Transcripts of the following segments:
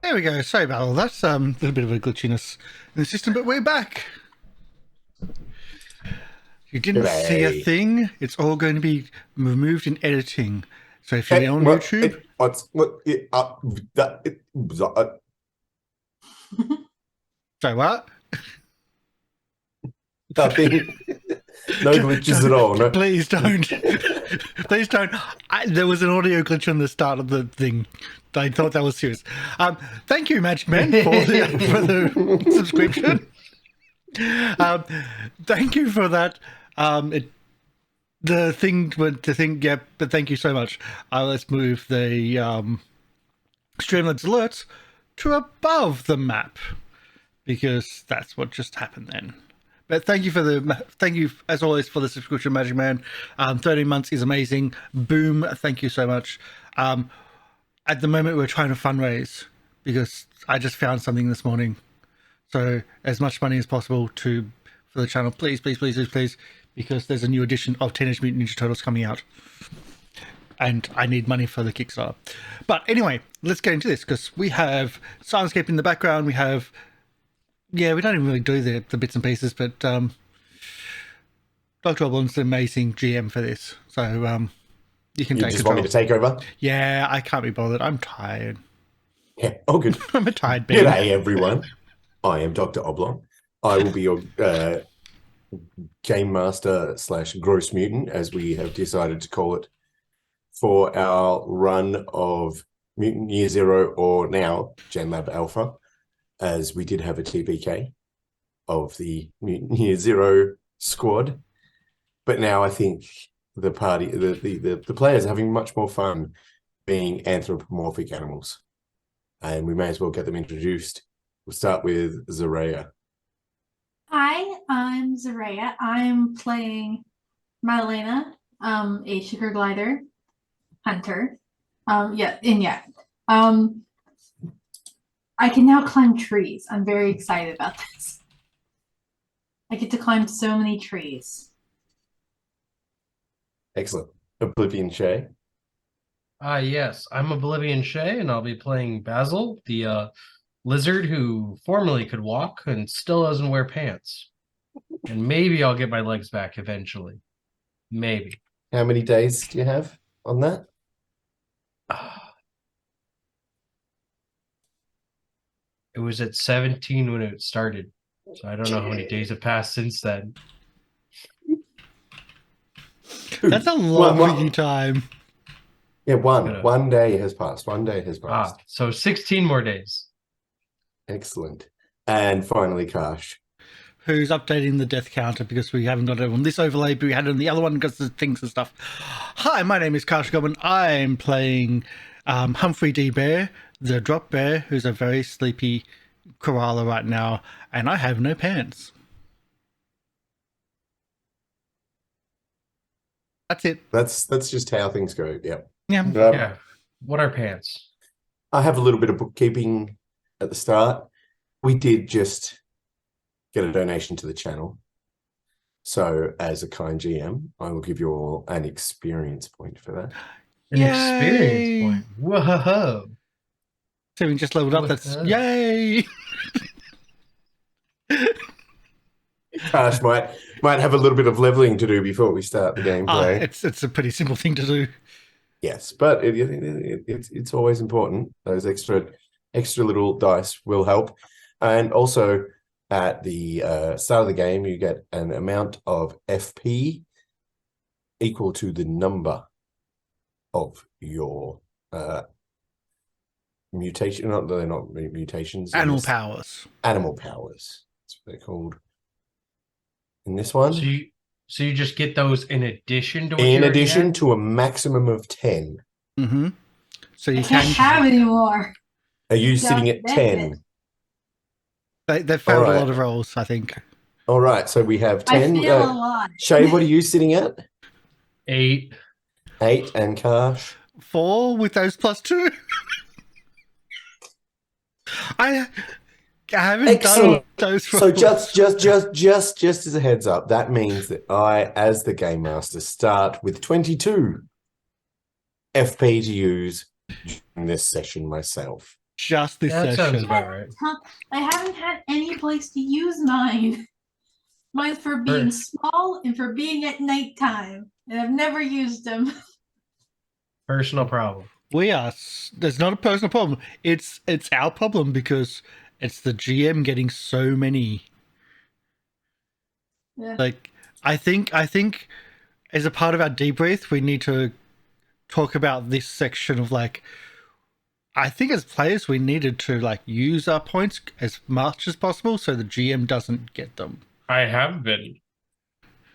There we go. Sorry about all that. A little bit of a glitchiness in the system, but we're back. You didn't see a thing. It's all going to be removed in editing. So if you're on YouTube... Sorry, what? Nothing. No glitches at all. No. Please don't. Please don't. There was an audio glitch on the start of the thing. I thought that was serious. Thank you, Magic Man, for the subscription. Thank you for that. The thing, yeah, but thank you so much. Let's move the Streamlabs alerts to above the map, because that's what just happened then. But thank you as always for the subscription, Magic Man. 13 months is amazing. Boom. Thank you so much. At the moment, we're trying to fundraise because I just found something this morning. So as much money as possible for the channel, please, please, please, please, please, because there's a new edition of Teenage Mutant Ninja Turtles coming out. And I need money for the Kickstarter. But anyway, let's get into this, because we have Soundscape in the background. We have... Yeah, we don't even really do the bits and pieces, but Dr. Oblong's an amazing GM for this. So you can take control. You just want me to take over? Yeah, I can't be bothered. I'm tired. Yeah, oh good. I'm a tired baby. G'day, everyone. I am Dr. Oblong. I will be your game master / gross mutant, as we have decided to call it, for our run of Mutant Year Zero, or now GenLab Alpha, as we did have a TPK of the Mutant Year Zero squad. But now I think the party, the players are having much more fun being anthropomorphic animals. And we may as well get them introduced. We'll start with Zaraeea. Hi, I'm Zaraeea. I'm playing Madalena, a sugar glider hunter. I can now climb trees. I'm very excited about this. I get to climb so many trees. Excellent. OblivionShay. Yes, I'm OblivionShay, and I'll be playing Basil, the lizard who formerly could walk and still doesn't wear pants. And maybe I'll get my legs back eventually. Maybe. How many days do you have on that? It was at 17 when it started, so I don't know how many days have passed since then. That's a long time. Yeah, one day has passed. 1 day has passed. So 16 more days. Excellent. And finally, Karsh. Who's updating the death counter, because we haven't got it on this overlay, but we had it on the other one because of things and stuff. Hi, my name is Karsh the Goblin. I'm playing Humphrey D. Bear, the drop bear, who's a very sleepy koala right now, and I have no pants. That's it. That's just how things go. Yep. Yeah. Yeah. What are pants? I have a little bit of bookkeeping at the start. We did just get a donation to the channel. So as a kind GM, I will give you all an experience point for that. An experience point. Whoa. So we just leveled up. That's yay. Karsh might have a little bit of leveling to do before we start the gameplay. It's a pretty simple thing to do. Yes, but it's always important. Those extra little dice will help. And also at the start of the game, you get an amount of FP equal to the number of your mutation. They're not mutations. Animal powers. Animal powers. That's what they're called. In this one. So you just get those in addition to what in addition to a maximum of 10. Mm-hmm. So you can't have any more. Are you sitting at 10? They've found a lot of rolls, I think. All right, so we have 10. I feel a lot. Shay, what are you sitting at? 8. 8, and Karsh? 4 with those +2. I haven't Excellent. done those So rolls. just as a heads up, that means that I, as the game master, start with 22 FP to use during this session myself. Just this That sounds session. about right. I haven't had any place to use mine. Mine's for being small and for being at nighttime, and I've never used them. Personal problem. There's not a personal problem. It's our problem because it's the GM getting so many. Yeah. Like, I think as a part of our debrief, we need to talk about this section of like, I think as players, we needed to like use our points as much as possible so the GM doesn't get them. I have been.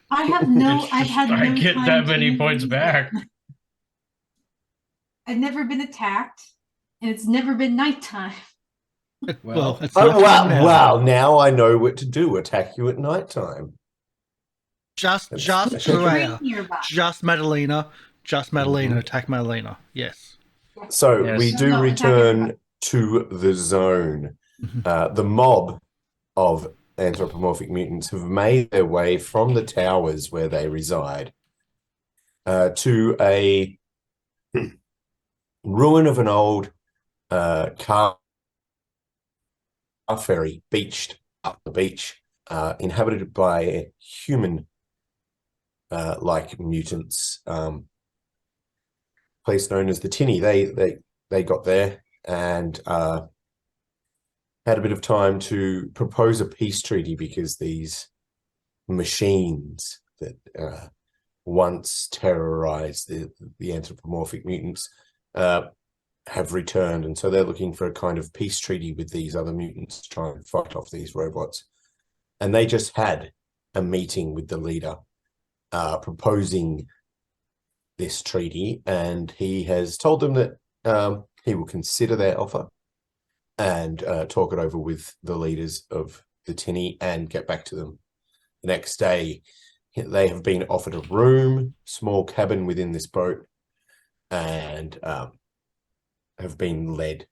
I have no. It's I've just, had no I get time that to many even points use back. them. I've never been attacked, and it's never been nighttime. Well, it's Oh, not wow, now. wow. Now I know what to do. Attack you at nighttime. Just That's- Zaraeea. Right nearby. Just Madalena. Just Madalena. Mhm. Attack Madalena. Yes. So Yes. we do No, attack return everybody. to the zone. Mhm. The mob of anthropomorphic mutants have made their way from the towers where they reside to a ruin of an old car ferry beached up the beach, inhabited by human like mutants. Place known as the Tinny. They got there and had a bit of time to propose a peace treaty because these machines that once terrorized the anthropomorphic mutants have returned, and so they're looking for a kind of peace treaty with these other mutants to try and fight off these robots. And they just had a meeting with the leader proposing this treaty, and he has told them that he will consider their offer and talk it over with the leaders of the Tinny and get back to them. The next day, they have been offered a room, small cabin within this boat, and have been led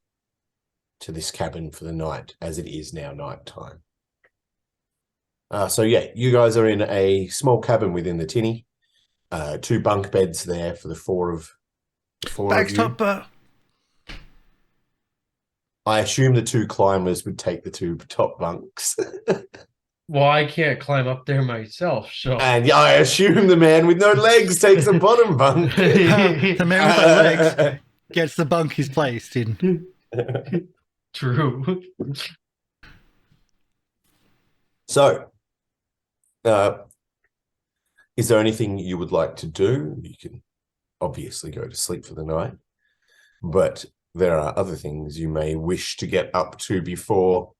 to this cabin for the night, as it is now nighttime. So yeah, you guys are in a small cabin within the Tinny. 2 bunk beds there for the four of you. Backstop. I assume the 2 climbers would take the 2 top bunks. Well, I can't climb up there myself, so. And I assume the man with no legs takes the bottom bunk. The man with no legs gets the bunk he's placed in. True. So, is there anything you would like to do? You can obviously go to sleep for the night, but there are other things you may wish to get up to before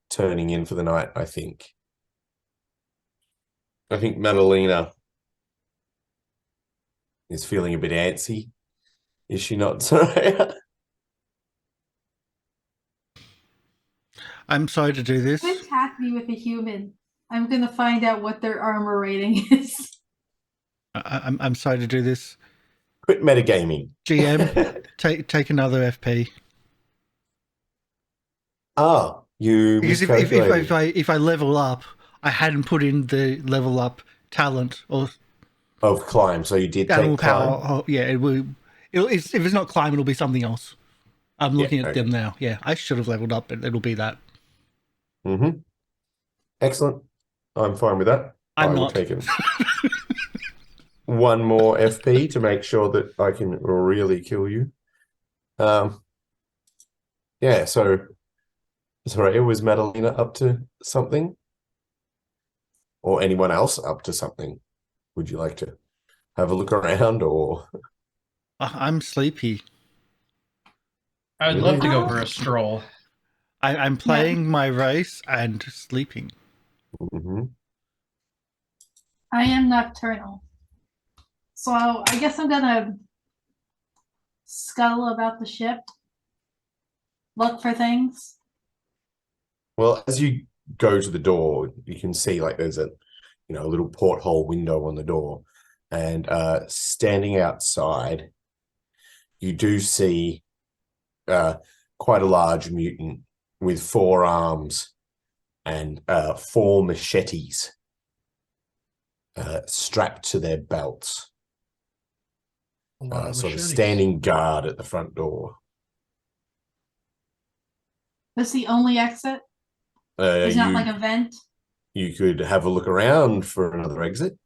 turning in for the night, I think. I think Madalena is feeling a bit antsy. Is she not, Zaraeea? I'm sorry to do this. Don't attack me with a human. I'm gonna find out what their armor rating is. I'm sorry to do this. Quit metagaming. GM, take another FP. Ah, you Because miscalculated. if I level up, I hadn't put in the level up talent or Of climb, so you did animal take climb. power. Oh, yeah, if it's not climb, it'll be something else. I'm looking at them now. Yeah, I should have leveled up, but it'll be that. Mm-hmm. Excellent. I'm fine with that. I'm I will not. take it. 1 more FP to make sure that I can really kill you. Yeah, so sorry, was Madalena up to something? Or anyone else up to something? Would you like to have a look around or I'm sleepy. I'd Really? love to go for a stroll. I'm playing my race and sleeping. mm-hmm. I am nocturnal. So I guess I'm gonna scuttle about the ship. Look for things. Well, as you go to the door, you can see like there's a little porthole window on the door, and standing outside, you do see quite a large mutant with 4 arms and 4 machetes strapped to their belts. A lot of Sort of machetes. standing guard at the front door. That's the only exit? There's not like a vent? You could have a look around for another exit.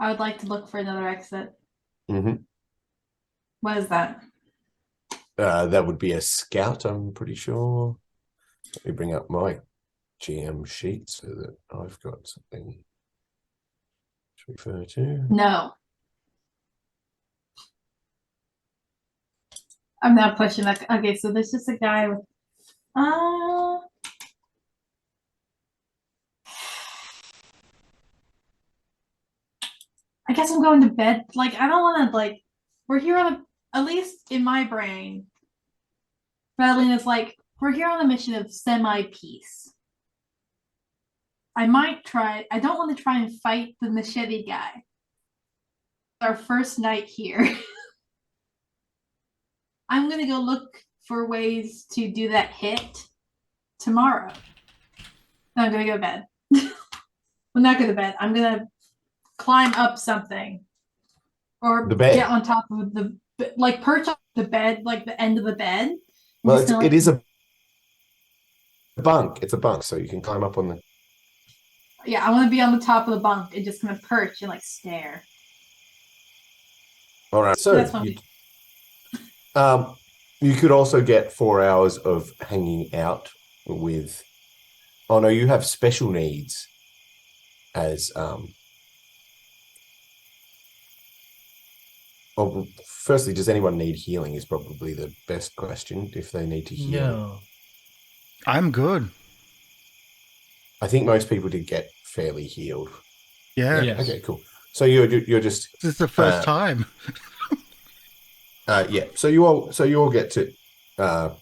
I would like to look for another exit. Mm-hmm. What is that? That would be a scout, I'm pretty sure. Let me bring up my GM sheet so that I've got something to refer to. No. I'm not pushing that. Okay, so there's just a guy with I guess I'm going to bed. Like, I don't want to, like, we're here on a, at least in my brain, Madeline is like, we're here on a mission of semi-peace. I might try, I don't want to try and fight the machete guy. Our first night here. I'm going to go look for ways to do that hit tomorrow. I'm going to go to bed. I'm not going to bed. I'm going to climb up something. Or The bed. get on top of the, like, perch on the bed, like the end of the bed. Well, it is a bunk. It's a bunk, so you can climb up on the... Yeah, I want to be on the top of the bunk and just kind of perch and, like, stare. All right, so That's fine. you could also get 4 hours of hanging out with... Oh, no, you have special needs as... Well, firstly, does anyone need healing is probably the best question, if they need to heal. No. I'm good. I think most people did get fairly healed. Yeah. Yes. Okay, cool. So you're just... This is the first time. Yeah, so you all get to have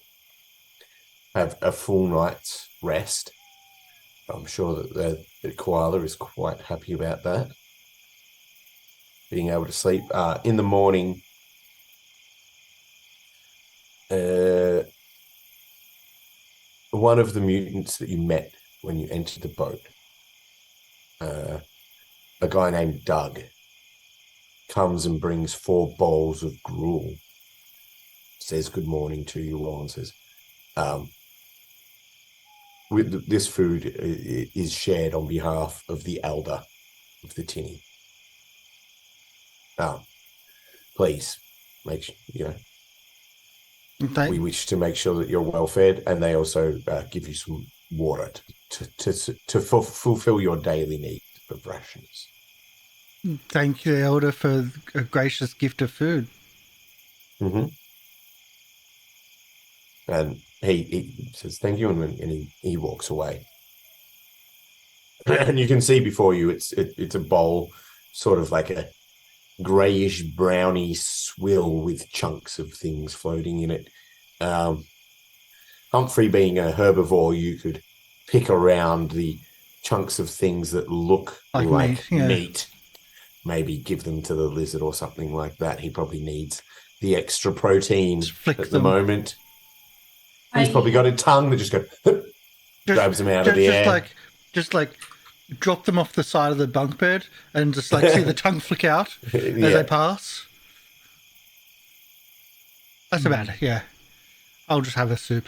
a full night's rest. I'm sure that the koala is quite happy about that. Being able to sleep. In the morning, one of the mutants that you met when you entered the boat, a guy named Doug, comes and brings 4 bowls of gruel, says good morning to you all, and says, this food is shared on behalf of the elder of the Tinny. Please, make sure, we wish to make sure that you're well fed, and they also give you some water to fulfill your daily need of rations. Thank you, Elder, for a gracious gift of food. Mm-hmm. And he says thank you, and he walks away. And you can see before you, it's a bowl, sort of like a greyish browny swill with chunks of things floating in it. Humphrey, being a herbivore, you could pick around the chunks of things that look like meat. Maybe give them to the lizard or something like that. He probably needs the extra protein at the moment. He's probably got a tongue that just grabs him out of the air. Just like drop them off the side of the bunk bed and just like see the tongue flick out as they pass. That's about it, yeah. I'll just have a soup.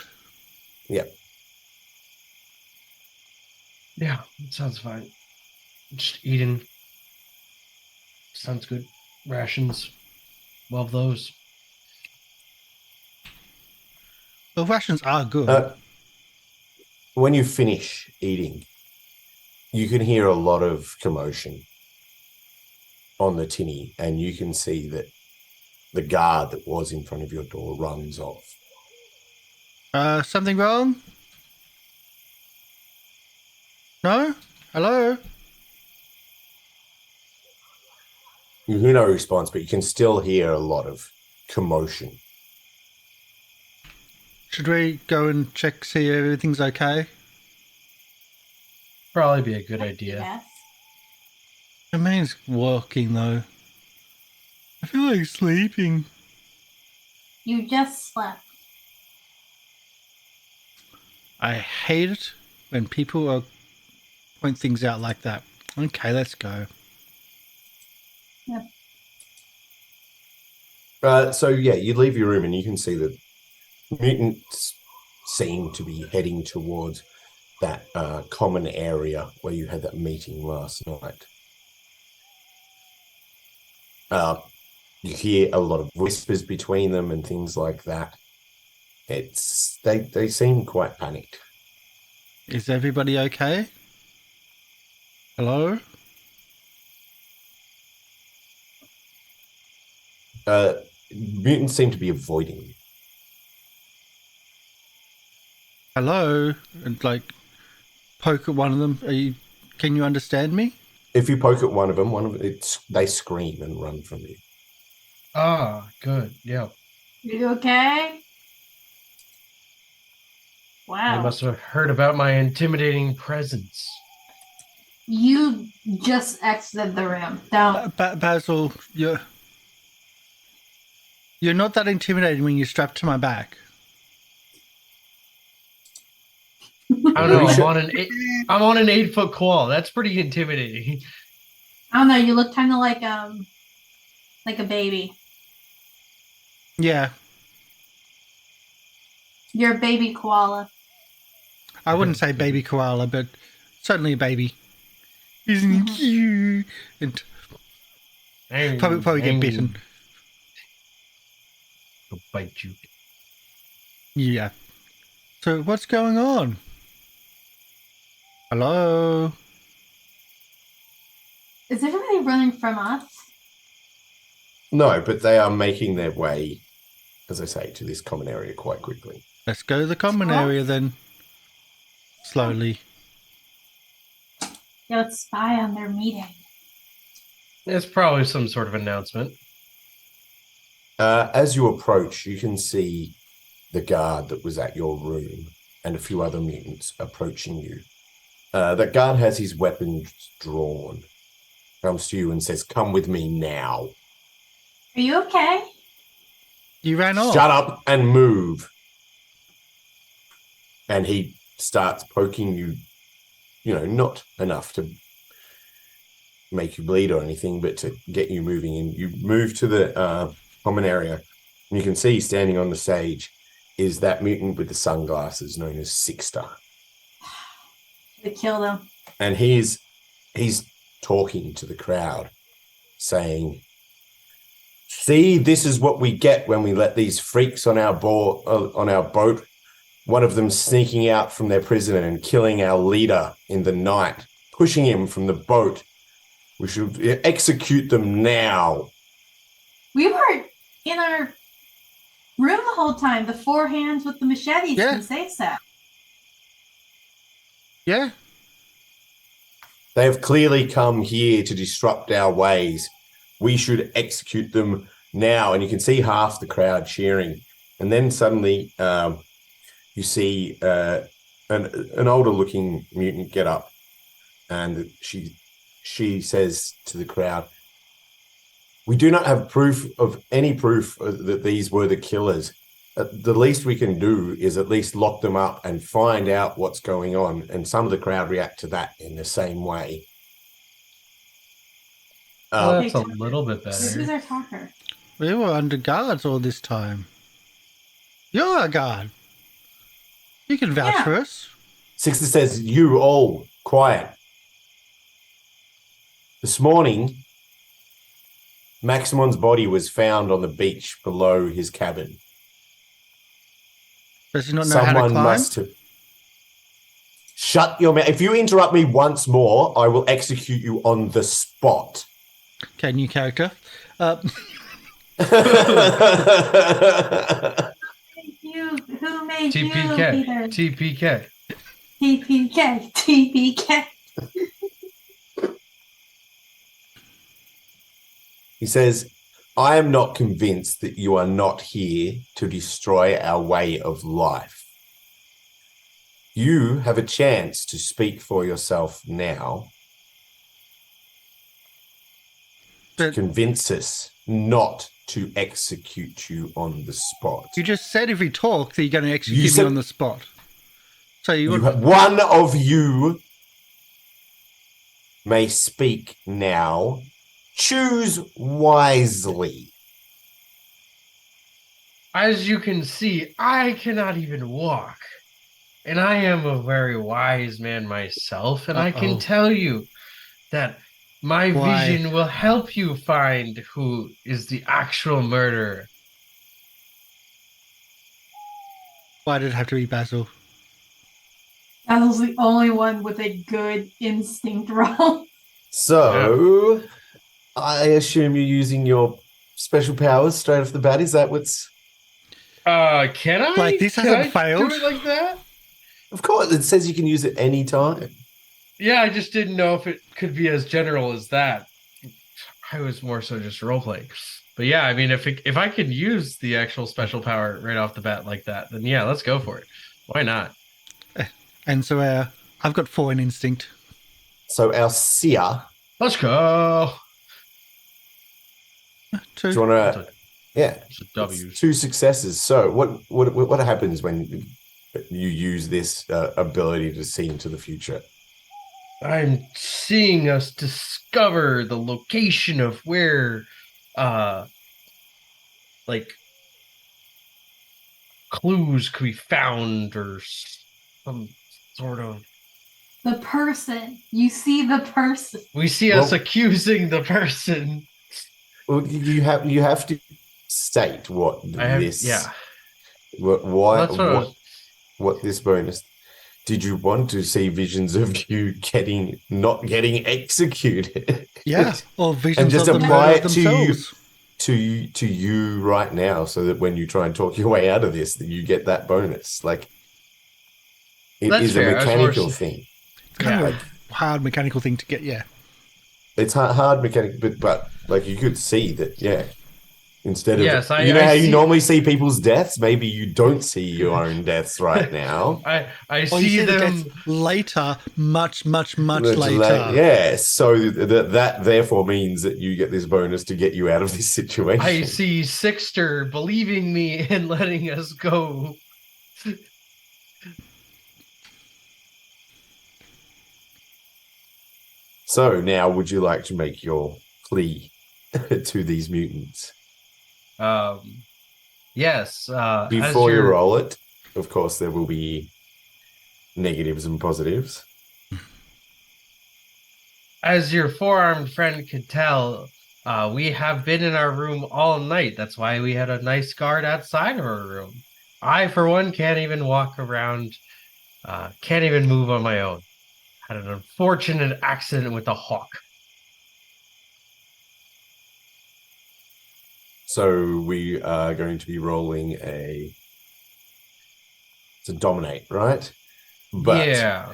Yeah. Yeah, it sounds fine. Just eating. Sounds good. Rations. Love those. Well, rations are good. When you finish eating, you can hear a lot of commotion on the Tinny, and you can see that the guard that was in front of your door runs off. Something wrong? No? Hello? You hear no response, but you can still hear a lot of commotion. Should we go and check, see if everything's okay? Probably be a good idea. Yes. It means walking, though. I feel like sleeping. You just slept. I hate it when people point things out like that. Okay, let's go. So yeah, you leave your room and you can see that mutants seem to be heading towards that common area where you had that meeting last night. You hear a lot of whispers between them and things like that. They seem quite panicked. Is everybody okay? Hello? Mutants seem to be avoiding you. Hello? And like poke at one of them. Can you understand me? If you poke at one of them, they scream and run from you. Ah, good. Yeah. You okay? They Wow. must have heard about my intimidating presence. You just exited the room. Don't. Basil, you're not that intimidating when you're strapped to my back. I don't know. I'm on an 8-foot koala. That's pretty intimidating. I don't know. You look kind of like a baby. Yeah. You're a baby koala. I wouldn't say baby koala, but certainly a baby. Isn't he cute? And probably get bitten. I'll bite you. Yeah. So what's going on? Hello? Is everybody running from us? No, but they are making their way, as I say, to this common area quite quickly. Let's go to the common area then. Slowly. Yeah, let's spy on their meeting. It's probably some sort of announcement. As you approach, you can see the guard that was at your room and a few other mutants approaching you. That guard has his weapons drawn, comes to you and says, "Come with me now." Are you okay? You ran off. Shut up and move. And he starts poking you, not enough to make you bleed or anything, but to get you moving. And you move to the common area, and you can see standing on the stage is that mutant with the sunglasses known as Sixter. They killed him. And he's talking to the crowd, saying, "See, this is what we get when we let these freaks on our boat. One of them sneaking out from their prison and killing our leader in the night, pushing him from the boat. We should execute them now." We were in our room the whole time. The four hands with the machetes Yeah. can say so. Yeah. They have clearly come here to disrupt our ways. We should execute them now. And you can see half the crowd cheering. And then suddenly you see an older-looking mutant get up, and she says to the crowd, "We do not have any proof that these were the killers. The least we can do is at least lock them up and find out what's going on." And some of the crowd react to that in the same way. That's a little bit Who's better. our talker? We were under guards all this time. You're a guard. You can vouch Yeah. for us. Sixter says, "You all quiet. This morning, Maximon's body was found on the beach below his cabin. Does he not know how to Someone climb? must have..." Shut your mouth. If you interrupt me once more, I will execute you on the spot. Okay, new character. Who made you, TPK. Peter? TPK. TPK. TPK. He says, "I am not convinced that you are not here to destroy our way of life. You have a chance to speak for yourself now. To But convince us not to execute you on the spot." you just said if we talk that you're going to execute me said- on the spot. So you would. One of you may speak now. Choose wisely. As you can see, I cannot even walk. And I am a very wise man myself, and I can tell you that my Why? vision will help you find who is the actual murderer. Why did it have to be Basil? Basil's the only one with a good instinct roll. So, I assume you're using your special powers straight off the bat. Is that what's... Can I? Like, this Can hasn't I failed? do it like that? Of course, it says you can use it any time. Yeah, I just didn't know if it could be as general as that. I was more so just roleplaying. But yeah, I mean, if I could use the actual special power right off the bat like that, then yeah, let's go for it. Why not? And so I've got 4 in instinct. So our seer, Let's go. 2. do you want to... Yeah, It's a W. 2 successes. So what happens when you use this ability to see into the future? I'm seeing us discover the location of where, like, clues could be found or some sort of. The person. You see the person. We see us accusing the person. Well, you have to state what this... Yeah. What this bonus... Did you want to see visions of you not getting executed? Yeah, or visions and just of them apply it themselves. to you right now, so that when you try and talk your way out of this, that you get that bonus. Like, it That's is fair. a mechanical thing. It's kind of a hard mechanical thing to get. Yeah, It's hard mechanic, but like you could see that. Yeah, instead of Yes, how I you see. normally see people's deaths, maybe you don't see your own deaths right now. I or see you see the them. deaths later, much Much later. yeah, so that therefore means that you get this bonus to get you out of this situation. I see Sixter believing me and letting us go. So now, would you like to make your plea to these mutants? Yes. Before you roll it, of course, there will be negatives and positives. As your four-armed friend could tell, we have been in our room all night. That's why we had a nice guard outside of our room. I, for one, can't even walk around, can't even move on my own. Had an unfortunate accident with a hawk. So we are going to be rolling to dominate, right? But yeah.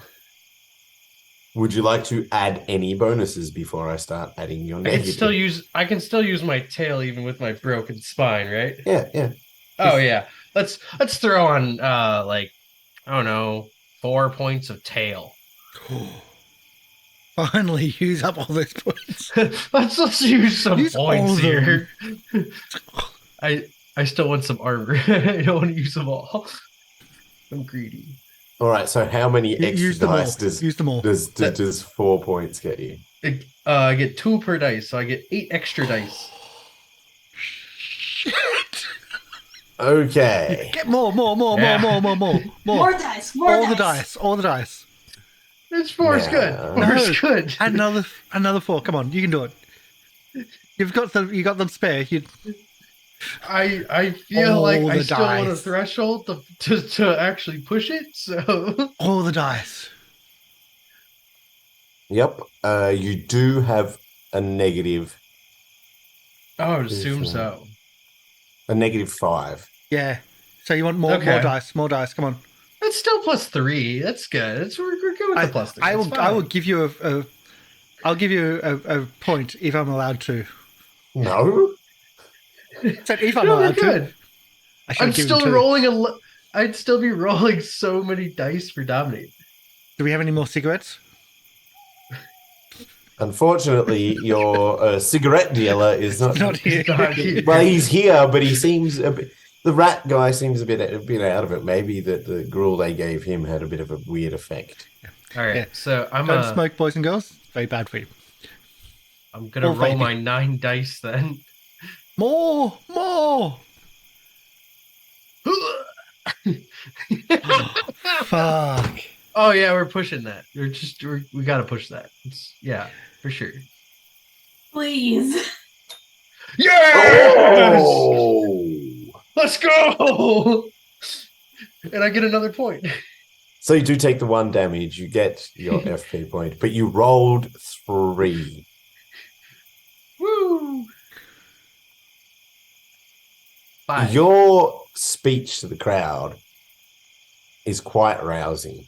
would you like to add any bonuses before I start adding your I negative? can still use my tail even with my broken spine, right? Yeah. Oh yeah. Let's throw on like, I don't know, 4 points of tail. Finally, use up all those points. let's use some Use all points of them. here. I still want some armor. I don't want to use them all. I'm greedy. All right. So how many extra Use them all. dice Use them all. does 4 points get you? I get 2 per dice, so I get 8 extra dice. Shit. Okay. Get more. More dice. More All dice. the dice. This 4 is good. No. 4 is good. Add another 4. Come on, you can do it. You got them spare. I feel All like I the still want a dice. threshold to actually push it. So All the dice. Yep. You do have a negative. I would assume so. A -5. Yeah. So you want more dice? More dice. Come on. That's still +3. That's good. We're good with the +3. I It's will fine. give you I'll give you a point if I'm allowed to. No. So if I'm No, allowed we're good. to. I should I'm give still him 2. rolling I'd still be rolling so many dice for dominate. Do we have any more cigarettes? Unfortunately, your cigarette dealer is not. Not here. Not here. Well, he's here, but he seems The rat guy seems a bit out of it. Maybe the gruel they gave him had a bit of a weird effect. All right, Yeah. so Don't smoke, boys and girls. Very bad for you. I'm gonna Or roll vaping. my 9 dice then. More. Fuck. Oh yeah, we're pushing that. We gotta push that. Yeah, for sure. Please. Yes! Oh! Let's go! And I get another point. So you do take the 1 damage, you get your FP point, but you rolled 3. Woo! 5. Your speech to the crowd is quite rousing.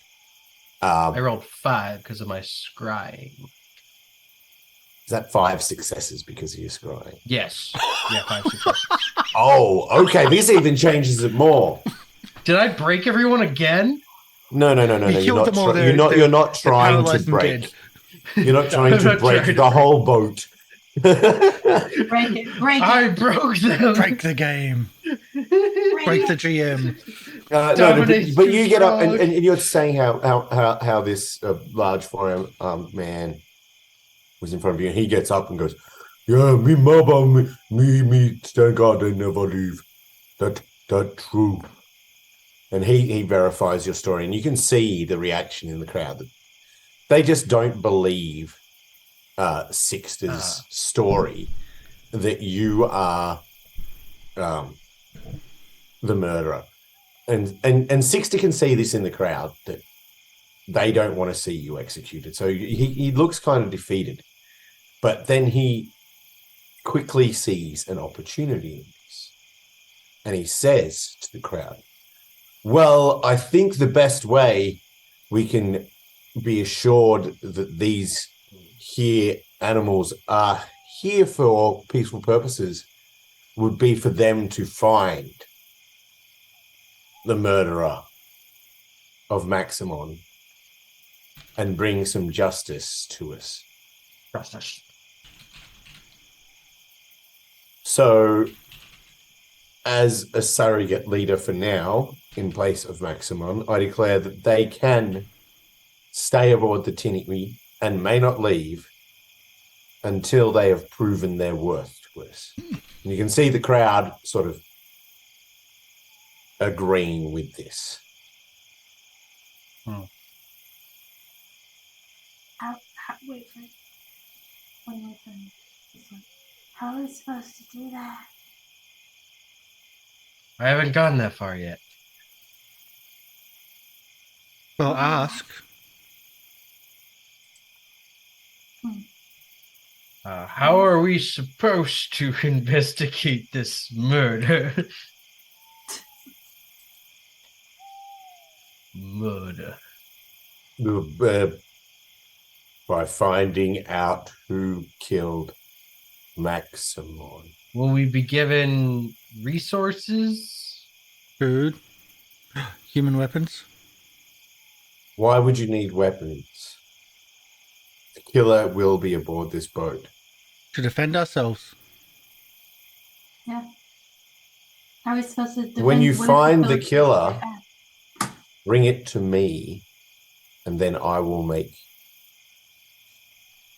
I rolled 5 because of my scrying. Is that 5 successes because of your scrying? Yes. Yeah, 5 successes. Oh, okay. This even changes it more. Did I break everyone again? No. You You're killed not, them all. you're not trying to paralyzed and break. dead. You're not trying I'm to not break trying the to whole boat. Break it. Break I it. broke them. Break the game. Break the GM. No, Dominate's but too you get up and strong. you're saying how this large forearm man was in front of you, and he gets up and goes, "Yeah, me mother, me, thank God they never leave. That true." And he verifies your story, and you can see the reaction in the crowd. That they just don't believe Sixter's story that you are the murderer. And Sixter can see this in the crowd that they don't want to see you executed. So he looks kind of defeated. But then he quickly sees an opportunity in this. And he says to the crowd, "Well, I think the best way we can be assured that these here animals are here for peaceful purposes would be for them to find the murderer of Maximon and bring some justice to us." So, as a surrogate leader for now, in place of Maximon, I declare that they can stay aboard the Tinny and may not leave until they have proven their worth to us. And you can see the crowd sort of agreeing with this. Wait for it. One more time. This one. How are we supposed to do that? I haven't gotten that far yet. Well, ask. How are we supposed to investigate this murder? Murder. By finding out who killed Maximon. Will we be given resources? Food. Human weapons. Why would you need weapons? The killer will be aboard this boat. To defend ourselves. Yeah. How are we supposed to defend? When you what if find the village killer, gets back? bring it to me, and then I will make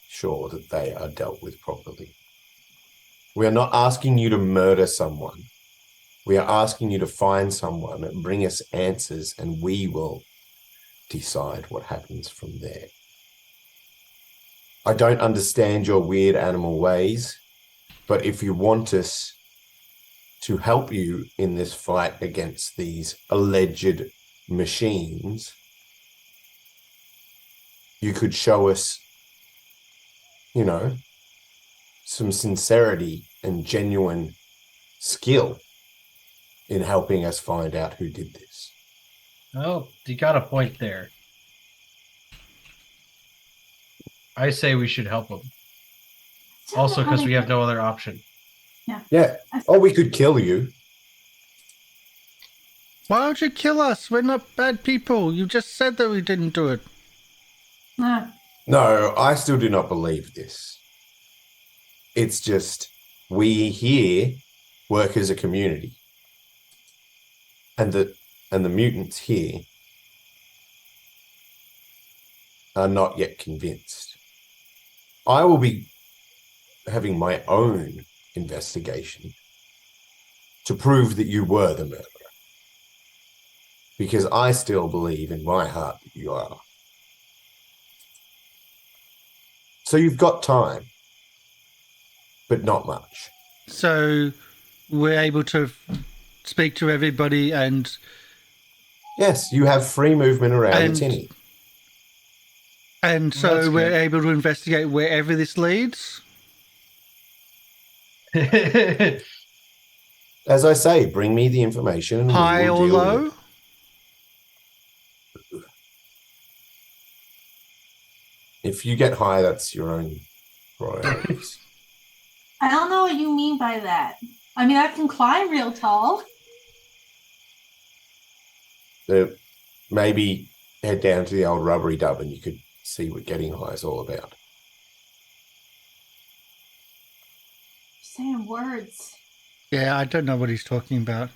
sure that they are dealt with properly. We are not asking you to murder someone. We are asking you to find someone and bring us answers, and we will decide what happens from there. I don't understand your weird animal ways, but if you want us to help you in this fight against these alleged machines, you could show us, you know, some sincerity and genuine skill in helping us find out who did this. Oh, you got a point there. I say we should help them. Still Also, don't know because how we they have no other option. Yeah. Oh, we could kill you. Why would you kill us? We're not bad people. You just said that we didn't do it. No. No, I still do not believe this. It's just we here work as a community. and the mutants here are not yet convinced, I will be having my own investigation to prove that you were the murderer. Because I still believe in my heart that you are. So you've got time, but not much. So we're able to speak to everybody and Yes, you have free movement around And- the Tinny. and so That's we're good. able to investigate wherever this leads. As I say, bring me the information and High we will or deal with low? it. If you get high, that's your own priorities. I don't know what you mean by that. I mean, I can climb real tall. Maybe head down to the old rubbery dub and you could see what getting high is all about. Saying words. Yeah, I don't know what he's talking about.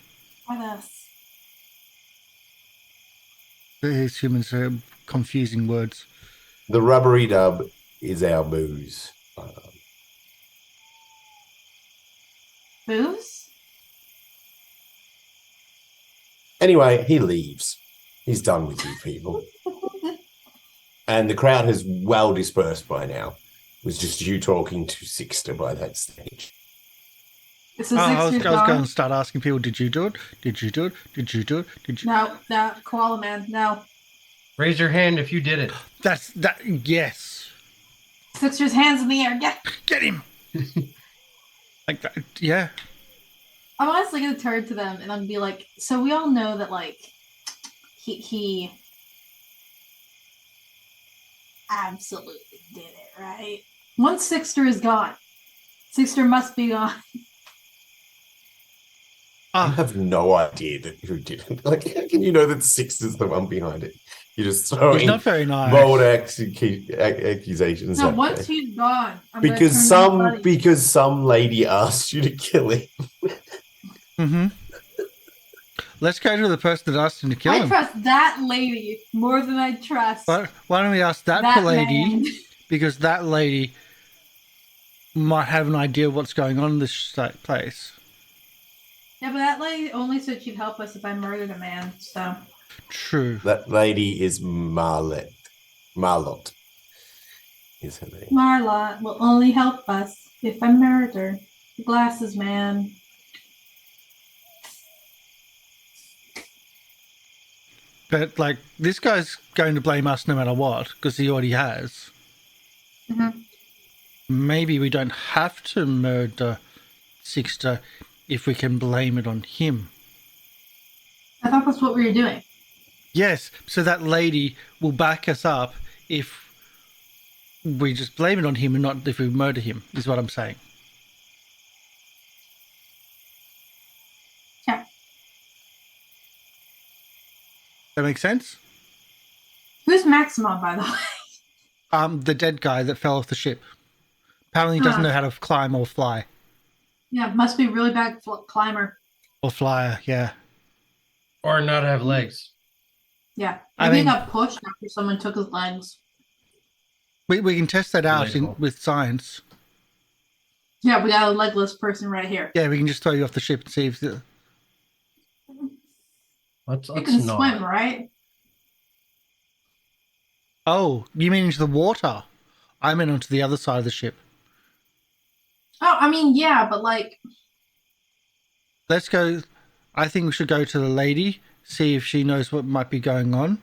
What us? These humans are confusing words. The rubbery dub is our booze. Booze? Anyway, he leaves. He's done with you people. And the crowd has well dispersed by now. It was just you talking to Sixter by that stage. Is the I was Sixers going gone? to start asking people, did you do it? Did you do it? Did you do it? Did you? No, Koala Man, no. Raise your hand if you did it. That's that. Yes. Sixers hands in the air. Yeah. Get him. Like that. Yeah. I'm honestly gonna turn to them and I'm gonna be like, so we all know that like he absolutely did it, right? Once Sixter is gone, Sixter must be gone. I have no idea who did it. Like, how can you know that Sixter's the one behind it? You're just He's throwing not very nice. bold accusations. No, out once there. he's gone, I'm gonna Because turn to my buddy. because some lady asked you to kill him. Mm-hmm. Let's go to the person that asked him to kill I him. trust that lady more than I trust Why don't we ask that lady? man. Because that lady might have an idea of what's going on in this place. Yeah, but that lady only said she'd help us if I murdered a man, so. True. That lady is Marlette. Marlot is her name. Marla will only help us if I murder the glasses man. But like, this guy's going to blame us no matter what, because he already has. Mhm. Maybe we don't have to murder Sixter if we can blame it on him. I thought that's what we were doing. Yes, so that lady will back us up if we just blame it on him and not if we murder him, is what I'm saying. Yeah. That makes sense? Who's Maximum, by the way? The dead guy that fell off the ship. Apparently he doesn't know how to climb or fly. Yeah, must be really bad climber. Or flyer, yeah. Or not have legs. Yeah. I Maybe he mean- got pushed after someone took his legs. We can test that out Delightful. with science. Yeah, we got a legless person right here. Yeah, we can just throw you off the ship and see if... Let's You can not. swim, right? Oh, you mean into the water? I meant onto the other side of the ship. Oh, I mean, yeah, but like, Let's go... I think we should go to the lady, see if she knows what might be going on.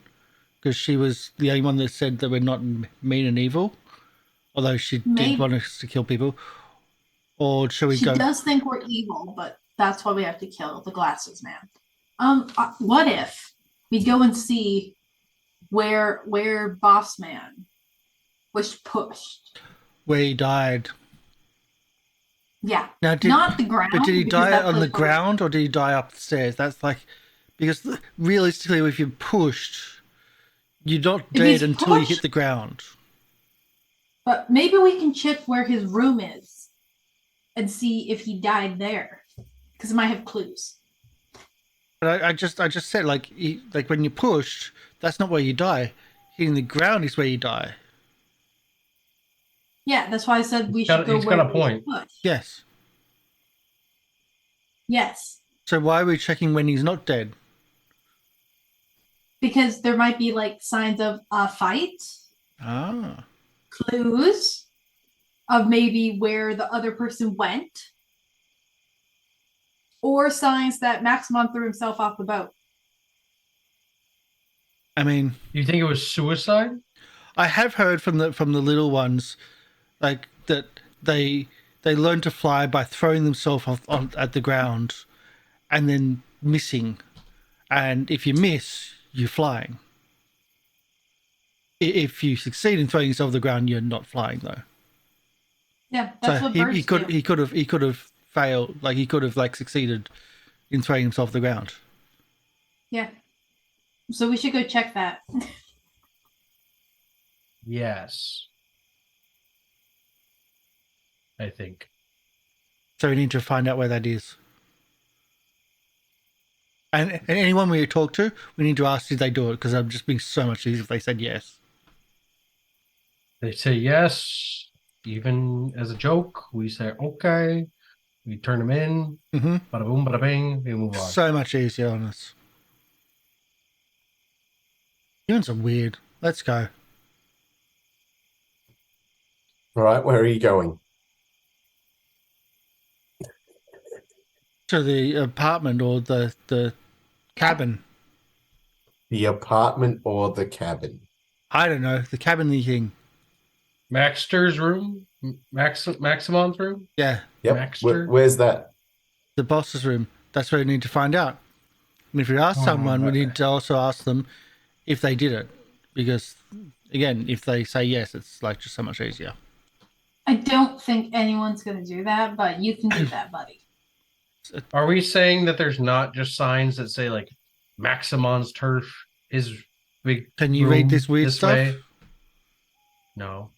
Because she was the only one that said that we're not mean and evil. Although she Maybe. did want us to kill people. Or shall we she go... does think we're evil, but that's why we have to kill the glasses man. What if we go and see where Boss Man was pushed? Where he died. Yeah, Now, not the ground. But did he because die that on the place was- ground or did he die up the stairs? That's like... Because realistically, if you're pushed, you're not If dead he's until you pushed- hit the ground. But maybe we can check where his room is and see if he died there, because it might have clues. But I just said like when you push, that's not where you die. Hitting the ground is where you die. Yeah, that's why I said we should go He's where got a we point. push. Yes. Yes, So why are we checking when he's not dead? because there might be like signs of a fight, Ah. clues of maybe where the other person went, or signs that Maximon threw himself off the boat. I mean, You think it was suicide? I have heard from the little ones, like that they learn to fly by throwing themselves at the ground, and then missing, and if you miss, you're flying. If you succeed in throwing yourself to the ground, you're not flying though. Yeah, that's So what birds do. he could have failed, like he could have like succeeded in throwing himself to the ground. Yeah. So we should go check that. Yes. I think. So we need to find out where that is. And anyone we talk to, we need to ask did they do it, because I'm just being so much easier if they said yes. They say yes, even as a joke. We say okay. We turn them in. Mm-hmm. Bada boom, bada bing. We move on. So much easier on us. Humans are weird. Let's go. All right, where are you going? To the apartment or the cabin. The apartment or the cabin? I don't know. The cabin thing. Maxter's room? Maximon's room? Yeah. Yep. Maxter? Where's that? The boss's room. That's where we need to find out. And if we ask someone, we need to also ask them if they did it. Because, again, if they say yes, it's like just so much easier. I don't think anyone's going to do that, but you can do that, buddy. Are we saying that there's not just signs that say like Maximon's turf is big? Can you read this weird stuff? Way? No.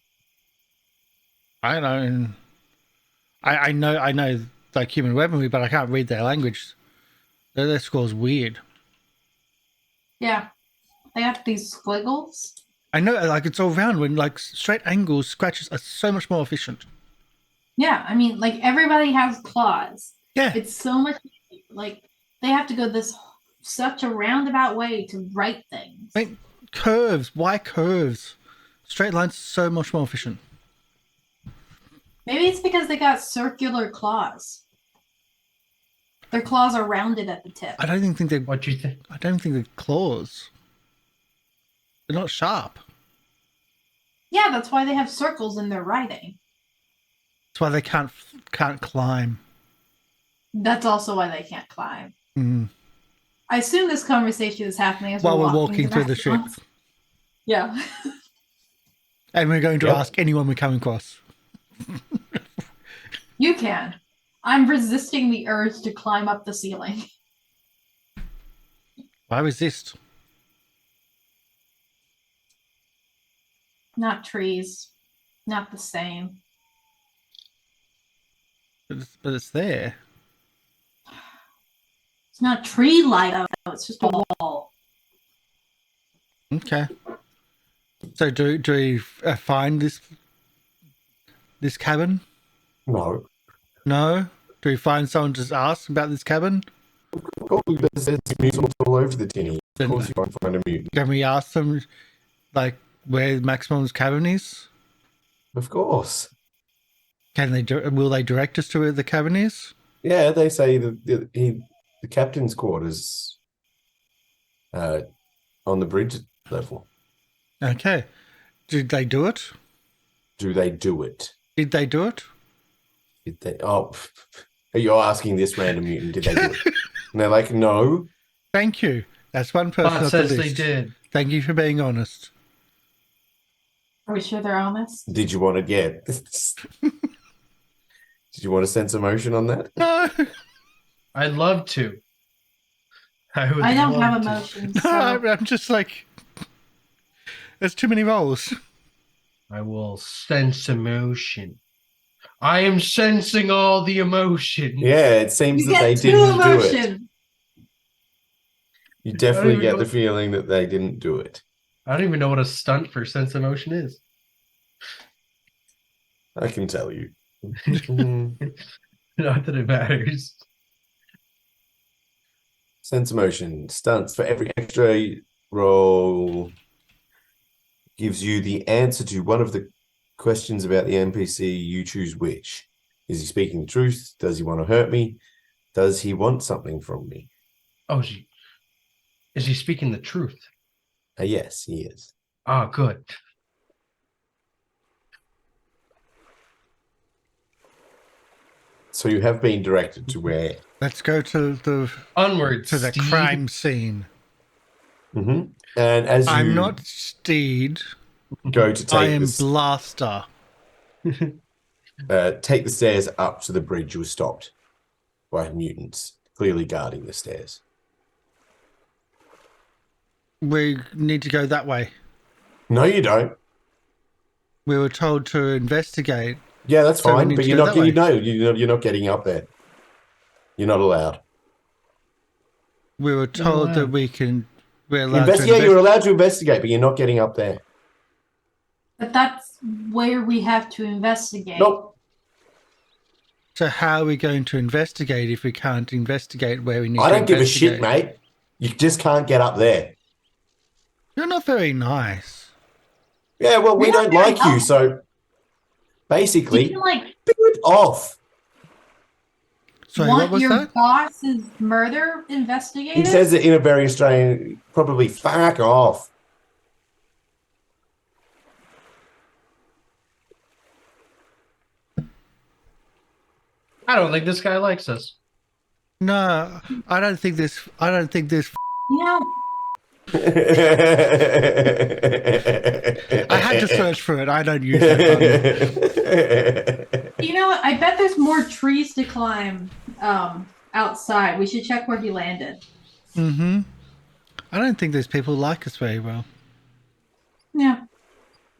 I don't. I know like human weaponry, but I can't read their language. Their score's weird. Yeah. They have these squiggles. I know, like it's all round when like straight angles, scratches are so much more efficient. Yeah, I mean, like everybody has claws. Yeah. It's so much like they have to go such a roundabout way to write things. I mean, curves. Why curves? Straight lines are so much more efficient. Maybe it's because they got circular claws. Their claws are rounded at the tip. I don't think they're. What do you think? I don't think they're claws. They're not sharp. Yeah, that's why they have circles in their writing. That's why they can't climb. That's also why they can't climb. Mm. I assume this conversation is happening as While we're we're walking through the ship. restaurants. Yeah. And we're going to Yep. ask anyone we come across. You can. I'm resisting the urge to climb up the ceiling. Why resist? Not trees. Not the same. But it's there. It's not tree light out, it's just a wall. Okay. So do we find this cabin? No. No. Do we find someone to just ask about this cabin? Oh, there's mutants all over the tinny. Of course you won't find a mutant. Can we ask them, like, where Maximum's cabin is? Of course. Will they direct us to where the cabin is? Yeah, they say the captain's quarters on the bridge level. Okay. Did they do it? Do they do it? Did they do it? Did they? Oh, you're asking this random mutant, did they do it? And they're like, no. Thank you. That's one person Bot off the says list. they did. Thank you for being honest. Are we sure they're honest? Did you want it? Yeah. Did you want to sense emotion on that? No. I'd love to. I don't have love to. emotions. No, So I'm just like, there's too many roles. I will sense emotion. I am sensing all the emotion. Yeah, it seems you that they get two didn't do it. emotions. You definitely even get know- the feeling that they didn't do it. I don't even know what a stunt for sense of motion is. I can tell you. Not that it matters. Sense of motion stunts for every extra roll gives you the answer to one of the questions about the NPC. You choose which. Is he speaking the truth? Does he want to hurt me? Does he want something from me? Oh, is he speaking the truth? Yes, he is. Ah, good. So you have been directed to where? Let's go to the Onwards, to the Steve. crime scene. Mm-hmm. And as you I'm not Steed. go to I take am this, Blaster. take the stairs up to the bridge, you were stopped by mutants, clearly guarding the stairs. We need to go that way. No, you don't. We were told to investigate. Yeah, that's So we fine, need but to you're go not that way. getting you're not getting up there. You're not allowed. We were told that allowed. we're allowed Investigate. to You're allowed to investigate, but you're not getting up there. But that's where we have to investigate. Nope. So how are we going to investigate if we can't investigate where we need I to don't give a shit, investigate? mate. You just can't get up there. You're not very nice. Yeah, well, we You're not don't very like you, so You basically, can like boot it off. Sorry, want what was your that? boss's murder investigated. He says it in a very Australian, probably fuck off. I don't think this guy likes us. No, I don't think this. You know, I had to search for it. I don't use that button. you know what? I bet there's more trees to climb outside. We should check where he landed. Mm-hmm. I don't think those people like us very well. Yeah,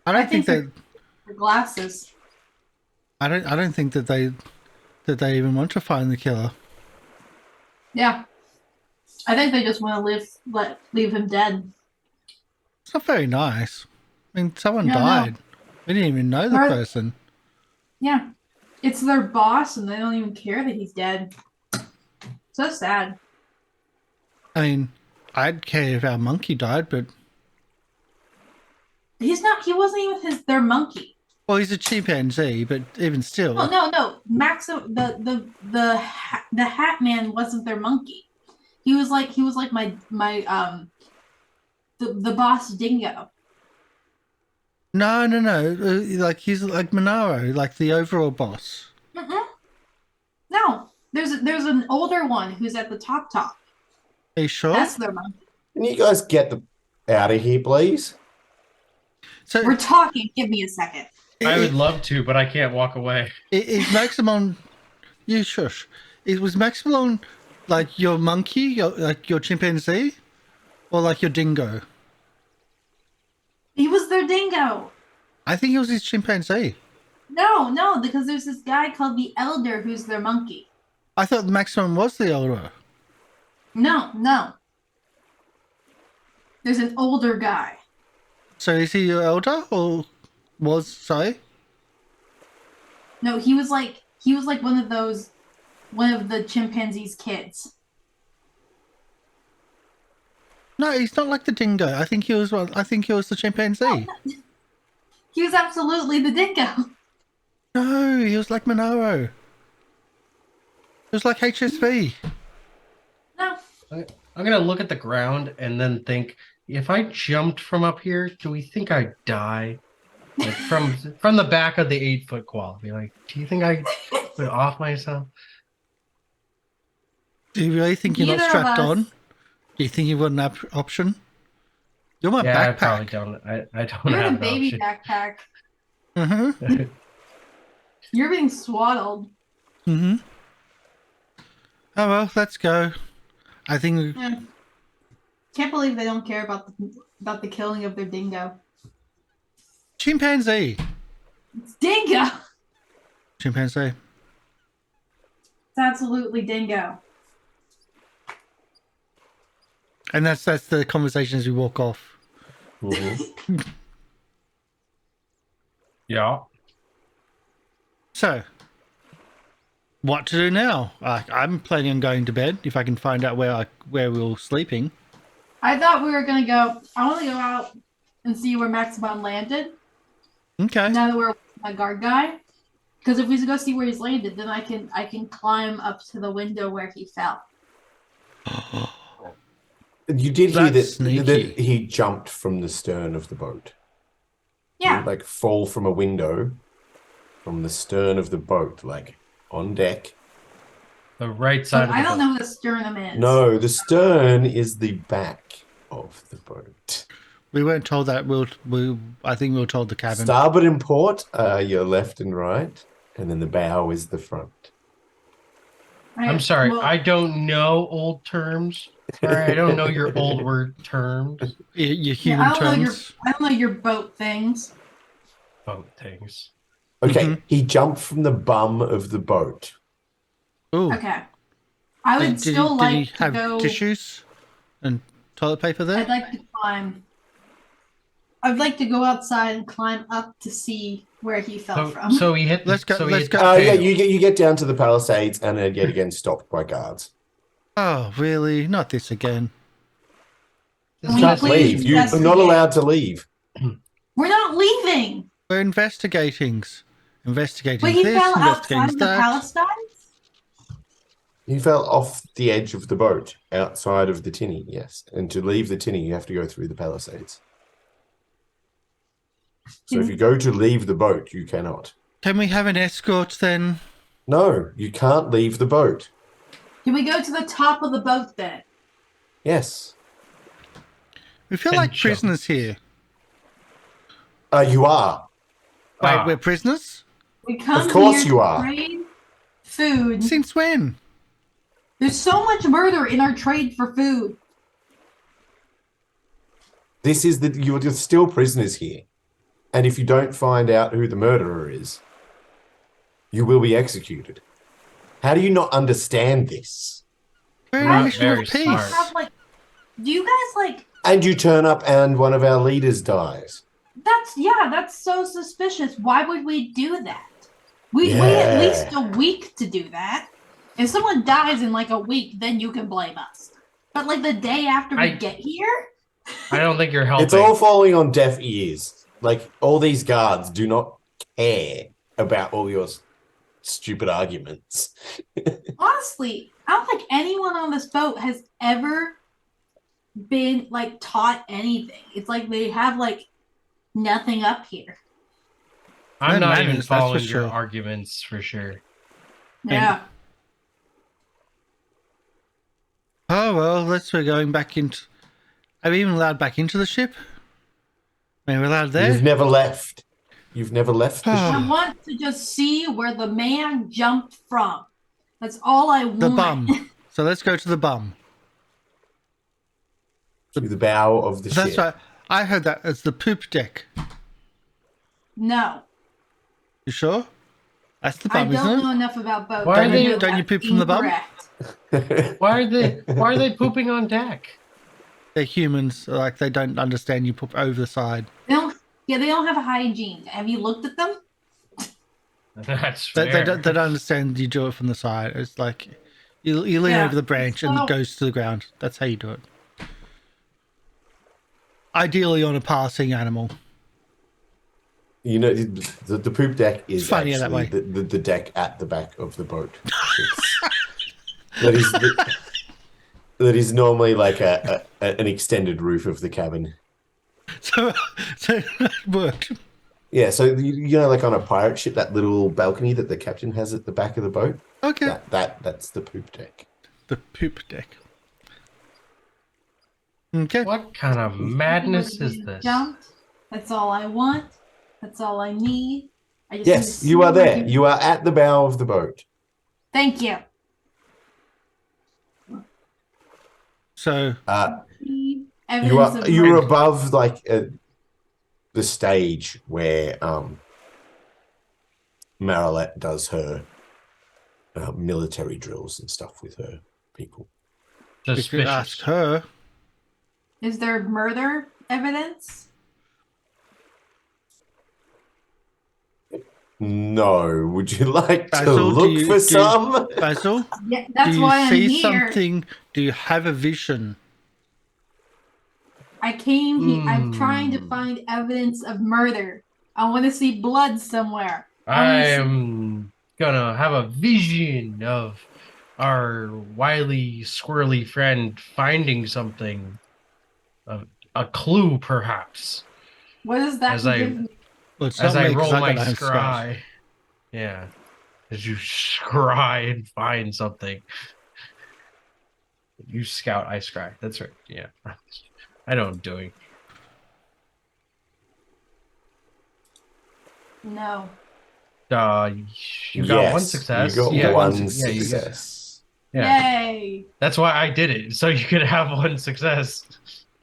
I don't think they're- that. the glasses. I don't think that they even want to find the killer. Yeah, I think they just want to leave him dead. It's not very nice. I mean, someone Yeah, no. died. We didn't even know the Right. person. Yeah, it's their boss, and they don't even care that he's dead. So sad. I mean, I'd care if our monkey died, but He's not. He wasn't even their monkey. well, he's a chimpanzee. But even still, No. The Hat Man wasn't their monkey. He was like my the boss dingo. no. Like he's like Monaro, like the overall boss. No, there's an older one who's at the top. Are you sure? That's their monkey. Can you guys get out of here, please? So We're talking. Give me a second. I would love to, but I can't walk away. Is Maximum? You shush. Was Maximum like your monkey, like your chimpanzee, or like your dingo? He was their dingo. I think it was his chimpanzee. No, because there's this guy called the Elder who's their monkey. I thought Maximum was the elder. No. There's an older guy. So is he your elder or was? Sorry. No, he was like one of the chimpanzee's kids. No, he's not like the dingo. I think he was one. I think he was the chimpanzee. He was absolutely the dingo. No, he was like Monaro. It was like HSV. No. I'm gonna look at the ground and then think, if I jumped from up here, do we think I'd die? Like from the back of the 8-foot quality. Like, do you think I would off myself? Do you really think you're not Neither of strapped us. on? Do you think you've got an option? You're my Yeah, I probably backpack. don't. I don't You're have the an baby option. backpack. Mm-hmm. You're being swaddled. Mm-hmm. Oh well, let's go. I think Yeah. Can't believe they don't care about the killing of their dingo. chimpanzee. It's dingo. Chimpanzee. It's absolutely dingo. And that's the conversation as we walk off. Mhm. Yeah. So, what to do now? I'm planning on going to bed if I can find out where we were sleeping. I thought we were gonna go. I want to go out and see where Maximum landed. Okay. Now that we're with my guard guy, because if we go see where he's landed, then I can climb up to the window where he fell. You did hear That's that sneaky. he jumped from the stern of the boat. He Yeah. didn't, like fall from a window from the stern of the boat, like on deck. The right So side of the I don't boat. know what a sternum is. No, the stern is the back of the boat. We weren't told that. I think we were told the cabin. Starboard and port are your left and right, and then the bow is the front. I'm sorry, well, I don't know old terms. All right, I don't know your old word terms. Your yeah, human I don't know terms. I don't know your boat things. Boat things. Okay, Mhm. he jumped from the bum of the boat. Ooh. Okay. I would still did like he to have go. tissues and toilet paper there? I'd like to climb. I'd like to go outside and climb up to see where he fell from. So he hit. Let's go- So he let's hit go. the Yeah, tail. you get down to the palisades and are yet again stopped by guards. Oh, really? Not this again. This You You can't please leave. You're not investigate. allowed to leave. We're not leaving. We're investigating. Investigating But he this, fell investigating outside of the that. Palestines. You fell off the edge of the boat, outside of the tinny, yes. And to leave the tinny, you have to go through the palisades. So if you go to leave the boat, you cannot. Can we have an escort then? No, you can't leave the boat. Can we go to the top of the boat then? Yes. We feel And like jump. prisoners here. You are. Wait, Ah. we're prisoners? We come Of course here you to are. trade food. Since when? There's so much murder in our trade for food. This is you're still prisoners here. And if you don't find out who the murderer is, you will be executed. How do you not understand this? We're in Not a mission very of peace. smart. Have, like, do you guys like? And you turn up and one of our leaders dies. That's so suspicious. Why would we do that? We Yeah. at least a week to do that. If someone dies in like a week, then you can blame us. But like the day after we get here, I don't think you're helping. It's all falling on deaf ears. Like, all these guards do not care about all your stupid arguments. honestly, I don't think anyone on this boat has ever been like taught anything. It's like they have like nothing up here. I'm No not manners, even that's for following your sure. arguments for sure. Yeah. Oh, well, we're going back into... Are we even allowed back into the ship? Are we allowed there? You've never left. You've never left the I ship. want to just see where the man jumped from. That's all I want. The bum. So let's go to the bum. To the bow of the That's ship. right. I heard that as the poop deck. No. You sure? That's the I bum, don't isn't know it? enough about boats. Why I are they- know don't you that's poop from the bum? incorrect. Why are they pooping on deck? They're humans. Like, they don't understand you poop over the side. They don't have a hygiene. Have you looked at them? That's They fair. don't understand you do it from the side. It's like you lean Yeah, over the branch and so- it goes to the ground. That's how you do it. Ideally on a passing animal. You know, the poop deck is It's funnier that actually way. the deck at the back of the boat. That is normally like an extended roof of the cabin. So it worked. Yeah, so you know, like on a pirate ship, that little balcony that the captain has at the back of the boat. Okay. That's the poop deck. The poop deck. Okay. What kind of madness is this? Jumped. That's all I want. That's all I need. I just Yes, need to you see are where there. he- You are at the bow of the boat. Thank you. So Evidence You are of above like the stage where MrLiveProducer does her military drills and stuff with her people. we could ask Suspicious. her. Is there murder evidence? No. Would you like to Basil, look for some? Basil, Yeah, do that's you why I'm see here. something? Do you have a vision? I came here. I'm trying to Hmm. find evidence of murder. I want to see blood somewhere. I'm gonna have a vision of our wily, squirrely friend finding something, a clue perhaps, What does that as I give me? Well, it's as not I me because roll I my got no scratch. scry. Yeah, as you scry and find something. You scout, I scry. That's right. Yeah, I know what I'm doing. No. You got one Yes, success. you got Yeah, one yeah, you get. success. Yeah, Yay! that's why I did it, so you could have one success.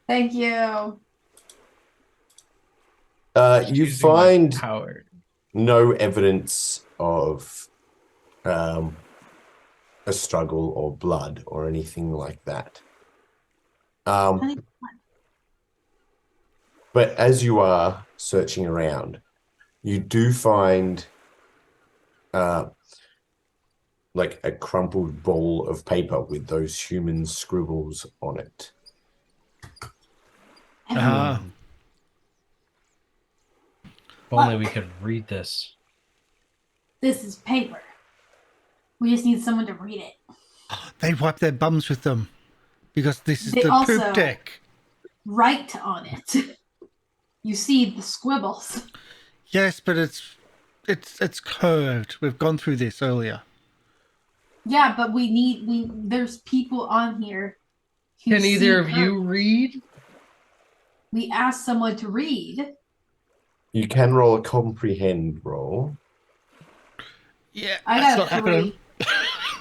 Thank you. You Using my find power. no evidence of a struggle or blood or anything like that. Honey, But as you are searching around, you do find like a crumpled ball of paper with those human scribbles on it. Ah, If only we Look. could read this. This is paper. We just need someone to read it. they wipe their bums with them because this is They the also- poop deck. Write on it. You see the squibbles. Yes, but it's curved. We've gone through this earlier. Yeah, but there's people on here. who Can see either of her. you read? We asked someone to read. You can roll a comprehend roll. Yeah, I that's got not happening.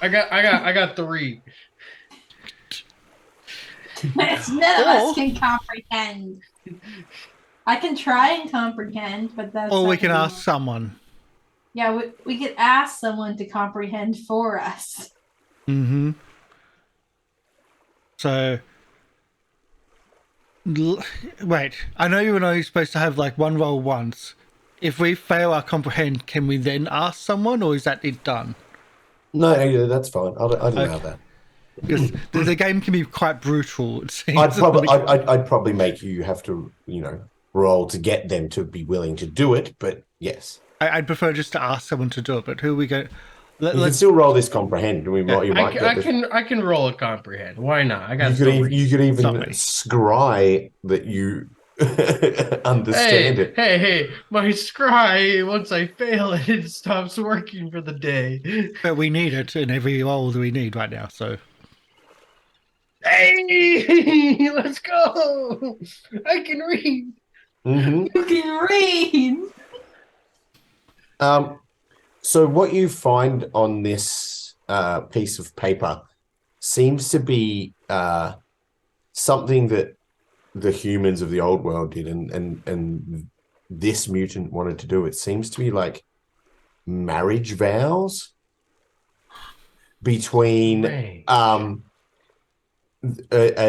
3. I got 3. None of us Or- can comprehend. I can try and comprehend, but that's Or not we can gonna ask work. someone. Yeah, we could ask someone to comprehend for us. Mm-hmm. So, wait. I know you and I are supposed to have like one roll once. If we fail our comprehend, can we then ask someone, or is that it done? No, yeah, that's fine. I'd allow that. Because the game can be quite brutal. It seems. I'd probably make you have to, roll to get them to be willing to do it. But yes, I'd prefer just to ask someone to do it. But who we go? you can Let's. still roll this comprehend. You Yeah, might get this. I can roll a comprehend. Why not? I got You could even Stop me. scry that you understand it. Hey, my scry, once I fail it, it stops working for the day. But we need it in every role that we need right now. So Hey, let's go. I can read. Mm-hmm. You can read. So what you find on this piece of paper seems to be something that the humans of the old world did, and this mutant wanted to do. It seems to be like marriage vows between a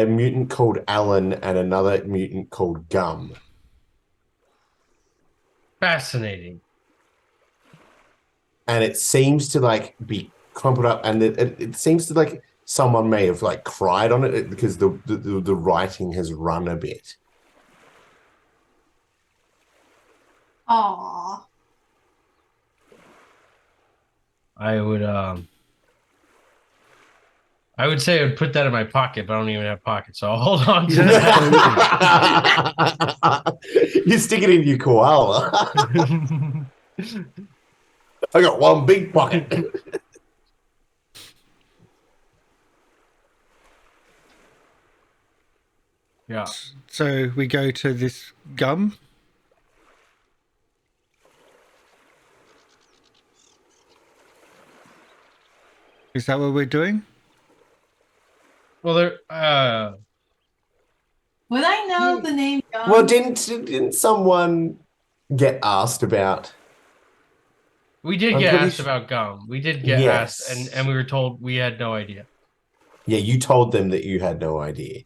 mutant called Alan and another mutant called Gum. Fascinating. And it seems to like be crumpled up, and it seems to like someone may have like cried on it because the writing has run a bit. Aww. I would say I would put that in my pocket, but I don't even have pockets, so I'll hold on to that. You stick it in your koala. I got one big pocket. Yeah. So we go to this Gum. Is that what we're doing? Well, Would I know the name Gum? Well, didn't someone get asked about? we did I'm get pretty asked about gum. We did get Yes. asked, and we were told we had no idea. Yeah, you told them that you had no idea.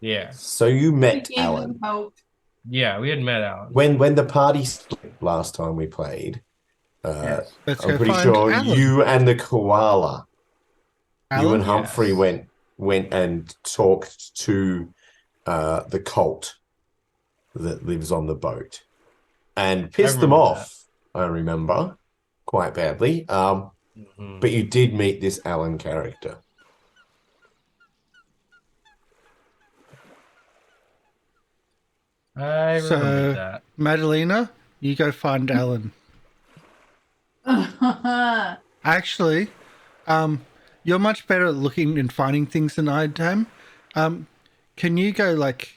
Yeah. So you We met gave Alan. them hope. Yeah, we had met Alan. When the party split last time we played, Yes. Let's I'm go pretty find sure Alan. you and the koala, you Alan? and Humphrey Yes. went and talked to the cult that lives on the boat and pissed them remember off. I remember quite badly. Mhm. But you did meet this Alan character. I remember that. Madalena, you go find Alan. Actually, you're much better at looking and finding things than I am. Can you go like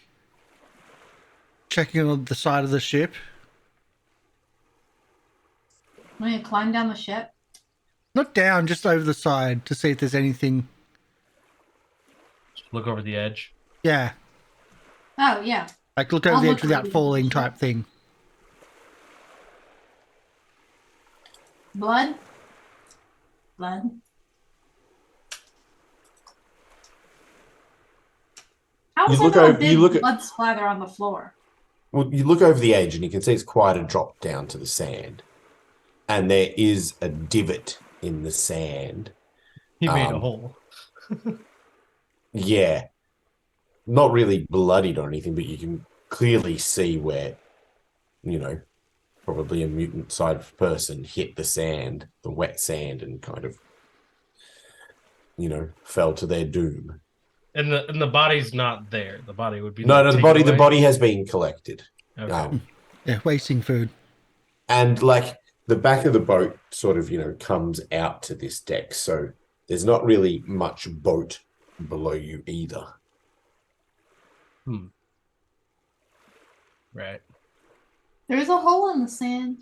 checking on the side of the ship? I'm gonna climb down the ship. Not down, just over the side to see if there's anything. Just look over the edge. Yeah, Oh yeah. like look over I'll the look edge without over the falling ship. type thing. Blood. Blood. How You is look there not over- a you big look at- blood splatter on the floor? Well, you look over the edge and you can see it's quite a drop down to the sand. And there is a divot in the sand. He made a Um, hole. Yeah. Not really bloodied or anything, but you can clearly see where, you know, probably a mutant side person hit the sand, the wet sand, and kind of, you know, fell to their doom. And the body's not there. The body would be No, like, no, the taken away? body has been collected. Okay. Yeah, wasting food. And like the back of the boat sort of, you know, comes out to this deck. So there's not really much boat below you either. Right. There's a hole in the sand.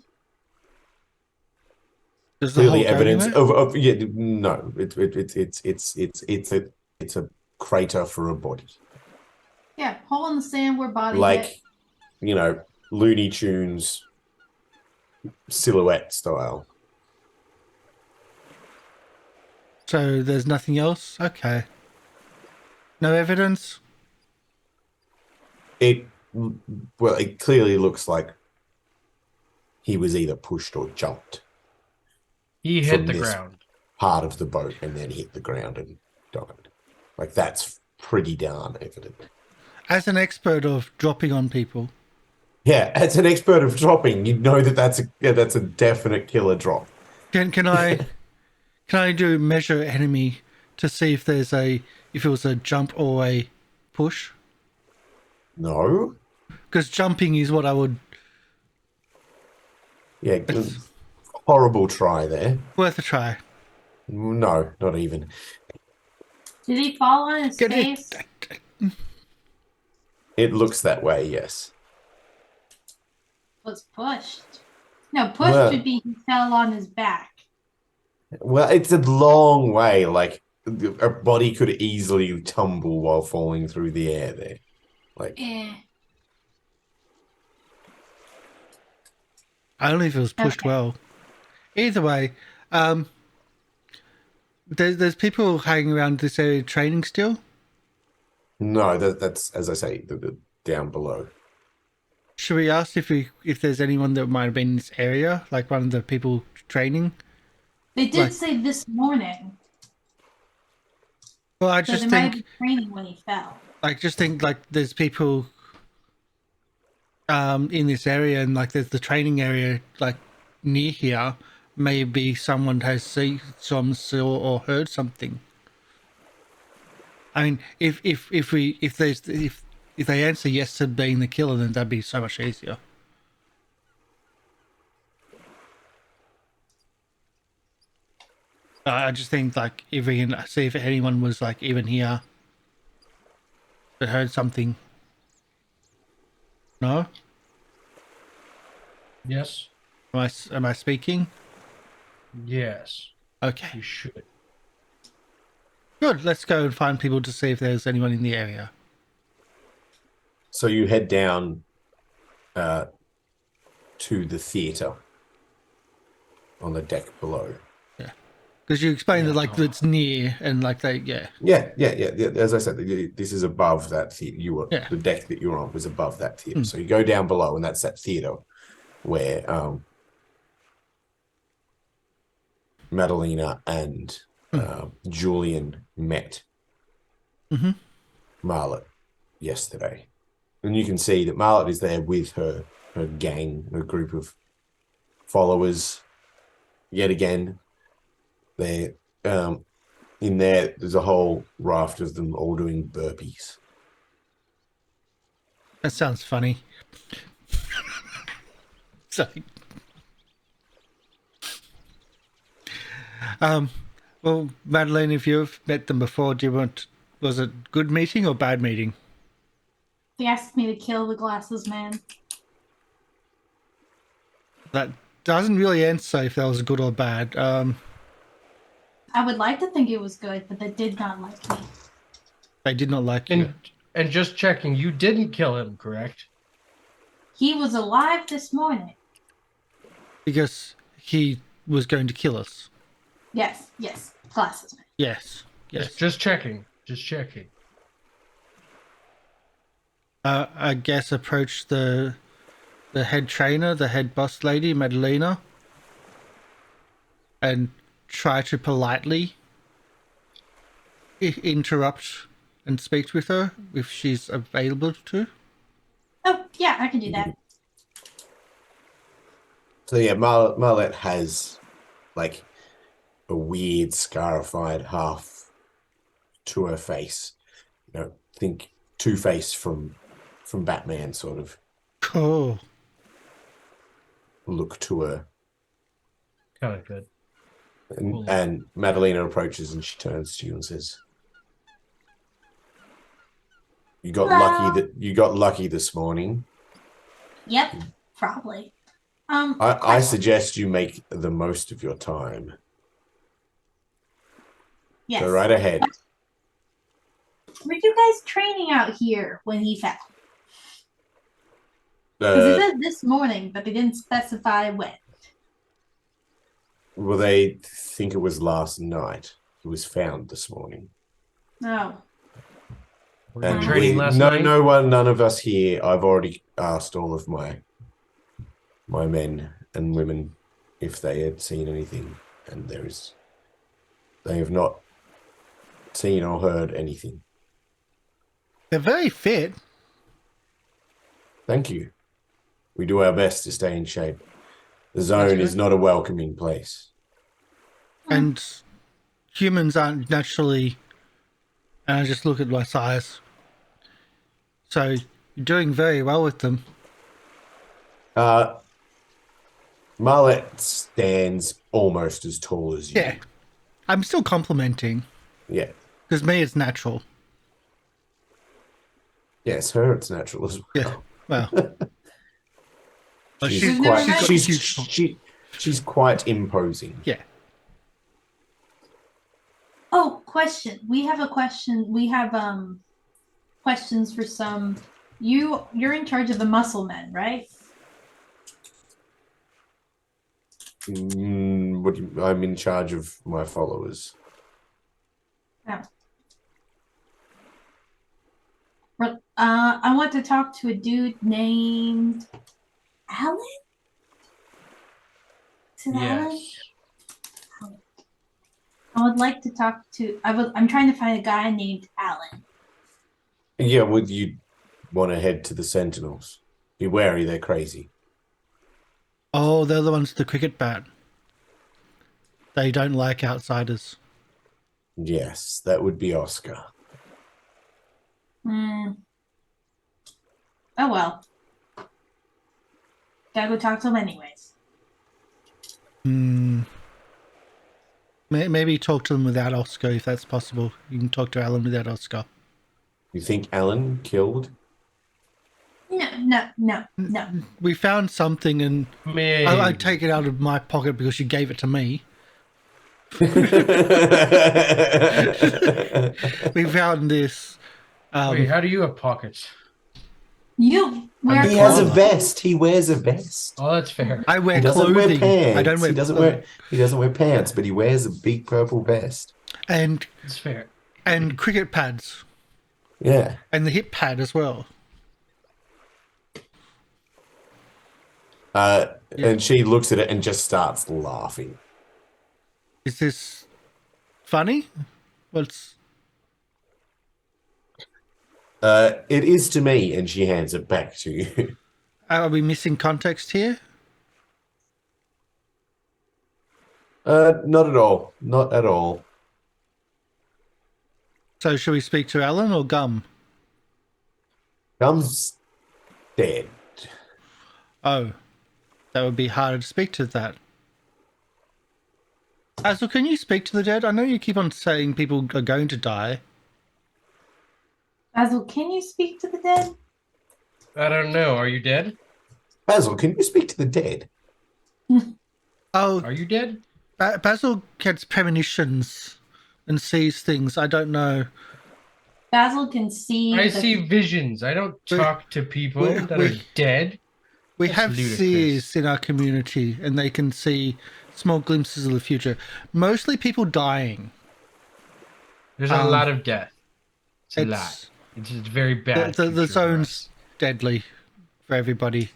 Does the Clearly hole go evidence anywhere? of yeah, no, it's a crater for a body. Yeah, hole in the sand where body Like, hit. you know, Looney Tunes silhouette style. So there's nothing else? Okay. No evidence? It clearly looks like he was either pushed or jumped He From hit the this- ground. part of the boat and then hit the ground and died. Like that's pretty darn evident. As an expert of dropping on people, Yeah, as an expert of dropping, you know that that's a definite killer drop. can I do measure enemy to see if there's if it was a jump or a push? No. Because jumping is what I would Yeah, horrible try there. worth a try. No, not even. Did he fall on his Get face? it. It looks that way, yes. Was pushed. No, pushed Well- would be he fell on his back. Well, it's a long way. Like a body could easily tumble while falling through the air there. Like, Eh. Only if it was pushed Okay. well. Either way, there's people hanging around this area training still. no, that's as I say, the down below. Should we ask if there's anyone that might have been in this area, like one of the people training? They did Like- say this morning. Well, I So just they might have think, been training when he fell. like there's people in this area, and like there's the training area like near here. Maybe someone has seen some saw or heard something. I mean, if they answer yes to being the killer, then that'd be so much easier. I just think like if we can see if anyone was like even here that heard something. No, Yes. am I speaking? Yes. Okay, You should. good. Let's go and find people to see if there's anyone in the area. So you head down to the theater on the deck below. Because you explained that, Yeah. like, it's near and, like, Yeah. As I said, this is above that theater. Yeah. The deck that you're on was above that theater. Hmm. So you go down below, and that's that theater where Madalena and Julian met Mhm. Marlet yesterday. And you can see that Marlet is there with her gang, a group of followers. Yet again, they're in there. There's a whole raft of them all doing burpees. That sounds funny. Sorry. Well, Madeline, if you've met them before, was it good meeting or bad meeting? They asked me to kill the glasses man. That doesn't really answer if that was good or bad. I would like to think it was good, but they did not like me. They did not like you. And just checking, you didn't kill him, correct? He was alive this morning. Because he was going to kill us. Yes, glasses man. Yes. Just checking. I guess approach the head trainer, the head boss lady, Madalena, and try to politely interrupt and speak with her if she's available to. Oh, yeah, I can do that. So yeah, Marlet has like a weird scarified half to her face. You know, think Two-Face from Batman sort of Cool. look to her. Kind of good. And Madalena approaches and she turns to you and says, You got lucky this morning. Yep, probably. I suggest you make the most of your time. Yes. Go right ahead. Were you guys training out here when he fell? Because it said this morning, but they didn't specify when. Well, they think it was last night. He was found this morning. No. Were you And training last night? none of us here. I've already asked all of my men and women if they had seen anything, and they have not seen or heard anything. They're very fit. Thank you. We do our best to stay in shape. The zone is not a welcoming place. And humans aren't naturally... And I just look at my size. So you're doing very well with them. Marlet stands almost as tall as you. Yeah. I'm still complimenting. Yeah. Because me, it's natural. Yes, her it's natural as well. Yeah. Well. She's quite imposing. Yeah. Oh, question. We have a question. We have questions for some. You're in charge of the muscle men, right? I'm in charge of my followers. No. I want to talk to a dude named Alan. Is it Alan? I would like to talk to. I'm trying to find a guy named Alan. Yeah, would you want to head to the Sentinels? Be wary, they're crazy. Oh, they're the ones with the cricket bat. They don't like outsiders. Yes, that would be Oscar. Oh well. Gotta go talk to him anyways. Maybe talk to them without Oscar if that's possible. You can talk to Alan without Oscar. You think Alan killed? No. We found something and I take it out of my pocket because you gave it to me. We found this. Wait, how do you have pockets? You wear He has a clothes. vest. He wears a vest. Oh, that's fair. I wear He doesn't clothing. wear pants. I don't wear. He doesn't wear pants, but he wears a big purple vest. And It's fair. cricket pads Yeah. and the hip pad as well. And she looks at it and just starts laughing. Is this funny? What's It is to me, and she hands it back to you. are we missing context here? Not at all. Not at all. So should we speak to Alan or Gum? Gum's dead. Oh, that would be harder to speak to that. Basil, can you speak to the dead? I know you keep on saying people are going to die. Basil, can you speak to the dead? I don't know. Are you dead? Basil, can you speak to the dead? Oh, Are you dead? Basil gets premonitions and sees things. I don't know. Basil can see. I the- see visions. I don't talk to people we- that we- are dead. We That's have ludicrous. seers in our community, and they can see small glimpses of the future. Mostly people dying. There's a lot of death. It's a It's lot. It's just very bad. the future for zone's us. deadly for everybody.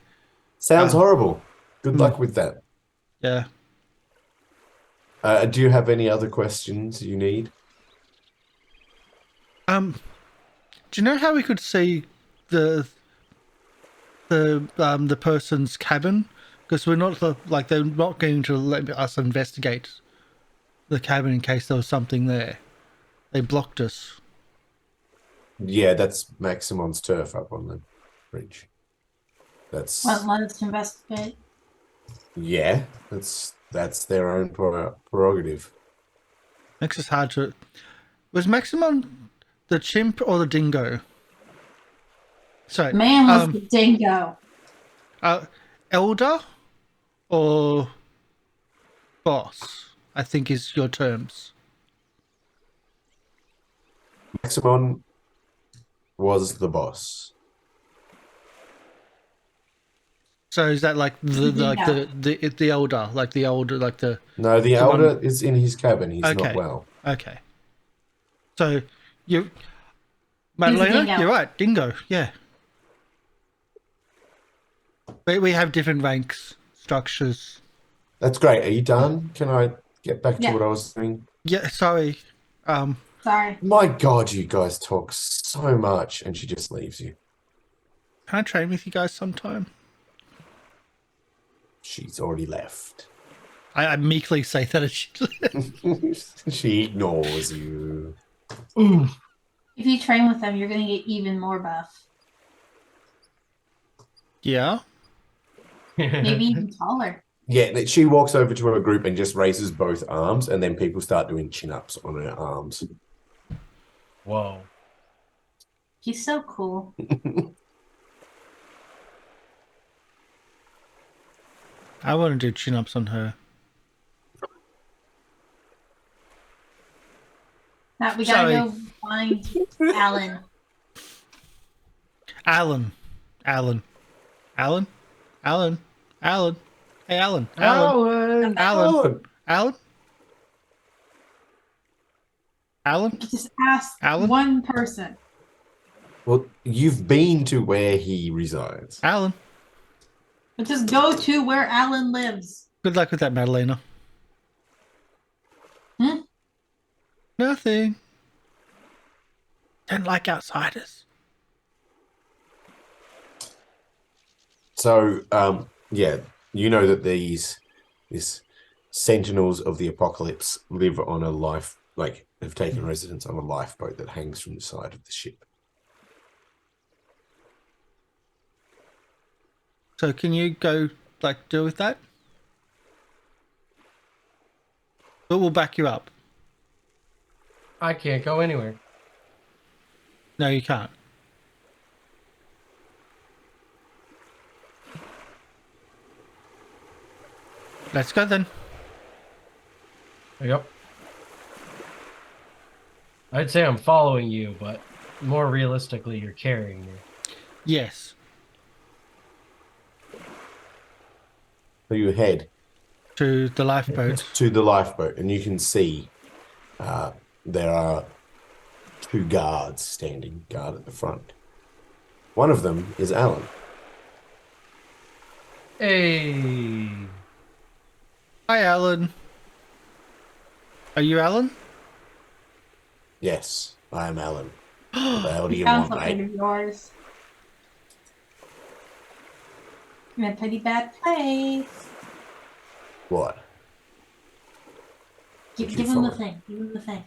Sounds horrible. Good luck with that. Yeah. Do you have any other questions you need? Do you know how we could see the person's cabin? Because we're not like they're not going to let us investigate the cabin in case there was something there. They blocked us. Yeah, that's Maximon's turf up on the bridge. That's Well, let us investigate. yeah, that's their own prerogative. Makes us hard to. Was Maximon the chimp or the dingo? Sorry, Man was the dingo. elder or boss, I think is your terms. Maximon was the boss. So is that like the elder, like the older, like the No, the Come on. elder is in his cabin. He's Okay. not well. okay? So you, He's a Madalena, dingo. you're right, dingo, yeah. We have different ranks, structures. That's great. Are you done? Can I get back to Yeah. what I was saying? Yeah, sorry. Sorry. My God, you guys talk so much, and she just leaves you. Can I train with you guys sometime? She's already left. I meekly say that as she She ignores you. Ooh. If you train with them, you're gonna get even more buff. Yeah. Maybe even taller. Yeah, she walks over to her group and just raises both arms, and then people start doing chin-ups on her arms. Whoa. He's so cool. I want to do chin-ups on her. Now we gotta Sorry. go find Alan. Alan. Hey, Alan. Alan. Alan. Just ask Alan? one person. Well, you've been to where he resides. Alan. But just go to where Alan lives. Good luck with that, Madalena. Hmm? Nothing. Don't like outsiders. So, yeah, you know that these sentinels of the apocalypse live on a life, like, have taken residence on a lifeboat that hangs from the side of the ship. So can you go, like, deal with that? But we'll back you up. I can't go anywhere. No, you can't. Let's go then. Yep. I'd say I'm following you, but more realistically, you're carrying me. Yes. So you head To the lifeboat. to the lifeboat, and you can see there are 2 guards standing guard at the front. One of them is Alan. Hey. Hi, Alan. Are you Alan? Yes, I am Alan. What the hell do He you found want, something mate? of yours. In a pretty bad place. What? Give What'd you him the find? thing. Give him the thing.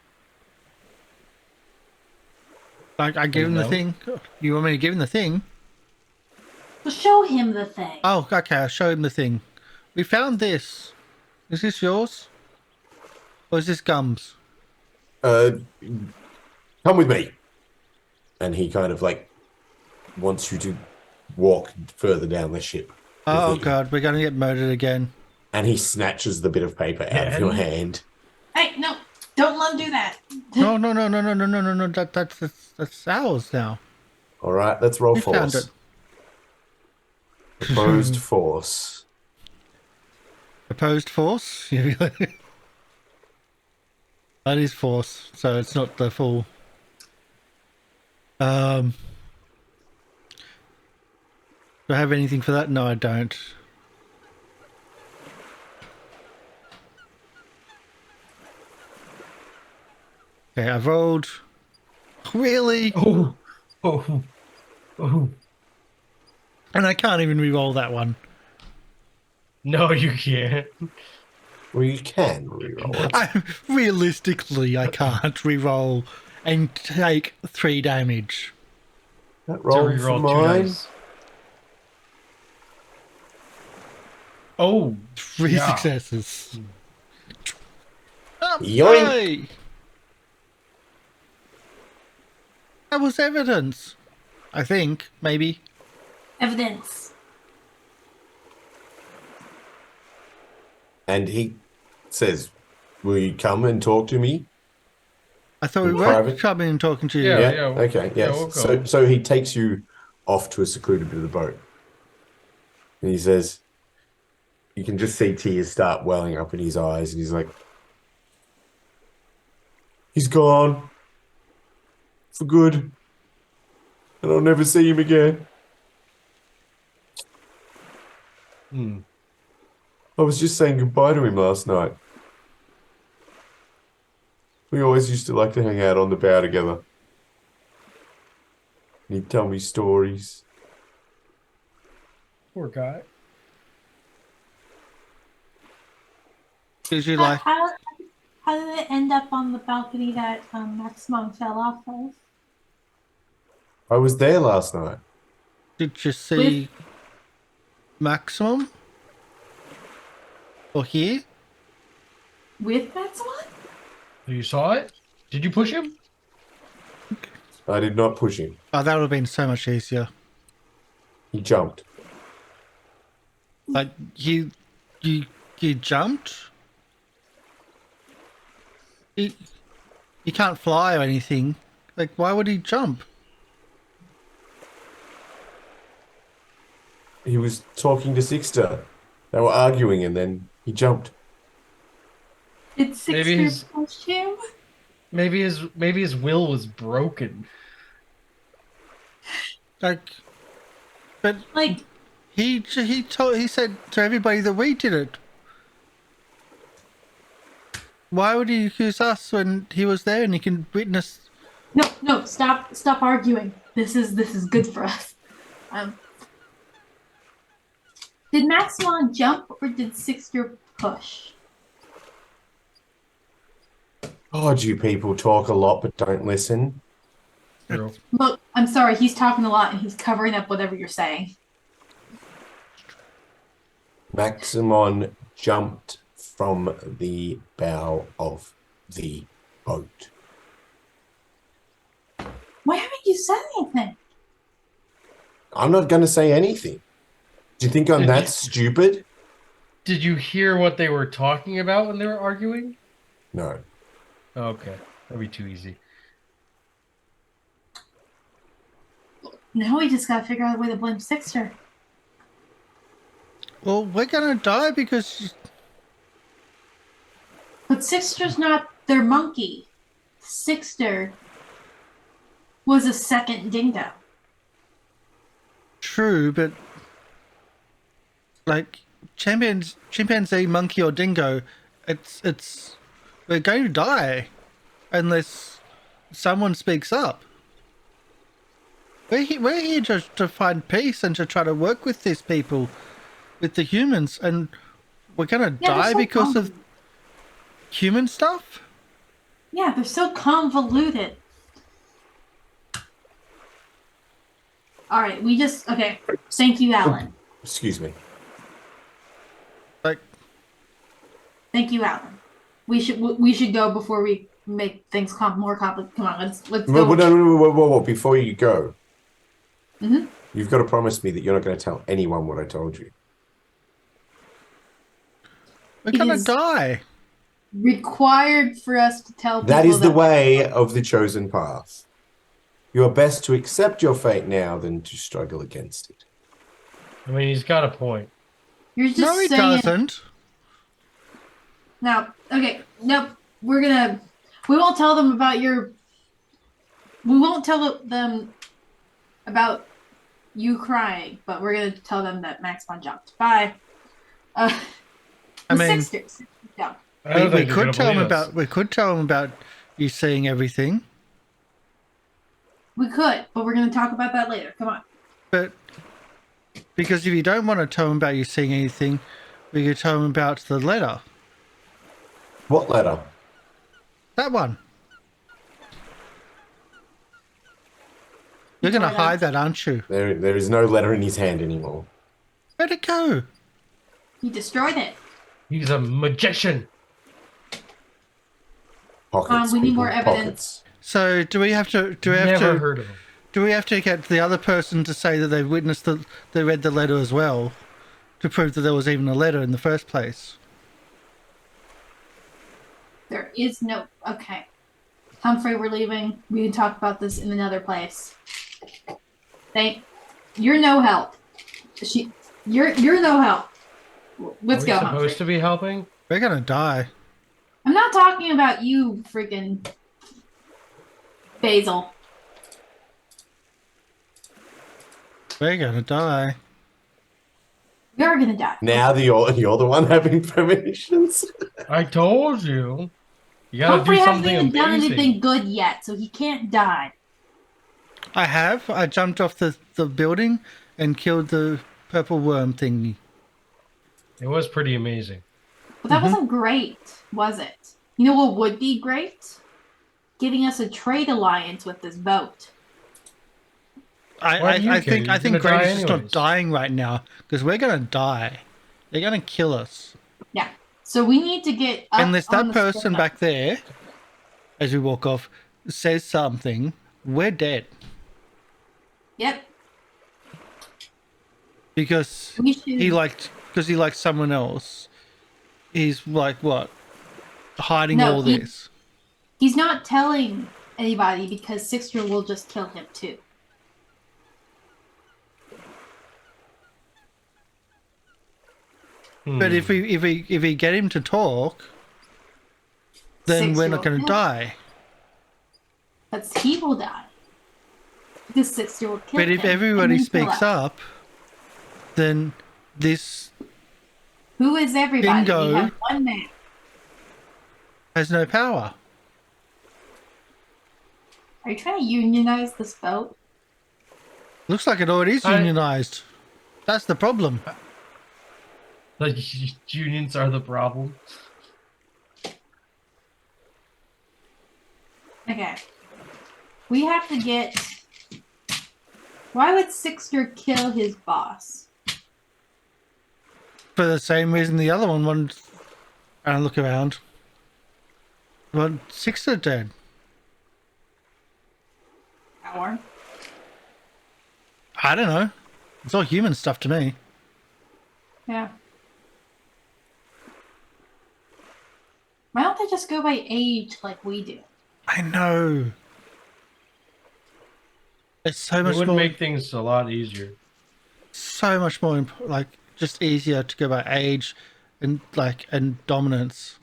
I give him the No. thing. You want me to give him the thing? So show him the thing. Oh, okay. I'll show him the thing. We found this. Is this yours? Or is this Gum's? Come with me. And he kind of like wants you to walk further down the ship. Oh, with him. God. We're going to get murdered again. And he snatches the bit of paper out of your Again? hand. Hey, no. Don't let him do that. No. That's ours now. All right, let's roll We found force. it. Opposed force. Opposed force? That is force, so it's not the full. Do I have anything for that? No, I don't. Okay, I've rolled. Really? Oh. Oh. Oh. And I can't even re-roll that one. No, you can't. Well, you can reroll it. Realistically, I can't re-roll and take 3 damage. That So roll for reroll 2 mine. dice. Oh. 3 Yeah. successes. Yoink. Hey! That was evidence. I think, maybe. Evidence. And he says, will you come and talk to me? I thought we In were private? coming and talking to you. Yeah. Okay, yes. we'll so go. so he takes you off to a secluded bit of the boat. And he says, you can just see tears start welling up in his eyes, and he's like, he's gone. For good. And I'll never see him again. Hmm. I was just saying goodbye to him last night. We always used to like to hang out on the bow together. And he'd tell me stories. Poor guy. Did you How, like? how did it end up on the balcony that Maximum fell off of? I was there last night. Did you see Maximum? Or here? With Maximum? You saw it? Did you push him? I did not push him. Oh, that would have been so much easier. He jumped. Like you jumped. He can't fly or anything. Like, why would he jump? He was talking to Sixter. They were arguing, and then he jumped. Did Maybe Sixter he's- push him? Maybe his will was broken. Like, but Like, he said to everybody that we did it. Why would he accuse us when he was there and he can witness? no, stop arguing. This is good for us. Did Maximum jump or did Sixter push? God, you people talk a lot but don't listen. True. Look, I'm sorry, he's talking a lot and he's covering up whatever you're saying. Maximon jumped from the bow of the boat. Why haven't you said anything? I'm not going to say anything. Do you think I'm Did that you- stupid? Did you hear what they were talking about when they were arguing? No. Okay, that'd be too easy. Now we just gotta figure out a way to blame Sixter. Well, we're gonna die because But Sixter's not their monkey. Sixter was a second dingo. true, but like chimpanzee, monkey, or dingo, it's we're going to die unless someone speaks up. We're here just to find peace and to try to work with these people, with the humans, and we're gonna Yeah, they're die so because of convoluted. human stuff. Yeah, they're so convoluted. All right, okay. Thank you, Alan. Excuse me. Like, Thank you, Alan. We should go before we make things more complicated. Come on, let's Whoa, go. no, before you go, Mhm. you've got to promise me that you're not going to tell anyone what I told you. we're It gonna is- die. Required for us to tell people That is the way of the chosen path. You are best to accept your fate now than to struggle against it. I mean, he's got a point. You're just No, he saying. doesn't. Now, okay, nope. We won't tell them about we won't tell them about you crying, but we're gonna tell them that Maximon jumped. Bye. I The mean- Sixters jumped. I don't We think they're could gonna tell him believe us. about. We could tell him about you seeing everything, We could, but we're gonna talk about that later. Come on. but because if you don't want to tell him about you seeing anything, we could tell him about the letter. What letter? That one. You're gonna Enjoy that. hide that, aren't you? There is no letter in his hand anymore. Where'd it go? He destroyed it. He's a magician. Pockets. We need people, more evidence. Pockets. So do we have to? Do we have Never to? heard of him. Do we have to get the other person to say that they've witnessed they read the letter as well, to prove that there was even a letter in the first place? There is no. Okay. Humphrey, we're leaving. We can talk about this in another place. You're no help. You're no help. Let's Are go, we Humphrey. supposed to be helping? We're gonna die. I'm not talking about you, freaking Basil. We're gonna die. You're gonna die. Now that you're the one having premonitions. I told you. You gotta Humphrey do hasn't something even done amazing. anything good yet, so he can't die. I have. I jumped off the building and killed the purple worm thingy. It was pretty amazing. But that wasn't great, was it? You know what would be great? Getting us a trade alliance with this boat. Why do you I care? think You're gonna Grady's die just not anyways. dying right now because we're gonna die. They're gonna kill us Yeah. So we need to get up unless on that the person ship. back there, as we walk off, says something. We're dead Yep. because We should. he liked someone else. He's like what, hiding No, all he- this. He's not telling anybody because Sixter will just kill him too. But if we get him to talk, then we're Sixter not will going to kill him. die. But he will die. Because Sixter will kill But him. if everybody and then kill speaks us. up, then this Who is everybody? Bingo. We have one man. has no power. Are you trying to unionize this boat? Looks like it already is unionized. That's the problem. The unions are the problem. Okay. We have to get. Why would Sixter kill his boss? For the same reason the other one wanted. And look around. Well, six are dead. Power. I don't know. It's all human stuff to me. Yeah. Why don't they just go by age like we do? I know. It's so It much would more. make things a lot easier. So much more. Like just easier to go by age and dominance?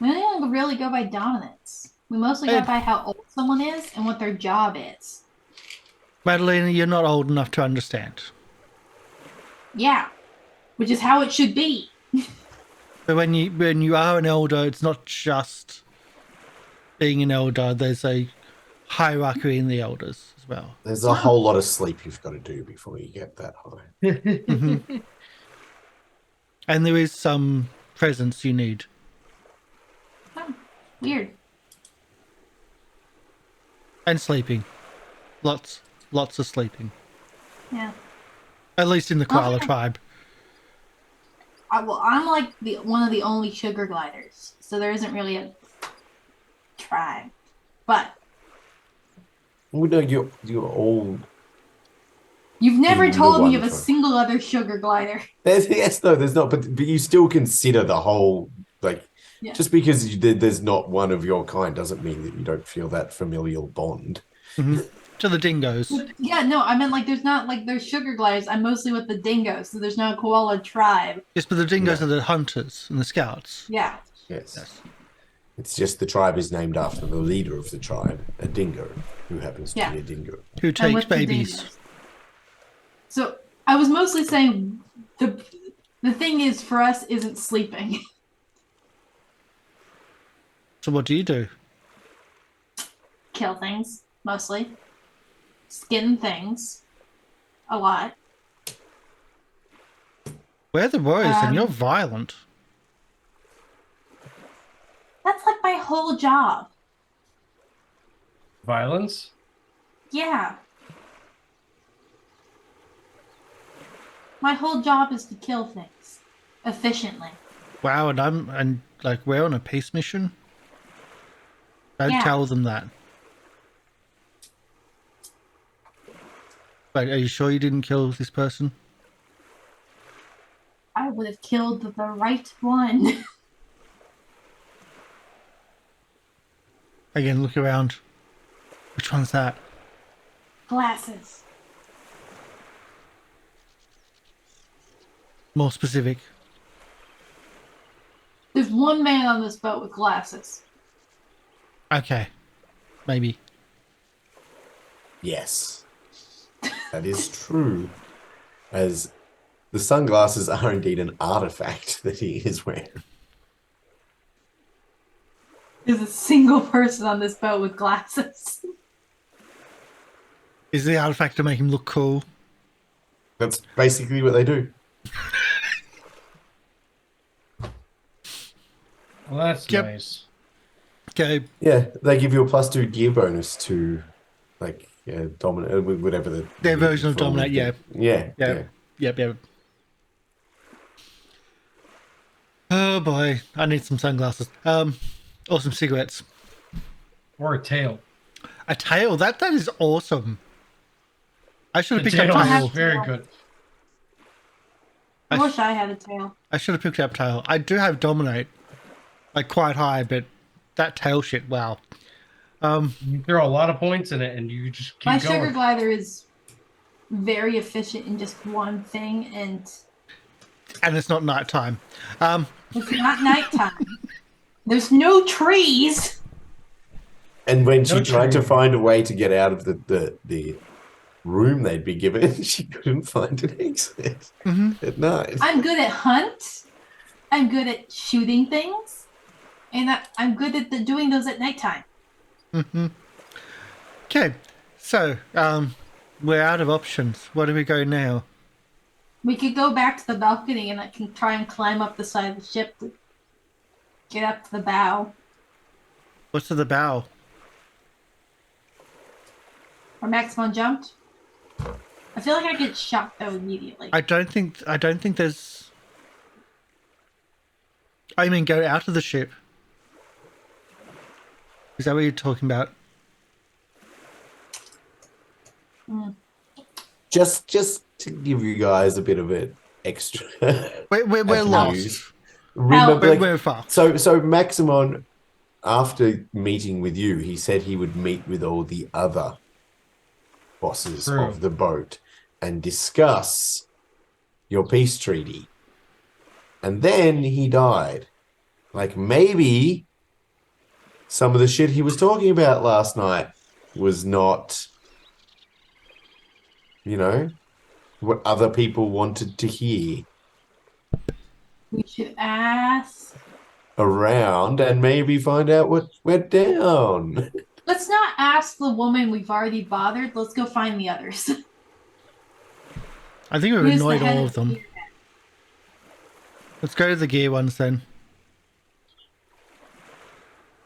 We don't really go by dominance. We mostly go by how old someone is and what their job is. Madalena, you're not old enough to understand. Yeah, which is how it should be. But when you are an elder, it's not just being an elder. There's a hierarchy in the elders as well. There's a whole lot of sleep you've got to do before you get that high. Mm-hmm. And there is some presence you need. Oh, weird. And sleeping. Lots of sleeping. Yeah. At least in the koala tribe. Well, I'm like one of the only sugar gliders, so there isn't really a tribe. But Well, no, you're all. you've never In the told me one of a tribe. single other sugar glider. Yes, no, there's not, but you still consider the whole, like, Yeah. just because there's not one of your kind doesn't mean that you don't feel that familial bond. Mm-hmm. To the dingoes. Yeah, no, I meant like there's sugar gliders. I'm mostly with the dingoes, so there's no koala tribe. Yes, but the dingoes No. are the hunters and the scouts. Yeah. Yes. It's just the tribe is named after the leader of the tribe, a dingo, who happens to be a dingo. Who I'm takes with the babies. dingoes. So I was mostly saying the thing is for us isn't sleeping. So what do you do? Kill things, mostly. Skin things. A lot. We're the warriors and you're Um, violent. That's like my whole job. Violence? Yeah. My whole job is to kill things efficiently. Wow, and we're on a peace mission? Don't Yeah. tell them that. Wait, are you sure you didn't kill this person? I would have killed the right one. Again, look around. Which one's that? Glasses. More specific. There's one man on this boat with glasses. Okay. Maybe. Yes, that is true. As the sunglasses are indeed an artifact that he is wearing. There's a single person on this boat with glasses. Is the artifact to make him look cool? That's basically what they do. Well, that's Yep. nice. Okay. Yeah, they give you a +2 gear bonus to, like, dominate, whatever Their version of form dominate, yeah. Yeah. Yep. Oh boy, I need some sunglasses. Or some cigarettes. Or a tail. A tail, that is awesome. I should have The picked up tail tail. is very good. I wish I had a tail. I should have picked up tail. I do have dominate, like quite high, but that tail shit, wow. You throw a lot of points in it and you just keep My going. sugar glider is very efficient in just one thing, and And it's not nighttime. it's not nighttime. There's no trees. And when she No tried to tree. find a way to get out of the room they'd be given, she couldn't find an exit at night. I'm good at hunt. I'm good at shooting things, and I'm good at doing those at nighttime. Okay, so we're out of options. Where do we go now? We could go back to the balcony, and I can try and climb up the side of the ship to get up to the bow. What's to the bow? Or maximum jumped. I feel like I get shot though immediately. I don't think there's. I mean, go out of the ship. Is that what you're talking about? Just to give you guys a bit of an extra. We're news. lost. Remember, like, We're far. so Maximon, after meeting with you, he said he would meet with all the other bosses True. of the boat and discuss your peace treaty. And then he died. Like, maybe some of the shit he was talking about last night was not, you know, what other people wanted to hear We should ask. around and maybe find out what went down. Let's not ask the woman we've already bothered. Let's go find the others. I think we've Who's the annoyed head all of them. gear? Let's go to the gear ones then.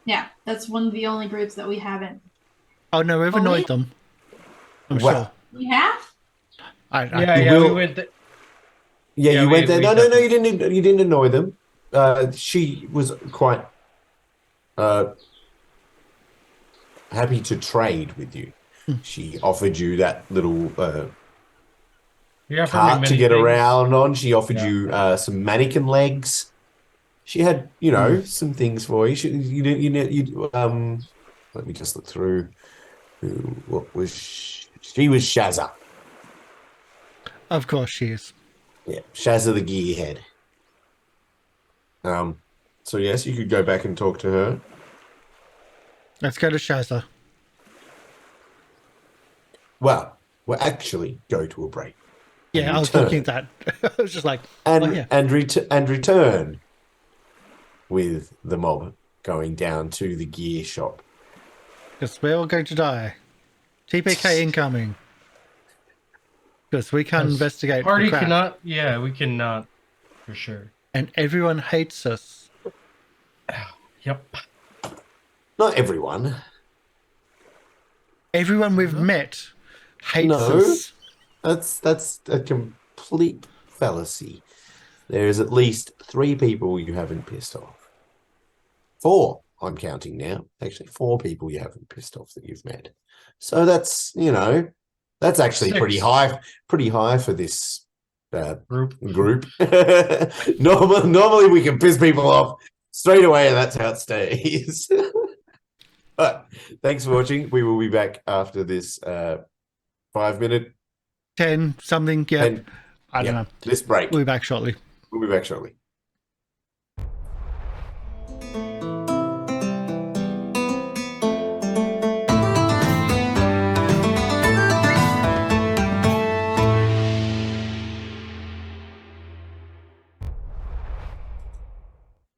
Yeah, that's one of the only groups that we haven't. Oh no, we've Oh, annoyed really? them. I'm Well, sure. We have? Yeah, we will- went. Yeah, Yeah, you went there. we No, you definitely- didn't annoy them. She was quite happy to trade with you. She offered you that little You offered me cart to many get things. around on. She offered Yeah. you some mannequin legs. She had, you know, some things for you. Let me just look through. What was she? Was Shazza. Of course she is. Yeah, Shazza the gearhead. So yes, you could go back and talk to her. Let's go to Shazza. Well, we'll actually go to a break. Yeah, And I was return. looking at that. I was just like, And oh, yeah. and return with the mob going down to the gear shop. Because we're all going to die. TPK incoming. Because we can't Yes. investigate for Party crap. cannot. Yeah, we cannot for sure. And everyone hates us. Yep. Not everyone. Everyone we've met hates No. us. That's a complete fallacy. There is at least 3 people you haven't pissed off. 4, I'm counting now. Actually, 4 people you haven't pissed off that you've met. So that's, you know, that's actually 6. pretty high for this Group. Normally we can piss people off straight away, and that's how it stays. But thanks for watching. We will be back after this 5-minute 10 something, yeah. and I don't know. this break. We'll be back shortly. We'll be back shortly.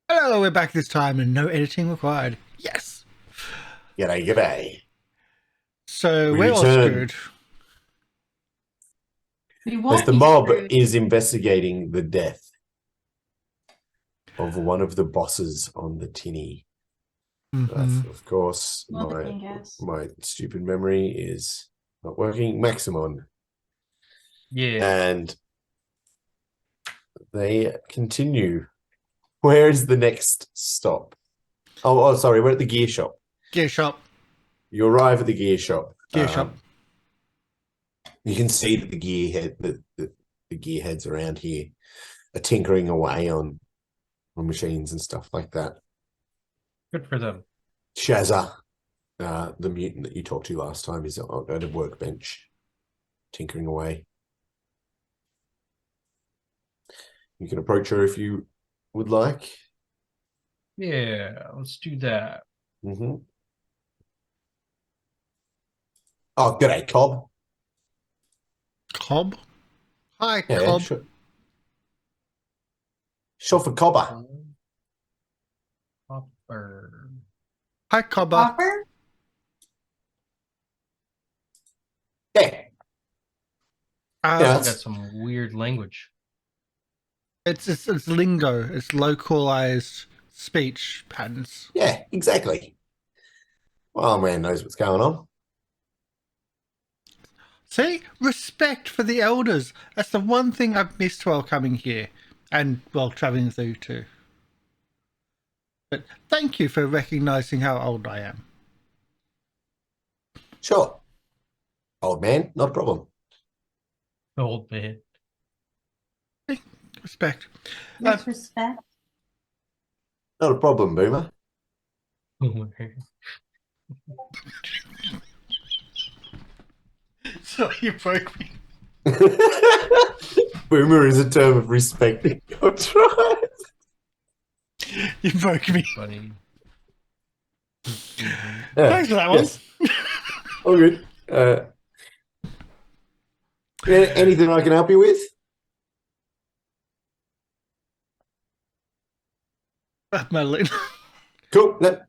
Hello, we're back this time and no editing required. Yes. G'day. So We we're all return. screwed. We won't As the be mob screwed. is investigating the death of one of the bosses on the Tinny. Mhm. Of course, Well, I can guess. my stupid memory is not working. Maximon. Yeah. And they continue. Where is the next stop? Oh, sorry, we're at the gear shop. Gear shop. You arrive at the gear shop. Gear shop. You can see that the gearheads around here are tinkering away on machines and stuff like that. Good for them. Shazza, the mutant that you talked to last time, is at a workbench, tinkering away. You can approach her if you would like. Yeah, let's do that. Mm-hmm. Oh, g'day, Cobb. Cobb. Hi, Yeah, Cobb. Sure for Cobber. Hopper. Hi, Cobber. Hopper? Yeah. Uh, Yeah, Got that's- some weird language. it's lingo. It's localized speech patterns. Yeah, exactly. Well, man knows what's going on. See? Respect for the elders. That's the one thing I've missed while coming here. And, well, traveling through too. But thank you for recognizing how old I am. Sure. Old man, not a problem. Old man. Respect. With respect. Not a problem, Boomer. So you broke me. Boomer is a term of respecting your tribe. You broke me. Funny. Thanks for that one. Yes. All good. Anything I can help you with? Madeline. Cool. No,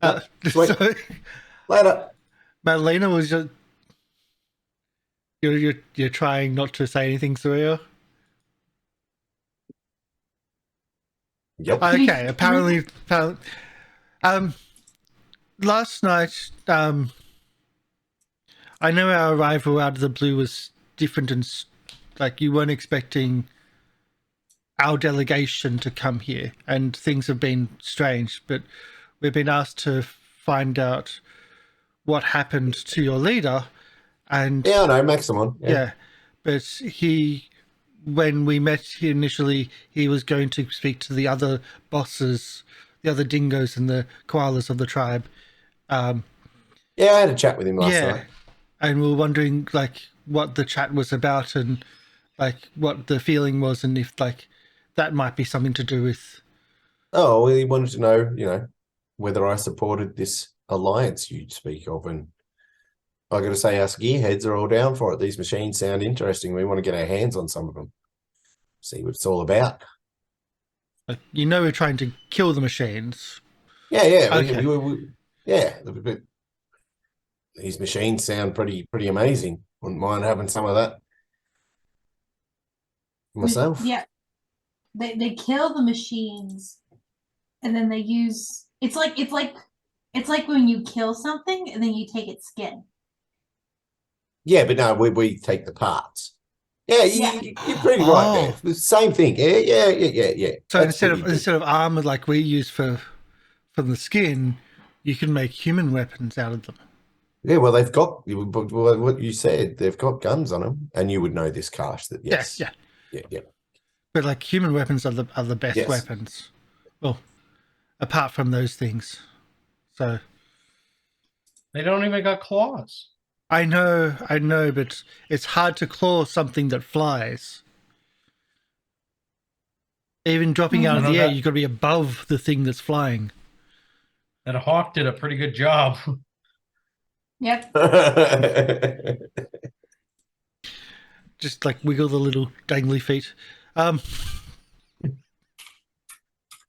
sweet. So, Later. Madalena was just you're trying not to say anything, Zaraeea. Yep. Okay. Apparently, last night, I know our arrival out of the blue was different, and like you weren't expecting our delegation to come here, and things have been strange. But we've been asked to find out what happened to your leader, and Yeah, I know, Maximon. yeah, but when we met initially, he was going to speak to the other bosses, the other dingoes and the koalas of the tribe. Yeah, I had a chat with him last night. And we were wondering like what the chat was about and like what the feeling was, and if like that might be something to do with. Oh, well, he wanted to know, whether I supported this alliance you speak of, and I got to say, us gearheads are all down for it. These machines sound interesting. We want to get our hands on some of them, see what it's all about. Like, we're trying to kill the machines. Yeah, yeah, Okay. yeah. These machines sound pretty amazing. Wouldn't mind having some of that myself. Yeah. They kill the machines and then they use it's like when you kill something and then you take its skin. Yeah, but no, we take the parts. Yeah, you're pretty right there. The same thing. Yeah. So instead of armor like we use from the skin, you can make human weapons out of them. Yeah, well, they've got what you said. They've got guns on them, and you would know this, Karsh. That yes, yeah. But like human weapons are the best Yes. weapons. Well, apart from those things. So They don't even got claws. I know, but it's hard to claw something that flies. Even dropping out of the air, you've got to be above the thing that's flying. That hawk did a pretty good job. Yep. Just like wiggle the little dangly feet.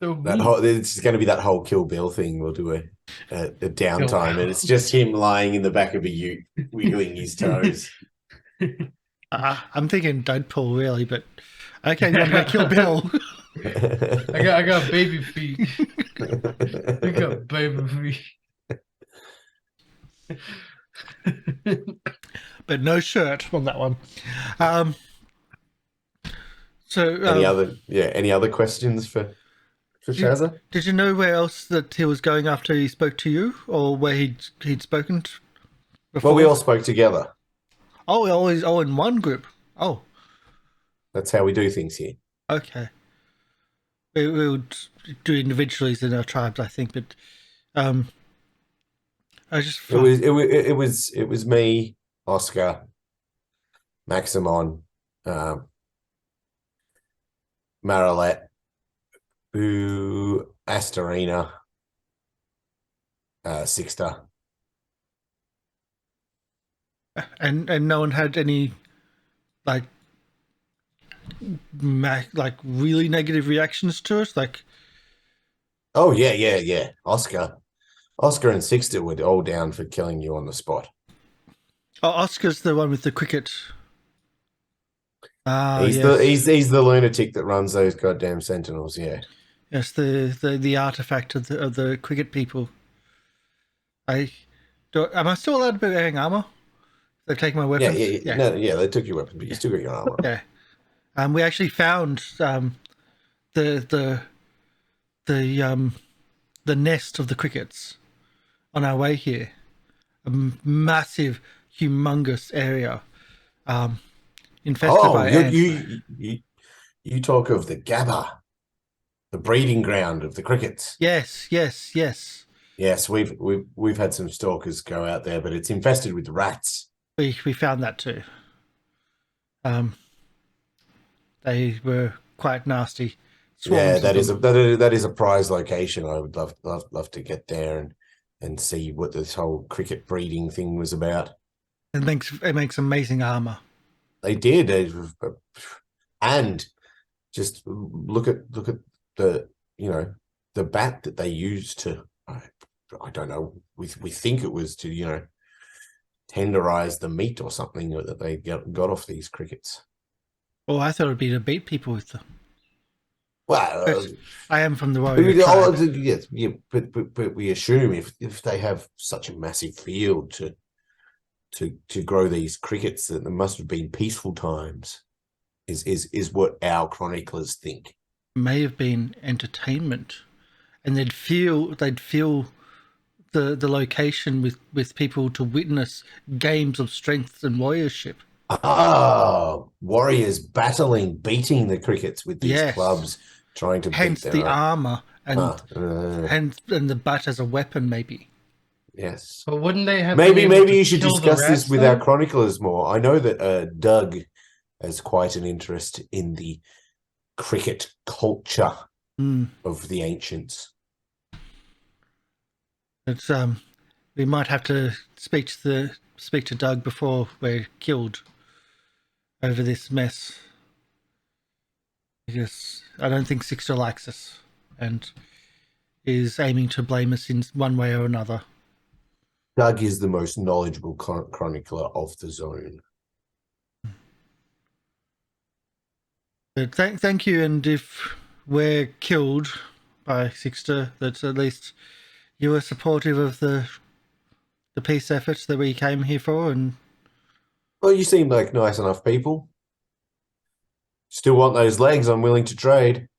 It's going to be that whole Kill Bill thing. We'll do a downtime, and it's just him lying in the back of a ute, wiggling his toes. I'm thinking Deadpool, really, but okay, you want to Kill Bill? I got baby feet. I got baby feet. But no shirt on that one. So any other questions for Shazza? Did you know where else that he was going after he spoke to you, or where he'd spoken before? Well, we all spoke together. Oh, always in one group. Oh, that's how we do things here. Okay, we would do individuals in our tribes, I think, but I just it was me, Oscar, Maximon, MrLiveProducer, Astarina, Sixter. And no one had any like really negative reactions to it, like. Oh yeah. Oscar and Sixter were all down for killing you on the spot. Oh, Oscar's the one with the cricket. He's the lunatic that runs those goddamn sentinels. Yeah. Yes, the artifact of the cricket people. Am I still allowed to be wearing armor? They're taking my weapons. Yeah. No, they took your weapon, but you still got your armor. Yeah. We actually found the nest of the crickets on our way here. A massive, humongous area. Infested by ants. You talk of the Gabba, the breeding ground of the crickets. Yes. Yes, we've had some stalkers go out there, but it's infested with rats. We found that too. They were quite nasty. Yeah, Swarms of them. that is a prize location. I would love to get there and see what this whole cricket breeding thing was about. It makes amazing armor. They did, and just look at the the bat that they used to. I don't know. We think it was to tenderize the meat or something that they got off these crickets. Oh, I thought it'd be to beat people with them. Well, But I am from the warrior tribe. yes, yeah, but we assume if they have such a massive field to grow these crickets, that there must have been peaceful times. Is what our chroniclers think. May have been entertainment, and they'd feel the location with people to witness games of strength and warriorship. Warriors battling, beating the crickets with these clubs, trying to hence beat the their armor and the bat as a weapon, maybe. Yes, But wouldn't they have? maybe been able to you should kill the discuss this rats, with though? our chroniclers more. I know that Doug has quite an interest in the cricket culture of the ancients. It's we might have to speak to Doug before we're killed over this mess, because I don't think Sixter likes us and is aiming to blame us in one way or another. Doug is the most knowledgeable chronicler of the zone. But thank you, and if we're killed by Sixter, that at least you were supportive of the peace efforts that we came here for. And Well, you seem like nice enough people. Still want those legs? I'm willing to trade.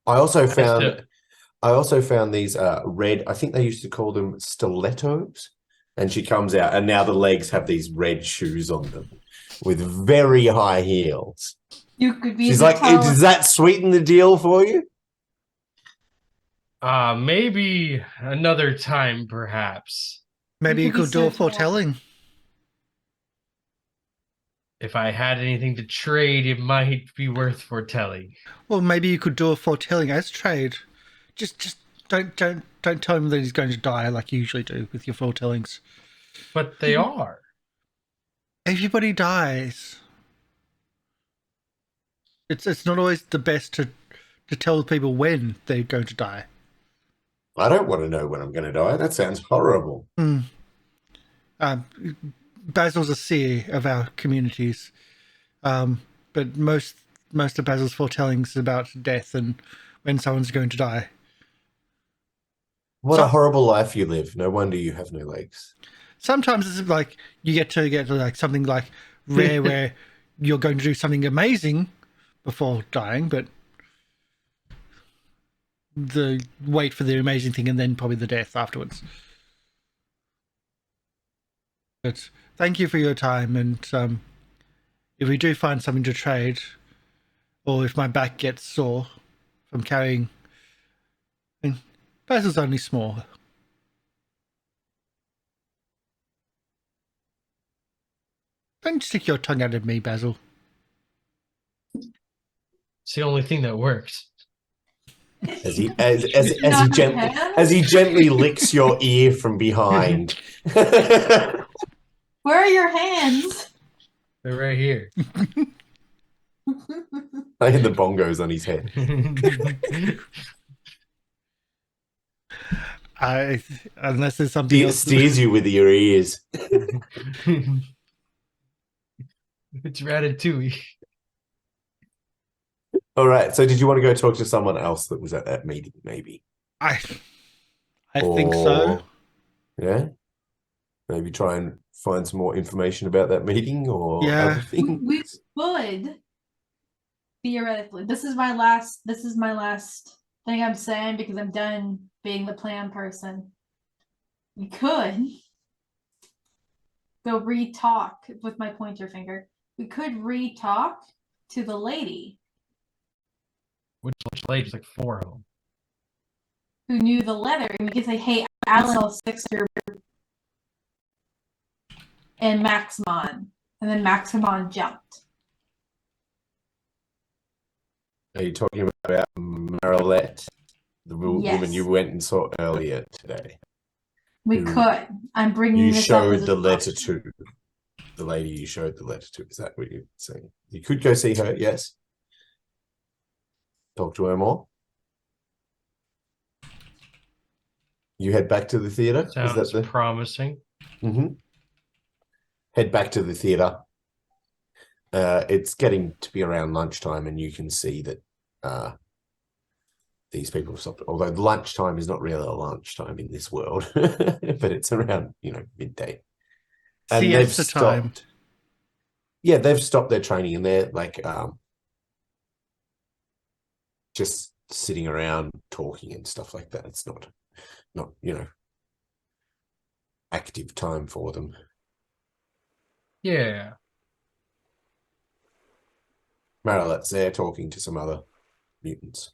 I also found these red. I think they used to call them stilettos. And she comes out, and now the legs have these red shoes on them with very high heels. You could be. She's like, does that sweeten the deal for you? Maybe another time, perhaps. maybe you could be could do a so tall. foretelling. If I had anything to trade, it might be worth foretelling. Well, maybe you could do a foretelling as trade. Just don't tell him that he's going to die like you usually do with your foretellings. But they are. Everybody dies. It's not always the best to tell people when they're going to die. I don't want to know when I'm going to die. That sounds horrible. Basil's a seer of our communities, but most of Basil's foretellings is about death and when someone's going to die. What a horrible life you live. No wonder you have no legs. Sometimes it's like you get to like something like rare where you're going to do something amazing before dying, but the wait for the amazing thing and then probably the death afterwards. But thank you for your time, and if we do find something to trade, or if my back gets sore from carrying, Basil's only small. Don't stick your tongue out at me, Basil. It's the only thing that works. As he gently licks your ear from behind. Where are your hands? They're right here. I hear the bongos on his head. Unless there's something He else. steers you with your ears. It's Ratatouille. All right. So, did you want to go talk to someone else that was at that meeting? Maybe. I think so. Yeah. Maybe try and find some more information about that meeting or other things. We could theoretically. This is my last thing I'm saying because I'm done being the plan person. We could go re-talk with my pointer finger. We could re-talk to the lady. Which lady? Like 4 of them. Who knew the letter, and we could say, hey, Alan Sixter and Maximon. And then Maximon jumped. Are you talking about MrLiveProducer, the woman Yes. you went and saw earlier today? We Who could. I'm bringing You this up as showed a the letter question. to. The lady you showed the letter to. Is that what you're saying? You could go see her, yes. Talk to her more. You head back to the theater. Is that Sounds promising. Mm-hmm. Head back to the theater. It's getting to be around lunchtime, and you can see that these people have stopped. Although lunchtime is not really a lunchtime in this world, but it's around midday. And they've Siesta stopped. time. Yeah, they've stopped their training, and they're like just sitting around talking and stuff like that. It's not active time for them. Yeah. MrLiveProducer's there talking to some other mutants.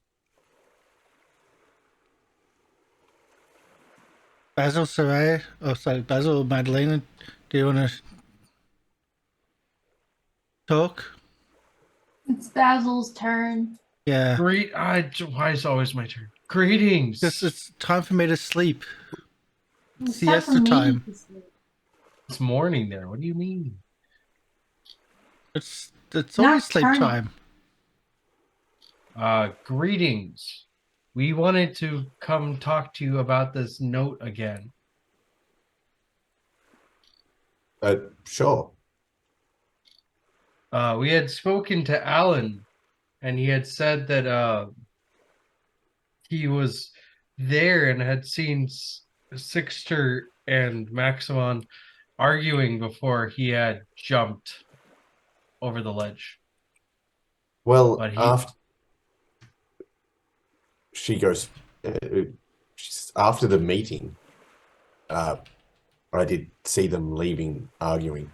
Basil, Zaraeea, Basil, Madalena, do you want to talk? It's Basil's turn. Yeah. Why is it always my turn? Greetings. It's time for me to sleep. It's Siesta time for me time. to sleep. It's morning there. What do you mean? It's always sleep Nocturnal. time. Greetings. We wanted to come talk to you about this note again. Sure. We had spoken to Alan, and he had said that he was there and had seen Sixter and Maximon arguing before he had jumped over the ledge. Well, But after she goes, after the meeting, I did see them leaving, arguing.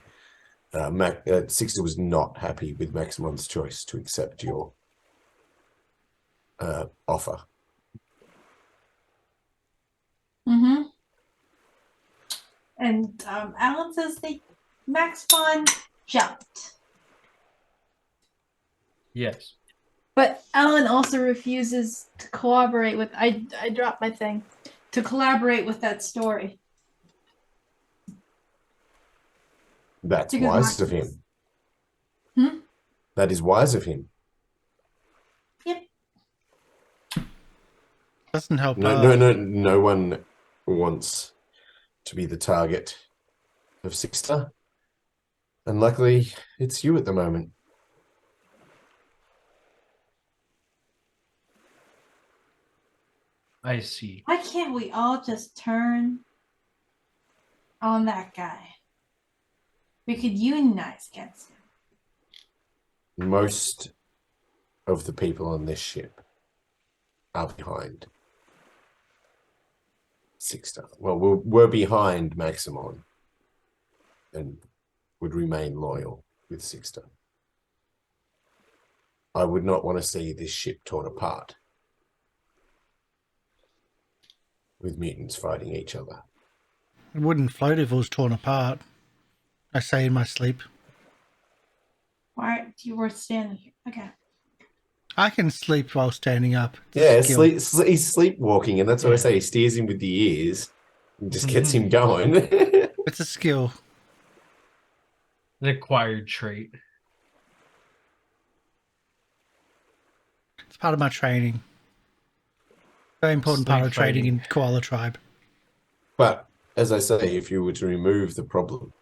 Sixter was not happy with Maximon's choice to accept your offer. Mm-hmm. And Alan says Max Fun jumped. Yes. But Alan also refuses to collaborate with I dropped my thing. To collaborate with that story. That's Because wise of him. Hmm? That is wise of him. Yep. Doesn't help. No one wants to be the target of Sixter. And luckily, it's you at the moment. I see. Why can't we all just turn on that guy? We could unionize against him. Most of the people on this ship are behind Sixter. Well, we're behind Maximon and would remain loyal with Sixter. I would not want to see this ship torn apart with mutants fighting each other. It wouldn't float if it was torn apart. I say in my sleep. Why you were standing here? Okay. I can sleep while standing up. Yeah, he's sleepwalking, and that's what I say. He steers him with the ears and just gets him going. It's a skill. An acquired trait. It's part of my training. Very important part of training in Koala Tribe. But as I say, if you were to remove the problem,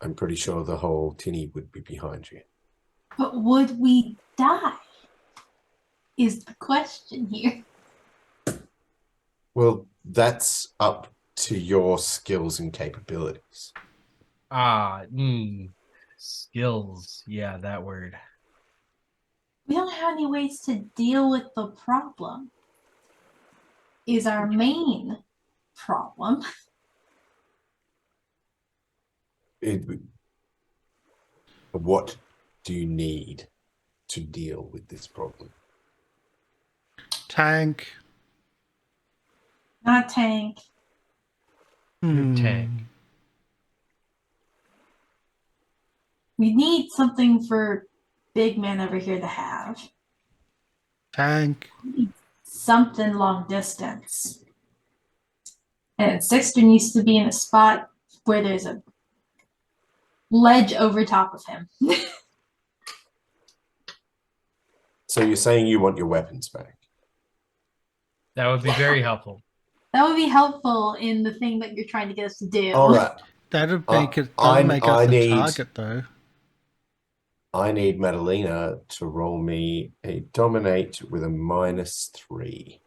I'm pretty sure the whole Tinny would be behind you. But would we die? Is the question here. Well, that's up to your skills and capabilities. Skills. Yeah, that word. We don't have any ways to deal with the problem. Is our main problem. What do you need to deal with this problem? Tank. Not tank. Tank. We need something for big man over here to have. Tank. Something long distance. And Sixter needs to be in a spot where there's a ledge over top of him. So you're saying you want your weapons back? That would be very helpful. That would be helpful in the thing that you're trying to get us to do. All right. That'd make it. I Make us the need- target, though. I need Madalena to roll me a dominate with a -3.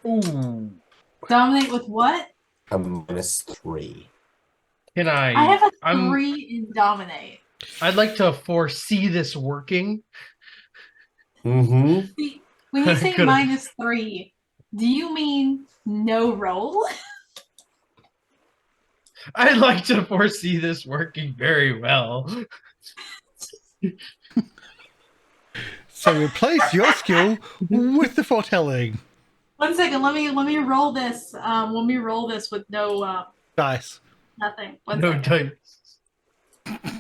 Ooh. Dominate with what? A -3. Can I? I have a I'm- 3 in dominate. I'd like to foresee this working. Mm-hmm. See, when you say Could've- -3, do you mean no roll? I'd like to foresee this working very well. So replace your skill with the foretelling. 1 second, let me roll this. Let me roll this with no Dice. nothing. One No second. dice.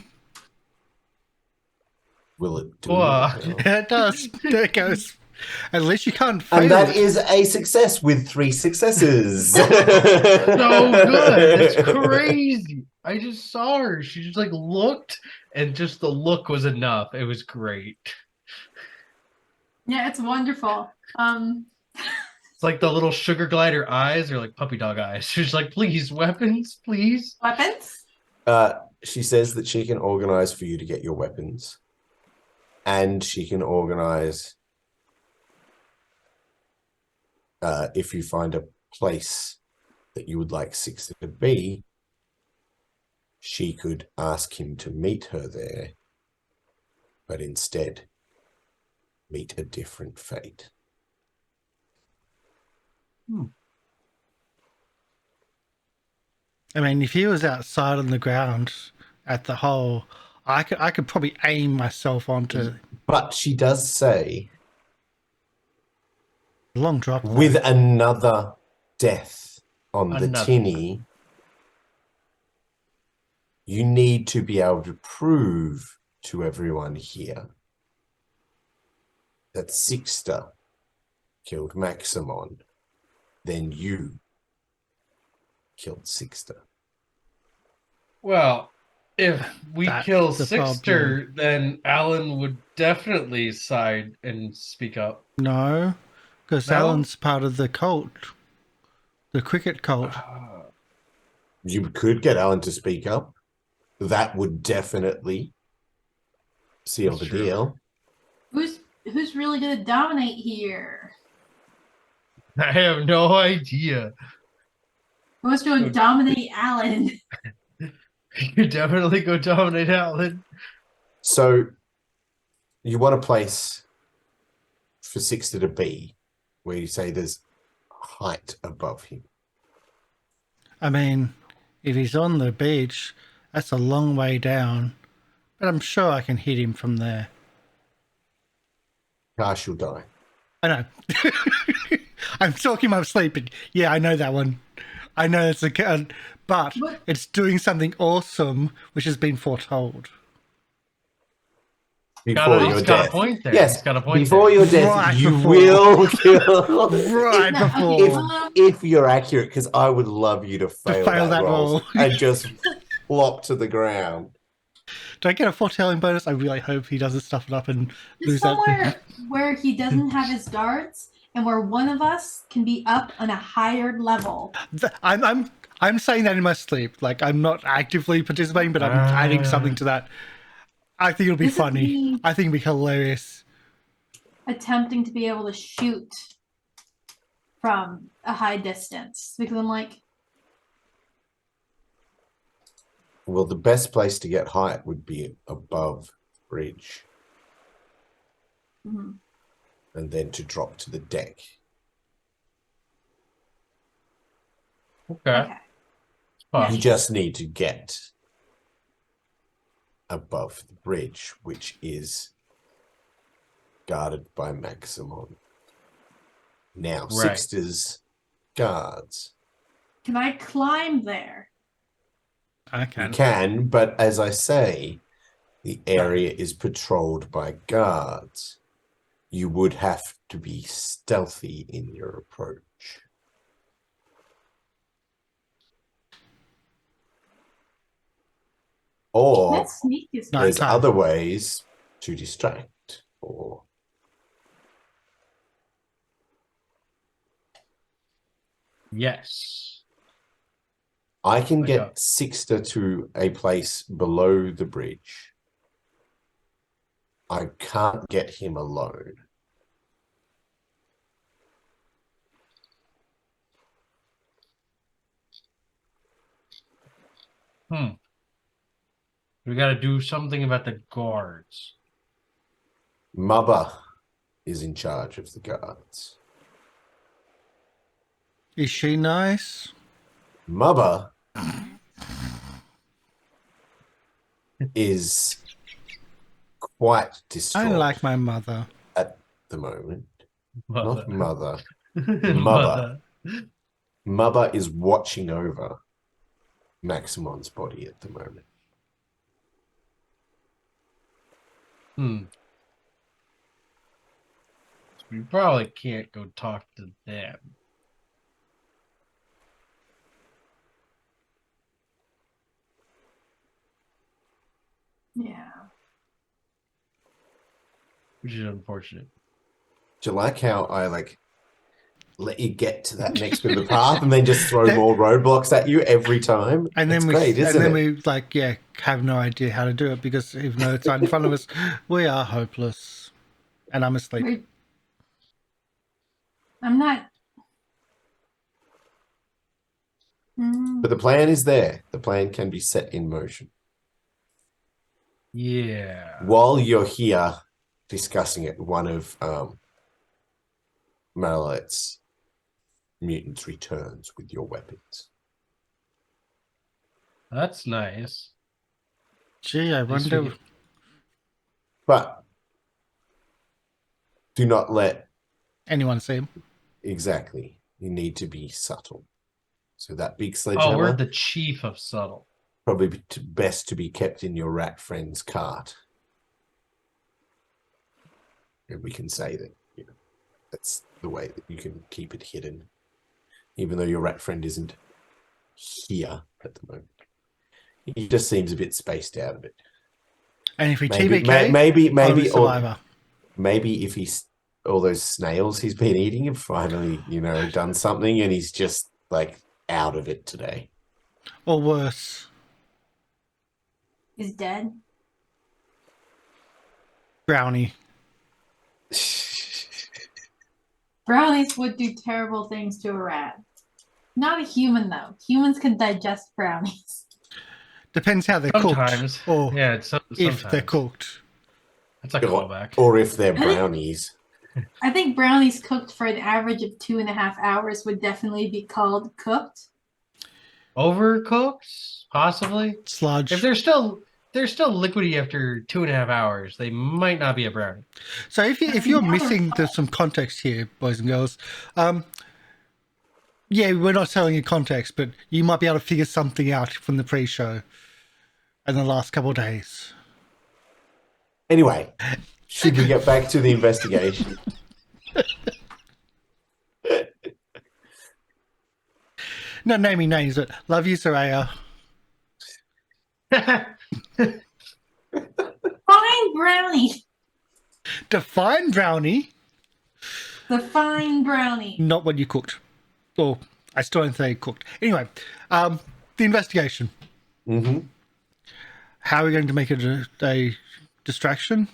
Will it do? Whoa. it? Yeah, it does. There it goes. At least you can't fail. And that it. is a success with 3 successes. So good. It's crazy. I just saw her. She just like looked, and just the look was enough. It was great. Yeah, it's wonderful. It's like the little sugar glider eyes are like puppy dog eyes. She's like, please, weapons, please. Weapons? She says that she can organize for you to get your weapons. And she can organize if you find a place that you would like Sixter to be, she could ask him to meet her there, but instead meet a different fate. I mean, if he was outside on the ground at the hole, I could probably aim myself onto But she does say, a long drop. though. with another death on the Another. Tinny, you need to be able to prove to everyone here that Sixter killed Maximon, then you killed Sixter. Well, if we That's kill the Sixter, then Alan would definitely side and speak up. No, because No? Alan's part of the cult, the cricket cult. You could get Alan to speak up. That would definitely seal That's the true. deal. Who's really gonna dominate here? I have no idea. Who's going to dominate Alan? You definitely go dominate Alan. So you want a place for Sixter to be where you say there's height above him. I mean, if he's on the beach, that's a long way down, but I'm sure I can hit him from there. Karsh will die. I know. I'm talking my sleeping. Yeah, I know that one. I know it's but What? it's doing something awesome, which has been foretold. Before your He's got a death. point there. Yes, He's got a point before there. your death, Right you before. will kill. Right No, before. okay, If you're accurate, because I would love you to fail, fail that that roll roll. and just flop to the ground. Do I get a foretelling bonus? I really hope he doesn't stuff it up and lose Just that. somewhere where he doesn't have his guards and where one of us can be up on a higher level. I'm saying that in my sleep. Like, I'm not actively participating, but I'm adding something to that. I think it'll be This is funny. me. I think it'll be hilarious. Attempting to be able to shoot from a high distance because I'm like, Well, the best place to get height would be above bridge, mhm. and then to drop to the deck. Okay. Okay. You just need to get above the bridge, which is guarded by Maximon. Now, Right. Sixter's guards. Can I climb there? I You can. can, but as I say, The area is patrolled by guards. You would have to be stealthy in your approach. Or That sneak is No. there's Nighttime. other ways to distract. Or Yes. I can Like get Sixter to a place below the bridge. I can't get him alone. We got to do something about the guards. Mother is in charge of the guards. Is she nice? Mother is quite distraught I like my mother. at the moment. Mother. Not mother. Mother. Mother is watching over Maximon's body at the moment. We probably can't go talk to them. yeah. Which is unfortunate. Do you like how I let you get to that next bit of the path and then just throw more roadblocks at you every time? And It's then great, isn't it? we have no idea how to do it because even though it's right in front of us, we are hopeless. And I'm asleep. Wait. I'm not. But the plan is there. The plan can be set in motion. Yeah. While you're here discussing it, one of MrLiveProducer's mutants returns with your weapons. That's nice. Gee, I least wonder. we get- But do not let Anyone see him? exactly. You need to be subtle. So that big Oh, sledgehammer we're the chief of subtle. probably best to be kept in your rat friend's cart. And we can say that that's the way that you can keep it hidden, even though your rat friend isn't here at the moment. He just seems a bit spaced out of it. And if we Maybe, TBK, maybe, or Survivor. maybe if he's all those snails he's been eating have finally, done something, and he's just out of it today. Or worse. Is dead. Brownie. Brownies would do terrible things to a rat. Not a human though. Humans can digest brownies. Depends how they're Sometimes. cooked. Or Yeah, it's if sometimes. they're cooked. That's a callback. Or if they're brownies. I think brownies cooked for an average of 2.5 hours would definitely be called cooked. Overcooked, possibly. Sludge. If they're still liquidy after 2.5 hours, they might not be a brownie. So if you're missing some context here, boys and girls, yeah, we're not telling you context, but you might be able to figure something out from the pre-show in the last couple of days. Anyway, should we get back to the investigation? Not naming names, but love you, Zaraeea. Fine brownie. Define brownie, The fine brownie. not what you cooked. Or I still don't say cooked. Anyway, the investigation. Mm-hmm. How are we going to make it a distraction?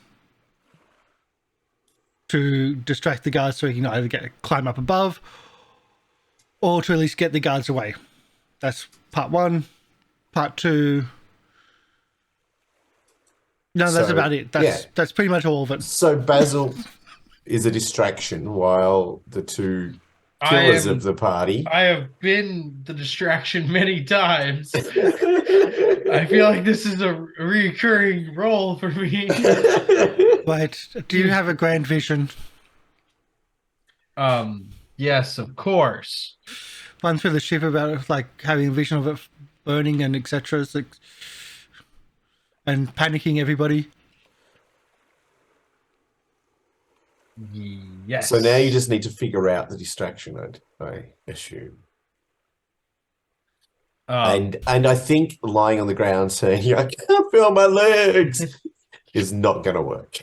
To distract the guards so we can either climb up above or to at least get the guards away. That's part one. Part two. No, that's So, about it. That's pretty much all of it. So Basil is a distraction while the two killers of the party. I have been the distraction many times. I feel like this is a recurring role for me. But do you have a grand vision? Yes, of course. Run through the ship about having a vision of it burning and etc. and panicking everybody. Yes. So now you just need to figure out the distraction, I assume. And I think lying on the ground saying, I can't feel my legs is not going to work.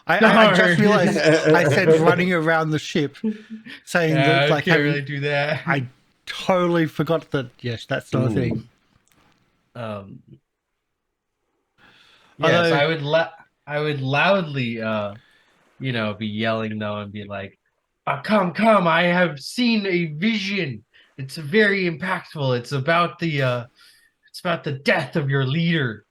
I just realized I said running around the ship, saying that I like can't really do that. I totally forgot that. Yes, that's not a thing. Yes, Although- I would loudly be yelling though and be like, come, I have seen a vision. It's very impactful. It's about the death of your leader.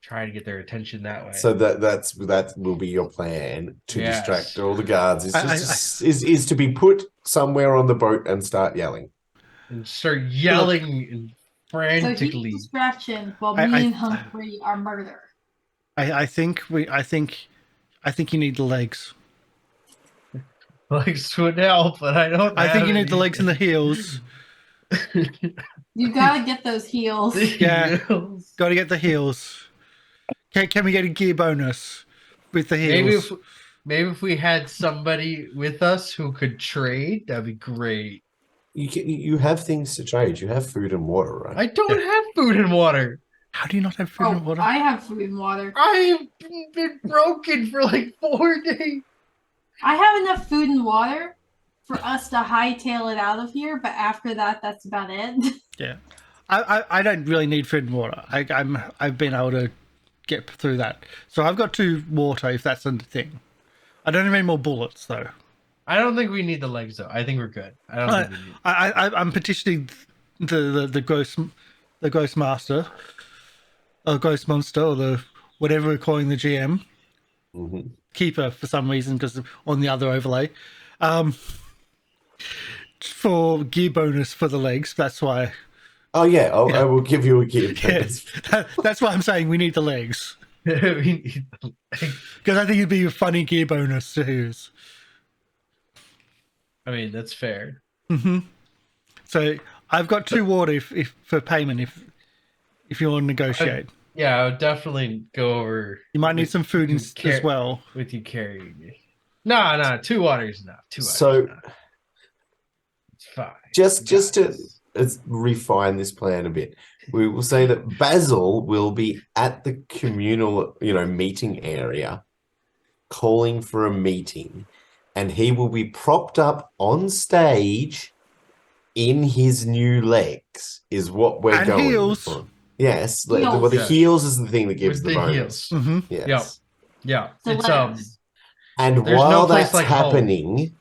Try to get their attention that way. So that will be your plan to distract all the guards. Is to be put somewhere on the boat and start yelling. And start yelling and frantically. So distraction while me and Humphrey are murder. I think you need the legs. Legs would help, but I don't. I think you need the legs and the heels. You gotta get those heels. Yeah, gotta get the heels. Can we get a gear bonus with the heels? Maybe if we had somebody with us who could trade, that'd be great. You have things to trade. You have food and water, right? I don't have food and water. How do you not have food and water? I have food and water. I've been broken for like 4 days. I have enough food and water for us to hightail it out of here, but after that, that's about it. Yeah, I don't really need food and water. I've been able to get through that. So I've got 2 water if that's the thing. I don't have any more bullets though. I don't think we need the legs though. I think we're good. I don't think we need. I'm petitioning the ghost master, or ghost monster, or the whatever we're calling the GM. Mm-hmm. Keeper for some reason because on the other overlay for gear bonus for the legs. That's why. Oh yeah, I will give you a gear bonus. That's why I'm saying we need the legs, We need the legs. because I think it'd be a funny gear bonus to use. I mean, that's fair. So I've got 2 water if for payment if you want to negotiate. Yeah, I would definitely go over. You might need some food as well. With you carrying me. No, 2 waters enough. 2 waters So enough. It's fine. just to refine this plan a bit, we will say that Basil will be at the communal, meeting area, calling for a meeting, and he will be propped up on stage in his new legs. Is what we're And going heels. for. Yes, the Heels. heels is the thing that gives With the the bonus. heels. Yes. Yeah. It's Stilettos. And There's while no place that's like home. happening,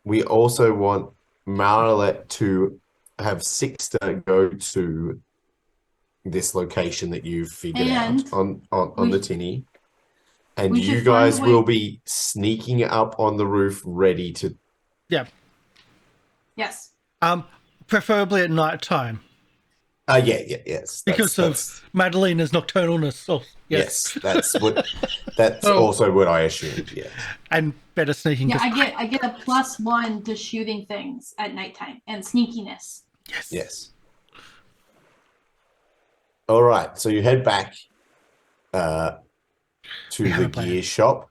we also want MrLiveProducer to have Sixter go to this location that you've figured And out on the Tinny. And we you should guys find a way- will be sneaking up on the roof ready to... Yeah. Yes. Preferably at night time yes. because of Madalena's nocturnalness. Oh, yes, that's also what I assumed, yes. And better sneaking. Yeah, 'cause I get a +1 to shooting things at nighttime and sneakiness. Yes. All right, so you head back to the gear shop.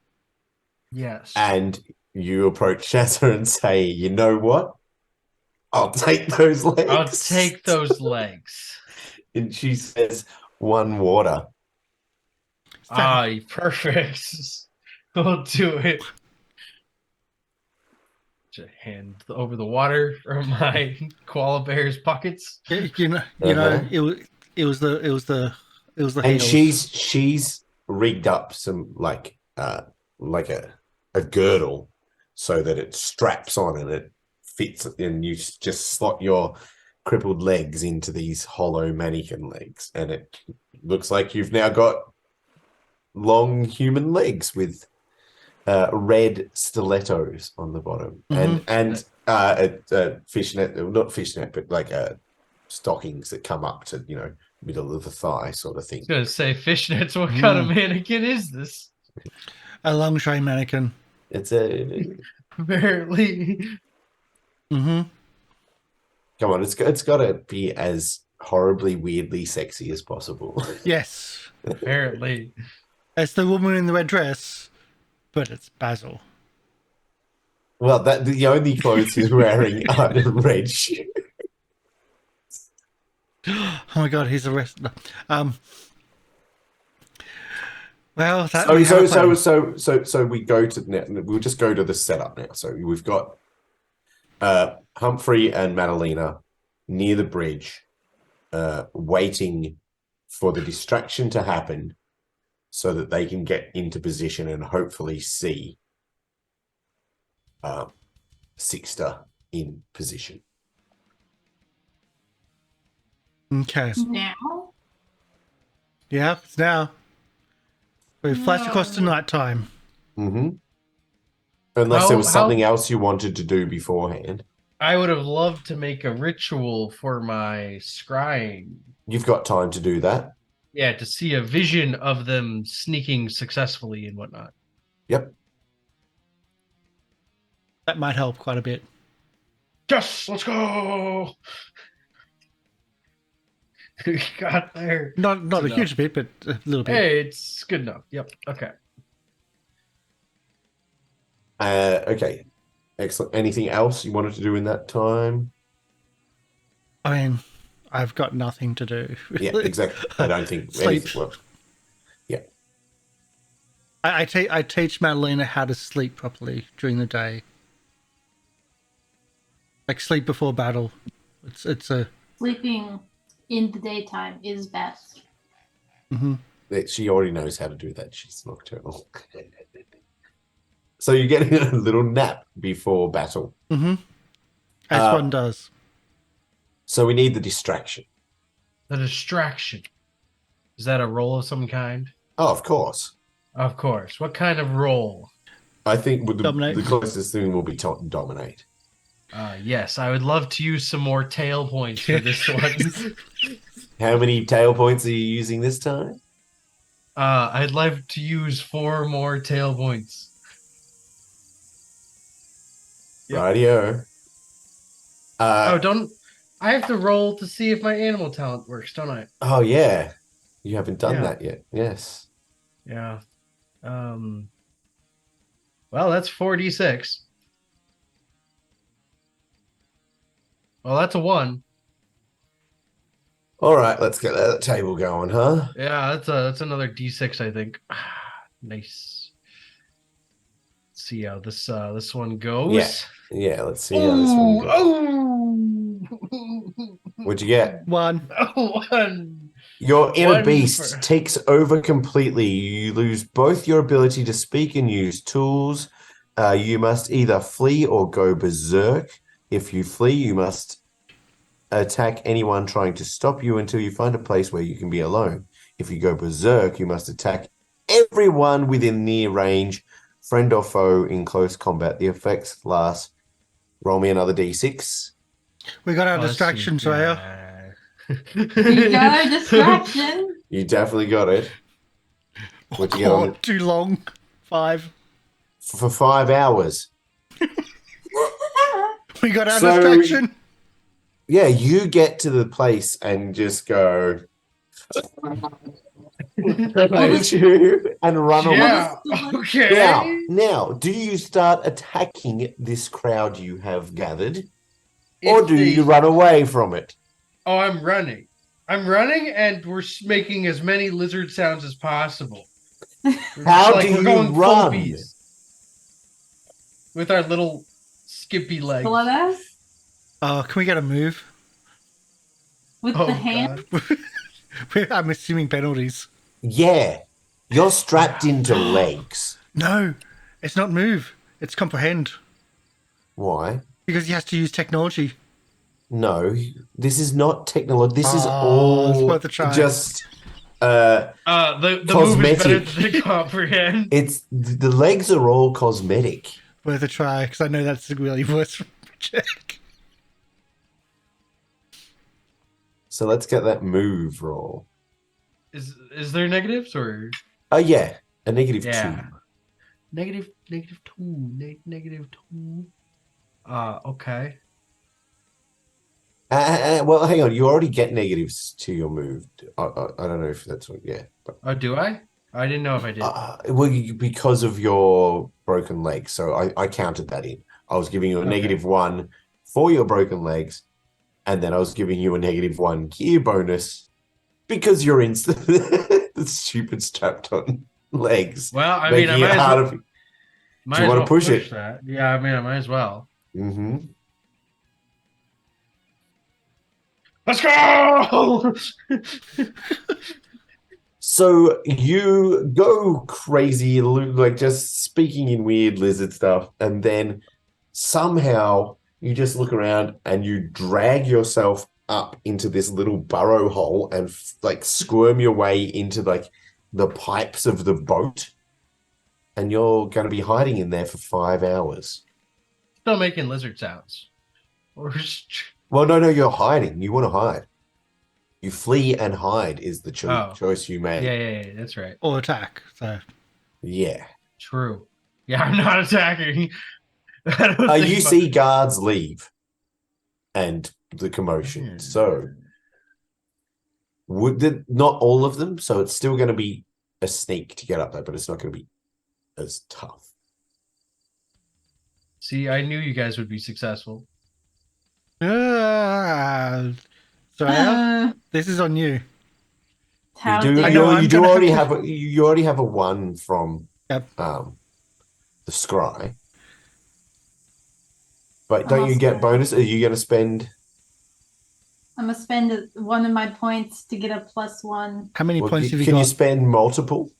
Yes. And you approach Shatter and say, you know what? I'll take those legs. I'll take those legs. And she says, 1 water. Perfect. We'll do it. To hand over the water from my koala bear's pockets. you know, it was the And heels. she's rigged up some like a girdle so that it straps on and it fits, and you just slot your crippled legs into these hollow mannequin legs, and it looks like you've now got long human legs with red stilettos on the bottom, and fishnet, not fishnet, but like stockings that come up to middle of the thigh sort of thing. I was gonna say fishnets. What kind of mannequin is this? A lingerie mannequin. It's a Apparently. come on, it's got to be as horribly, weirdly sexy as possible. Yes. Apparently. It's the woman in the red dress, but it's Basil. Well, that the only clothes he's wearing are the red shoes. Oh my god, he's arrested. Well, that So we go to we'll just go to the setup now. So we've got Humphrey and Madalena near the bridge, waiting for the distraction to happen so that they can get into position and hopefully see Sixter in position. Okay. Now? Yeah, it's now. We flash across to nighttime. Mm-hmm. Unless there was something else you wanted to do beforehand. I would have loved to make a ritual for my scrying. You've got time to do that. Yeah, to see a vision of them sneaking successfully and whatnot. Yep. That might help quite a bit. Yes, let's go. We got there. Not a huge bit, but a little bit. Hey, it's good enough. Yep. Okay. Okay. Excellent. Anything else you wanted to do in that time? I mean, I've got nothing to do. Yeah, exactly. I don't think Sleep. well, yeah. I teach Madalena how to sleep properly during the day. Like sleep before battle. It's a Sleeping in the daytime is best. mm-hmm. She already knows how to do that. She's nocturnal. So you're getting a little nap before battle. Mm-hmm. As one does. So we need the distraction. The distraction. Is that a roll of some kind? Oh, of course. Of course. What kind of roll? I think with Dominate. the closest thing will be dominate. Yes, I would love to use some more tail points for this one. How many tail points are you using this time? I'd like to use 4 more tail points. Yep. Rightio. Don't I have to roll to see if my animal talent works, don't I? Oh yeah. You haven't done Yeah. that yet. Yes. Yeah. Well, that's 4d6. Well, that's a 1. All right, let's get that table going, huh? Yeah, that's another d6, I think. Nice. Let's see how this one goes. Yeah. Yeah, let's see how this one goes. Oh! What'd you get? 1. Oh, 1. Your inner One beast for- takes over completely. You lose both your ability to speak and use tools. You must either flee or go berserk. If you flee, you must attack anyone trying to stop you until you find a place where you can be alone. If you go berserk, you must attack everyone within near range, friend or foe in close combat. The effects last. Roll me another d6. We got our distraction, Zaraeea. We got our distraction. You definitely got it. What'd you get on it? Too long. 5. For 5 hours. We got our So- distraction. Yeah, you get to the place and just go and run away. Yeah. Okay. Now, do you start attacking this crowd you have gathered, or do you run away from it? Oh, I'm running. I'm running, and we're making as many lizard sounds as possible. How do you full run? beast. With our little skippy legs. Let us Oh, can we get a move? with Oh, the hand. I'm assuming penalties. Yeah, you're strapped into legs. No, it's not move. It's comprehend. Why? Because he has to use technology. No, this is not technology. This is Oh, all it's worth a try. just The move is better Cosmetic. than comprehend. it's the legs are all cosmetic. Worth a try, because I know that's a really worse check. So let's get that move roll. Is there negatives or Oh yeah, a negative Yeah. 2. negative 2? Negative 2. Okay. Well, hang on. You already get negatives to your move. I don't know if that's what. Yeah. But, Oh, do I? I didn't know if I did. well, because of your broken legs, so I counted that in. I was giving you a Okay. -1 for your broken legs, and then I was giving you a -1 gear bonus because you're in the stupid strapped on legs. Well, I mean, I making it might as harder. well, Do might you as want well to push it? that. Yeah, I mean, I might as well. Mm-hmm. Let's go! So you go crazy, like just speaking in weird lizard stuff, and then somehow you just look around and you drag yourself up into this little burrow hole and like squirm your way into like the pipes of the boat, and you're going to be hiding in there for 5 hours. Still making lizard sounds. Well, no, you're hiding. You want to hide. You flee and hide is the Oh. choice you made. Yeah, that's right. Or attack. So Yeah. True. Yeah, I'm not attacking. I don't think You my- see guards leave and the commotion. So not all of them, so it's still going to be a sneak to get up there, but it's not going to be as tough. See, I knew you guys would be successful. Zaraeea, this is on you. How You do, dare I know, you I'm do gonna already have have you already have a 1 from Yep. the scry. But don't you Almost get there. bonus? Are you going to spend? I'm gonna spend one of my points to get a +1. How many Well, points have you can you got? spend multiple?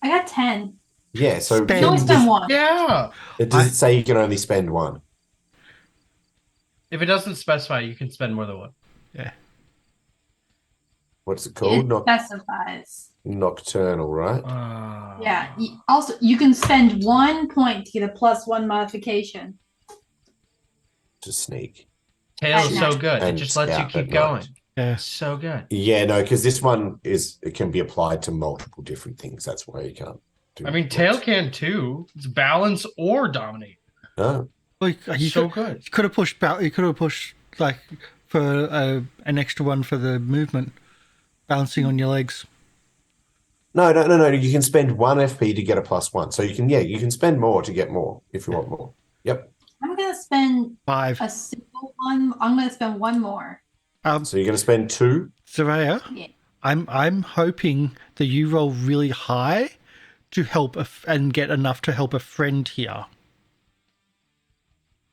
I got 10. Yeah. So You can Spend- only spend one. Yeah. does it say you can only spend 1? If it doesn't specify, you can spend more than one. Yeah. What's it called? It specifies. Nocturnal, right? Yeah. Also, you can spend 1 point to get a +1 modification. To sneak. Tail is At so night. good. It And just lets you scout keep at going. night. Yeah. So good. Yeah, no, because this one it can be applied to multiple different things. That's why you can't do. I mean, tail can too. It's balance or dominate. No. Well, you So good. could have pushed back. You could have pushed like for an extra one for the movement, balancing on your legs. No. You can spend 1 FP to get a +1. So you can spend more to get more if you want more. Yep. I'm gonna spend 5. a single one. I'm gonna spend 1 more. So you're going to spend 2. Zaraeea, Yeah. I'm hoping that you roll really high to help and get enough to help a friend here,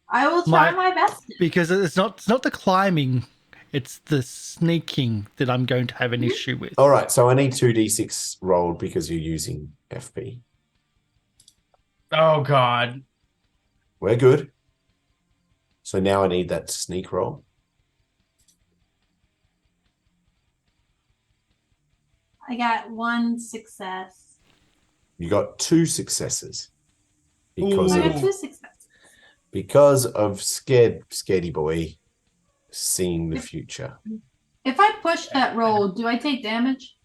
I will try my best. because it's not the climbing, it's the sneaking that I'm going to have an issue with. All right. So I need 2d6 rolled because you're using FP. Oh God. We're good. So now I need that sneak roll. I got 1 success. You got 2 successes because I Ooh. got 2 successes. scaredy boy seeing the future. If I push that roll, do I take damage?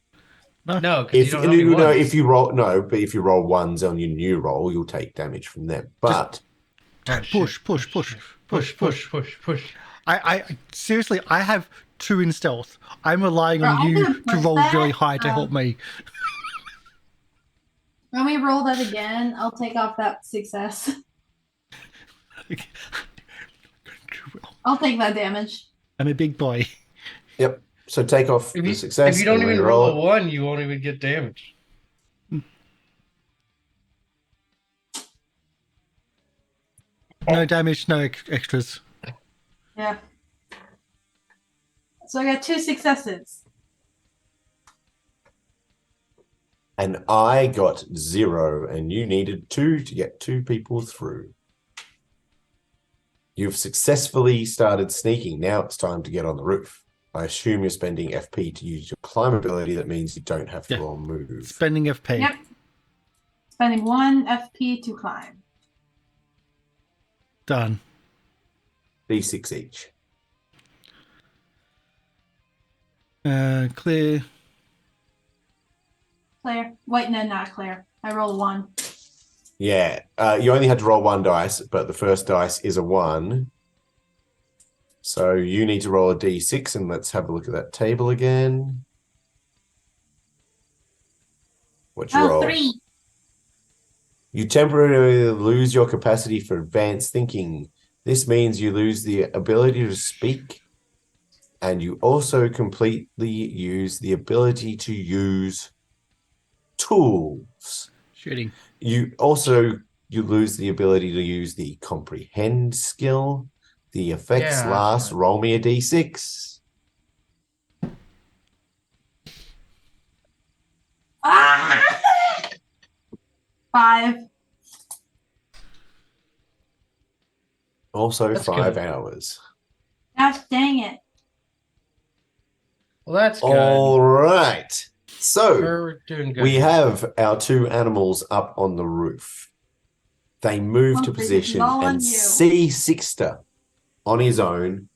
No, because you If don't have any no, ones. if you roll but if you roll 1s on your new roll, you'll take damage from them. But Oh, shit. Push. I seriously, I have 2 in stealth. I'm relying on I'm you gonna to push roll that, really high to help me. When we roll that again, I'll take off that success. I'll take that damage. I'm a big boy. yep. So take off If the you, success. if you don't and even reroll roll a it. 1, you won't even get damage. No damage, no extras. Yeah. So I got 2 successes. And I got 0, and you needed 2 to get 2 people through. You've successfully started sneaking. Now it's time to get on the roof. I assume you're spending FP to use your climb ability. That means you don't have to Yeah. roll move. Spending FP. Yep. Spending 1 FP to climb. Done. D6 each. Clear. Claire. Wait, no, not Claire. I rolled 1. Yeah. You only had to roll 1 dice, but the first dice is a 1. So you need to roll a d6, and let's have a look at that table again. What'd you roll? 3. You temporarily lose your capacity for advanced thinking. This means you lose the ability to speak, and you also completely use the ability to use tools. Shooting. You lose the ability to use the comprehend skill. The effects Yeah, last. fine. Roll me a d6. Ah! 5. Also That's 5 good. hours. Gosh dang it. Well, that's good. All right. So We're doing good. we have our 2 animals up on the roof. They move to Humphrey, this is position all on and you. see Sixter on his own,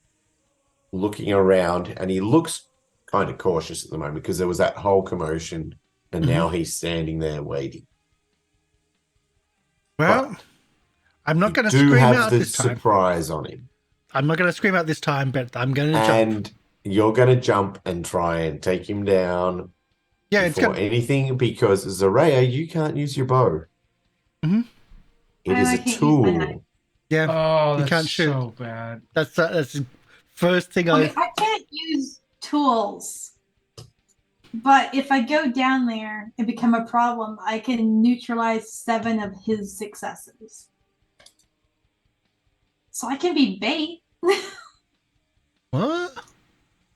looking around, and he looks kind of cautious at the moment because there was that whole commotion, and now he's standing there waiting. Well, But I'm not you going to do scream have out the this time. surprise on him, I'm not going to scream out this time, but I'm going to jump. and you're going to jump and try and take him down Yeah, it's before good. anything, because Zaraeea, you can't use your bow. Mhm. It I is know I a can't use my knife. tool. Yeah, Oh, you that's can't shoot. so bad. That's the first thing Okay, I can't use tools. But if I go down there and become a problem, I can neutralize 7 of his successes. So I can be bait. What?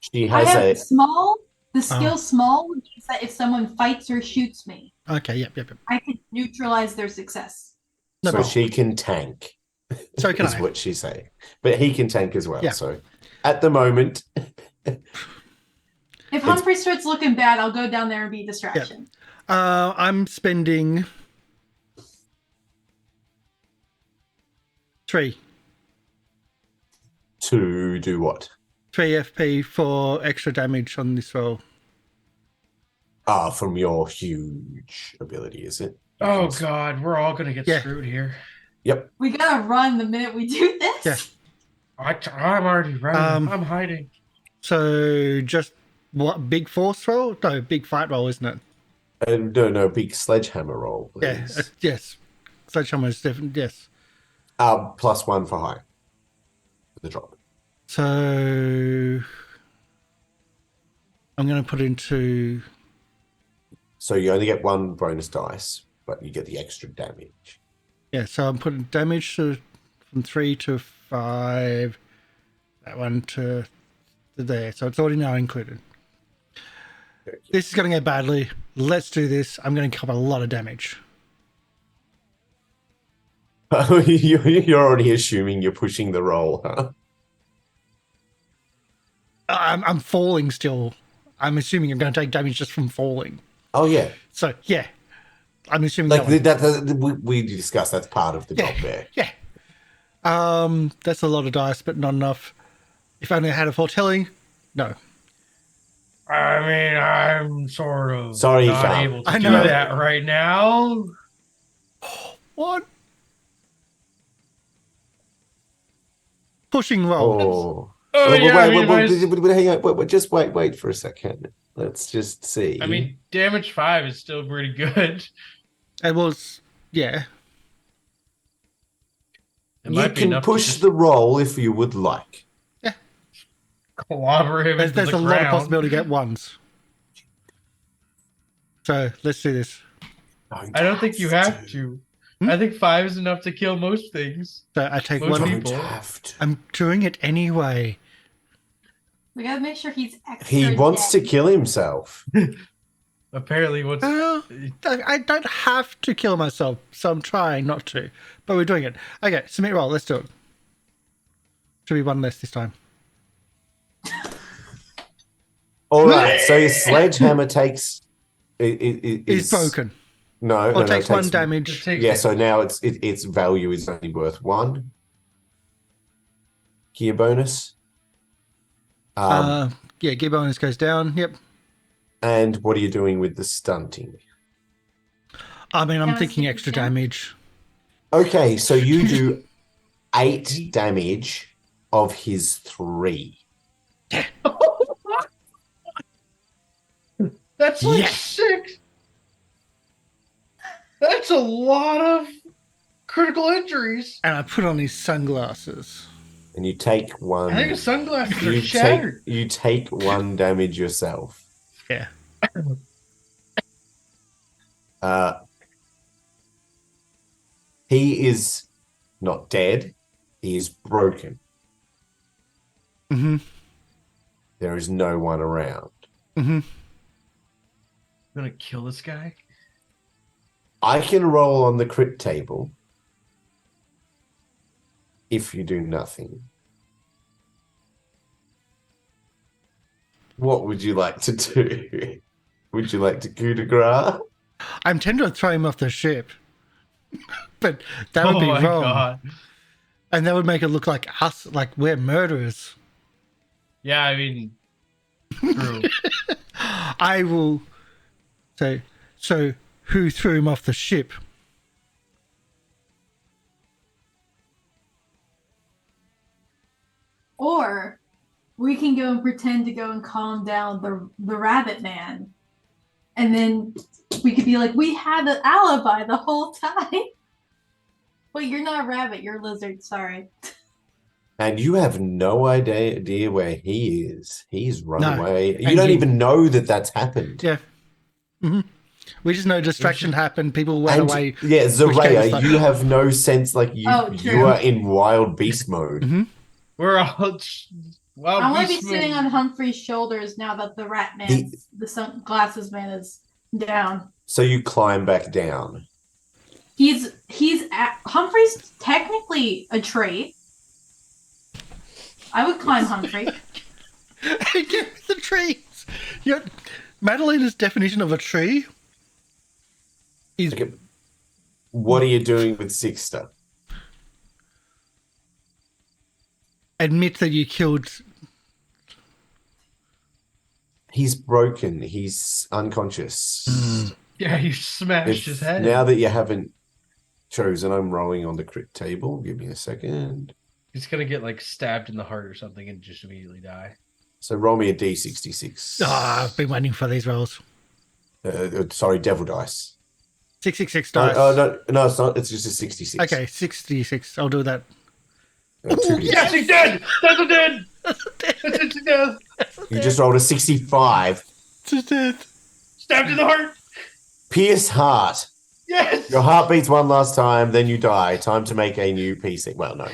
She I has have a small. The skill small means that if someone fights or shoots me, Okay, yep. I can neutralize their success. No so problem. she can tank. So can is I. what she's saying. But he can tank as well. Yeah. So at the moment, If Humphrey starts looking bad, I'll go down there and be a distraction. I'm spending 3 to do what? FP for extra damage on this roll. From your huge ability, is it? Oh God, we're all gonna get Yeah. screwed here. Yep. We gotta run the minute we do this. Yeah. I'm already running. I'm hiding. So just what, big force roll? No, big fight roll, isn't it? No, big sledgehammer roll, Yeah. please. Yes. Sledgehammer is different. Yes. +1 for high. The drop. So I'm going to put into. So you only get 1 bonus dice, but you get the extra damage. Yeah, so I'm putting damage from 3 to 5. That one to there. So it's already now included. This is going to go badly. Let's do this. I'm going to cover a lot of damage. You're already assuming you're pushing the roll, huh? I'm falling still. I'm assuming I'm going to take damage just from falling. Oh, yeah. So, yeah. I'm assuming Like that one. we discussed that's part of the job there. Yeah. That's a lot of dice, but not enough. If only I had a foretelling. No. I mean, I'm sort of Sorry, you not can't. able to I do know. that right now. What? Pushing roll. Oh. Oh Well, yeah, hang on. Wait, just wait for a second. Let's just see. I mean, damage 5 is still pretty good. It was, yeah. It you might be can enough push to just the roll if you would like. clobber him into There's the a lot ground. of possibility to get ones. So let's do this. I don't think you have to. I think 5 is enough to kill most things. So I take Most one. people. Don't have to. I'm doing it anyway. We gotta make sure he's extra He wants to dead. kill himself. Apparently, what's I don't have to kill myself, so I'm trying not to. But we're doing it. Okay, submit roll. Let's do it. Should be one less this time. All right. So your sledgehammer takes Is broken. No, Or no, takes no, one takes, damage. Yeah. So now its value is only worth 1 gear bonus. Yeah, gear bonus goes down. Yep. And what are you doing with the stunting? I mean, I'm That was thinking the extra jump. damage. Okay, so you do 8 damage of his 3. That's like Yes. 6. That's a lot of critical injuries. And I put on his sunglasses. And you take 1. I think his sunglasses are you shattered. take 1 damage yourself. Yeah. He is not dead. He is broken. Mm-hmm. There is no one around. Mm-hmm. I'm gonna kill this guy. I can roll on the crit table if you do nothing. What would you like to do? Would you like to coup de grace? I'm tempted to throw him off the ship. But that would be my wrong. God. And that would make it look like us, like we're murderers. Yeah, I mean, true. I will say, so who threw him off the ship? Or we can go and pretend to go and calm down the rabbit man. And then we could be like, we had an alibi the whole time. Wait, you're not a rabbit, you're a lizard, sorry. And you have no idea where he is. He's run No. away. You And don't you- even know that that's happened. Yeah. Mm-hmm. We just know distraction happened. People went And, away. yeah, gave us Zaraeea, that. you have no sense, like you Oh, you true. are in wild beast mode. Mm-hmm. We're all. Wow, I want to be sitting on Humphrey's shoulders now that the rat man, the sunglasses man, is down. So you climb back down. Humphrey's technically a tree. I would climb Humphrey. Give me the trees. Madalena's definition of a tree is Okay. What are you doing with Sixter? admit that you killed. He's broken. He's unconscious. Yeah, you smashed his head. Now that you haven't chosen, I'm rolling on the crit table. Give me a second. He's gonna get like stabbed in the heart or something and just immediately die. So roll me a D66. I've been waiting for these rolls. Sorry, devil dice. 666 dice. No, it's not. It's just a 66. Okay, 66. I'll do that. Two hits. Yes, he did. That's a dead. That's a death. You just rolled a 65. To death. Stabbed in the heart. Pierce heart. Yes. Your heart beats one last time, then you die. Time to make a new PC. Well, no.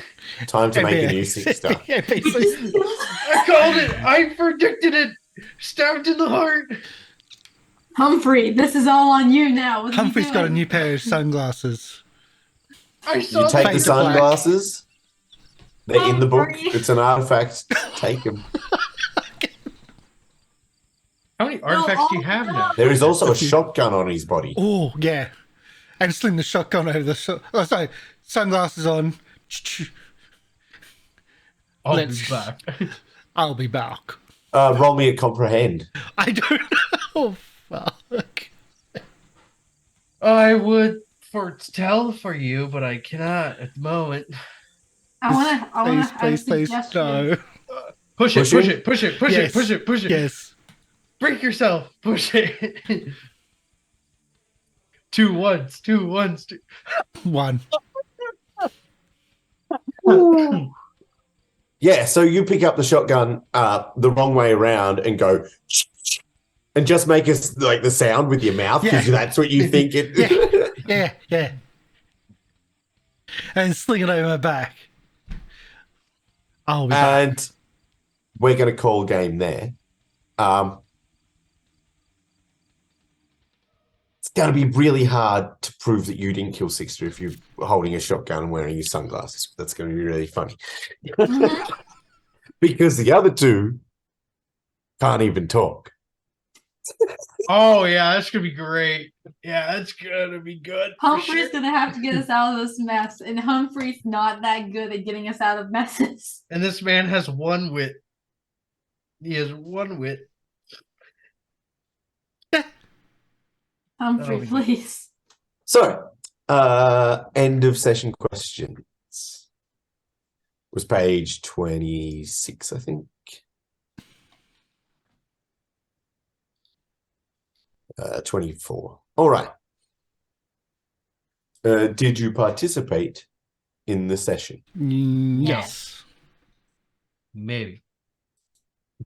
Time to make a new Sixter. Yeah, PC. I called it. I predicted it. Stabbed in the heart. Humphrey, this is all on you now. What are you Humphrey's got a doing? new pair of sunglasses. I saw You take Fade the to black. sunglasses. They're in the book. Humphrey. It's an artifact. Take them. How many artifacts do you have now? There is also a shotgun on his body. Oh, yeah. And sling the shotgun over the... Oh, sorry. Sunglasses on. I'll be Let's- back. I'll be back. Roll me a comprehend. I don't know. Fuck. I would tell for you, but I cannot at the moment. I want to have a Please, suggestion. no. Push Push it. Push it. Yes. Push it. Yes. Break yourself. Push it. 2 ones. 2 ones. 2. 1. Yeah, so you pick up the shotgun the wrong way around and go and just make us like the sound with your mouth because Yeah. that's what you think it. Yeah. And sling it over my back. I'll be back. And we're going to call game there. It's going to be really hard to prove that you didn't kill Sixter if you're holding a shotgun and wearing your sunglasses. That's going to be really funny. Mhm. Because the other two can't even talk. Oh, yeah. That's going to be great. Yeah, that's going to be good. for Humphrey's sure. gonna have to get us out of this mess, and Humphrey's not that good at getting us out of messes. And this man has 1 wit. He has 1 wit. Humphrey, Oh, yeah. please. So, end of session questions. Was page 26, I think. 24. All right. Did you participate in the session? Yes. Maybe.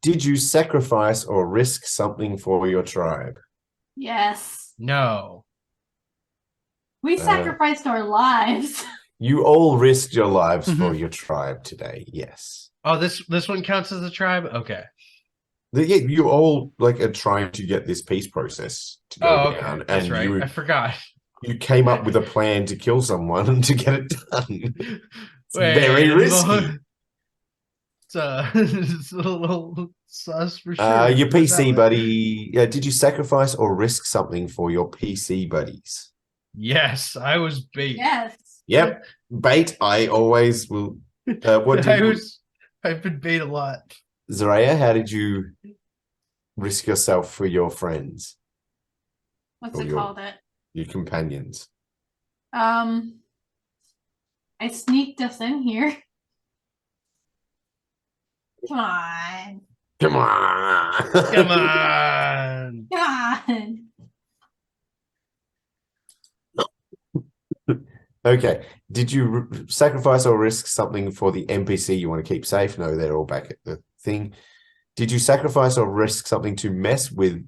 Did you sacrifice or risk something for your tribe? Yes. No. We sacrificed our lives. You all risked your lives Mhm. for your tribe today. Yes. Oh, this one counts as a tribe? Okay. Yeah, you all like are trying to get this peace process to go Oh, okay. down, That's and right. I forgot. you came up with a plan to kill someone and to get it done. It's Wait, very risky. It's a little sus for sure. Your Put it that PC way. buddy. Did you sacrifice or risk something for your PC buddies? Yes, I was bait. Yes. Yep, bait. I always will. I've been bait a lot. Zaraeea, how did you risk yourself for your friends, What's Or it your- called? It. your companions? I sneaked us in here. Come on. Come on. Come on. Come on. Okay. Did you sacrifice or risk something for the NPC you want to keep safe? No, they're all back at the thing. Did you sacrifice or risk something to mess with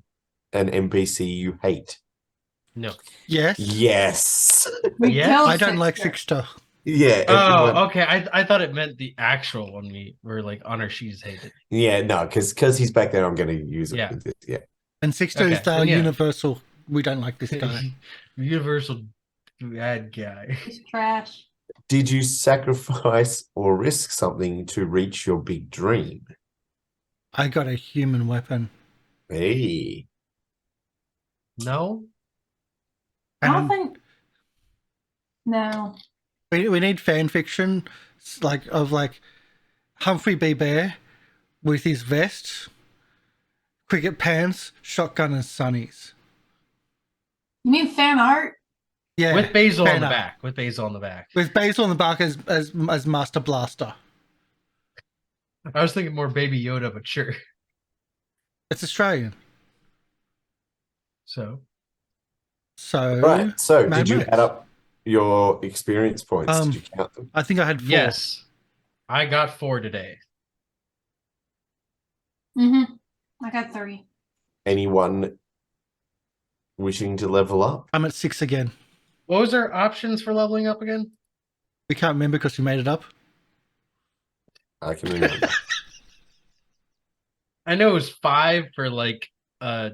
an NPC you hate? No. Yes. Yes. We Yes? killed I don't like Sixter. Sixter. Yeah. Oh, everyone- okay. I thought it meant the actual one we were like on our sheets hated. Yeah, no, because he's back there, I'm going to use it. Yeah. With this. Yeah. And Sixter Okay, is the then yeah. universal. We don't like this guy. Universal bad guy. It's trash. Did you sacrifice or risk something to reach your big dream? I got a human weapon. Hey. No? I don't And think. No. we need fan fiction of Humphrey B. Bear with his vest, cricket pants, shotgun, and sunnies. You mean fan art? Yeah, With Basil fan on the art. back. With Basil on the back. With Basil on the back as Master Blaster. I was thinking more Baby Yoda, but sure. It's Australian. So So Right. So, Mad did you Max. add up your experience points? Did you count them? I think I had 4. yes. I got 4 today. Mm-hmm. I got 3. Anyone wishing to level up? I'm at 6 again. What was our options for leveling up again? We can't remember because we made it up. I can remember. I know it was 5 for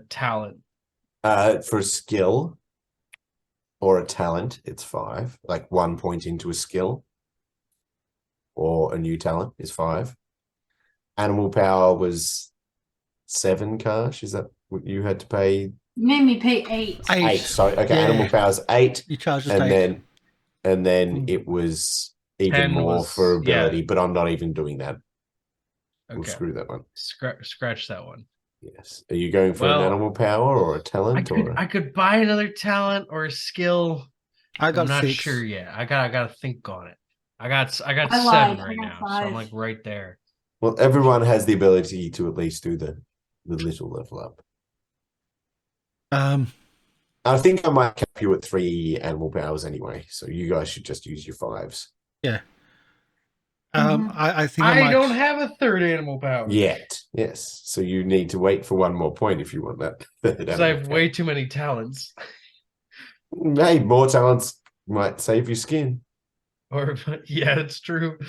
talent. For a skill or a talent, it's 5. Like 1 point into a skill or a new talent is 5. Animal power was 7, Karsh. Is that what you had to pay? You made me pay 8. 8. Sorry. Okay, Yeah. animal power's 8. You charged us And 8. then it was even 10 more was- for yeah. ability, but I'm not even doing that. We'll Okay. screw that one. Scratch that one. Yes. Are you going for an Well, animal power or a talent I could buy another talent or a skill. I got I'm not 6. sure yet. I gotta think on it. I got I 7 lied. I right got now, so I'm 5. like right there. Well, everyone has the ability to at least do the little level up. I think I might cap you at 3 animal powers anyway, so you guys should just use your 5s. Yeah. Mhm. I think I might. don't have a third animal power. Yet, yes. So you need to wait for 1 more point if you want that. Because I have way too many talents. Hey, more talents might save your skin. Or yeah, it's true.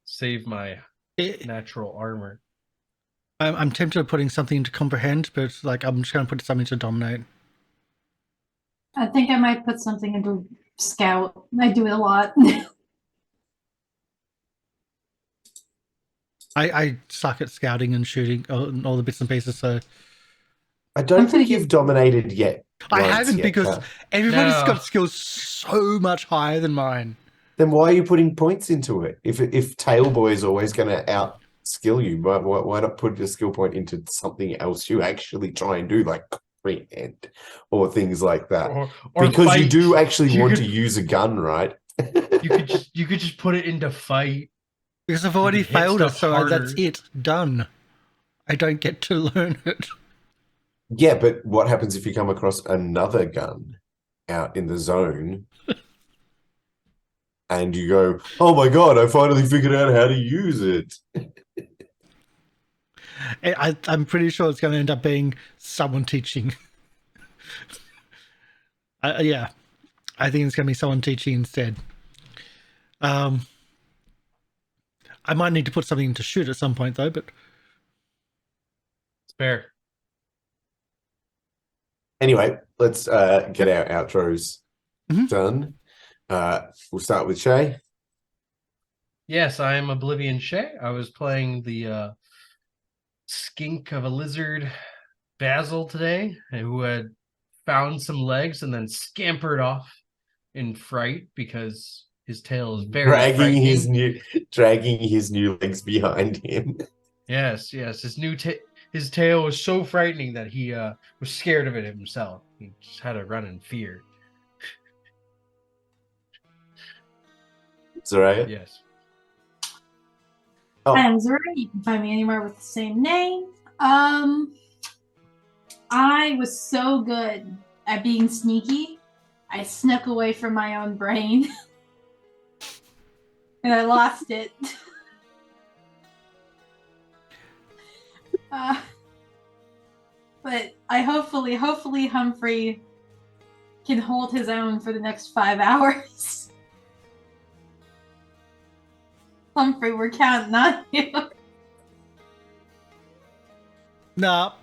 Save my It- natural armor. I'm tempted of putting something into comprehend, but I'm just going to put something to dominate. I think I might put something into scout. I do it a lot. I suck at scouting and shooting and all the bits and pieces, so I don't I'm think thinking- you've dominated yet. I once haven't yet, because Karsh. everybody's No. got skills so much higher than mine. Then why are you putting points into it? If Tailboy is always going to out skill you, why not put a skill point into something else you actually try and do, like comprehend or things like that? Or Because you fight. do actually You want could- to use a gun, right? You could just put it into fight. Because I've already could hit failed it, stuff so that's harder. it. Done. I don't get to learn it. Yeah, but what happens if you come across another gun out in the zone and you go, oh my God, I finally figured out how to use it. I'm pretty sure it's going to end up being someone teaching. Yeah, I think it's going to be someone teaching instead. I might need to put something to shoot at some point though, but It's fair. Anyway, let's get our outros Mhm. done. We'll start with Shay. Yes, I am OblivionShay. I was playing the skink of a lizard, Basil, today, who had found some legs and then scampered off in fright because his tail is very Dragging frightening. his new legs behind him. Yes, his tail was so frightening that he was scared of it himself. He just had to run in fear. Zaraeea? Yes. Oh. I am Zaraeea. You can find me anywhere with the same name. I was so good at being sneaky, I snuck away from my own brain. And I lost it. But I hopefully Humphrey can hold his own for the next 5 hours. Humphrey, we're counting on you. nah.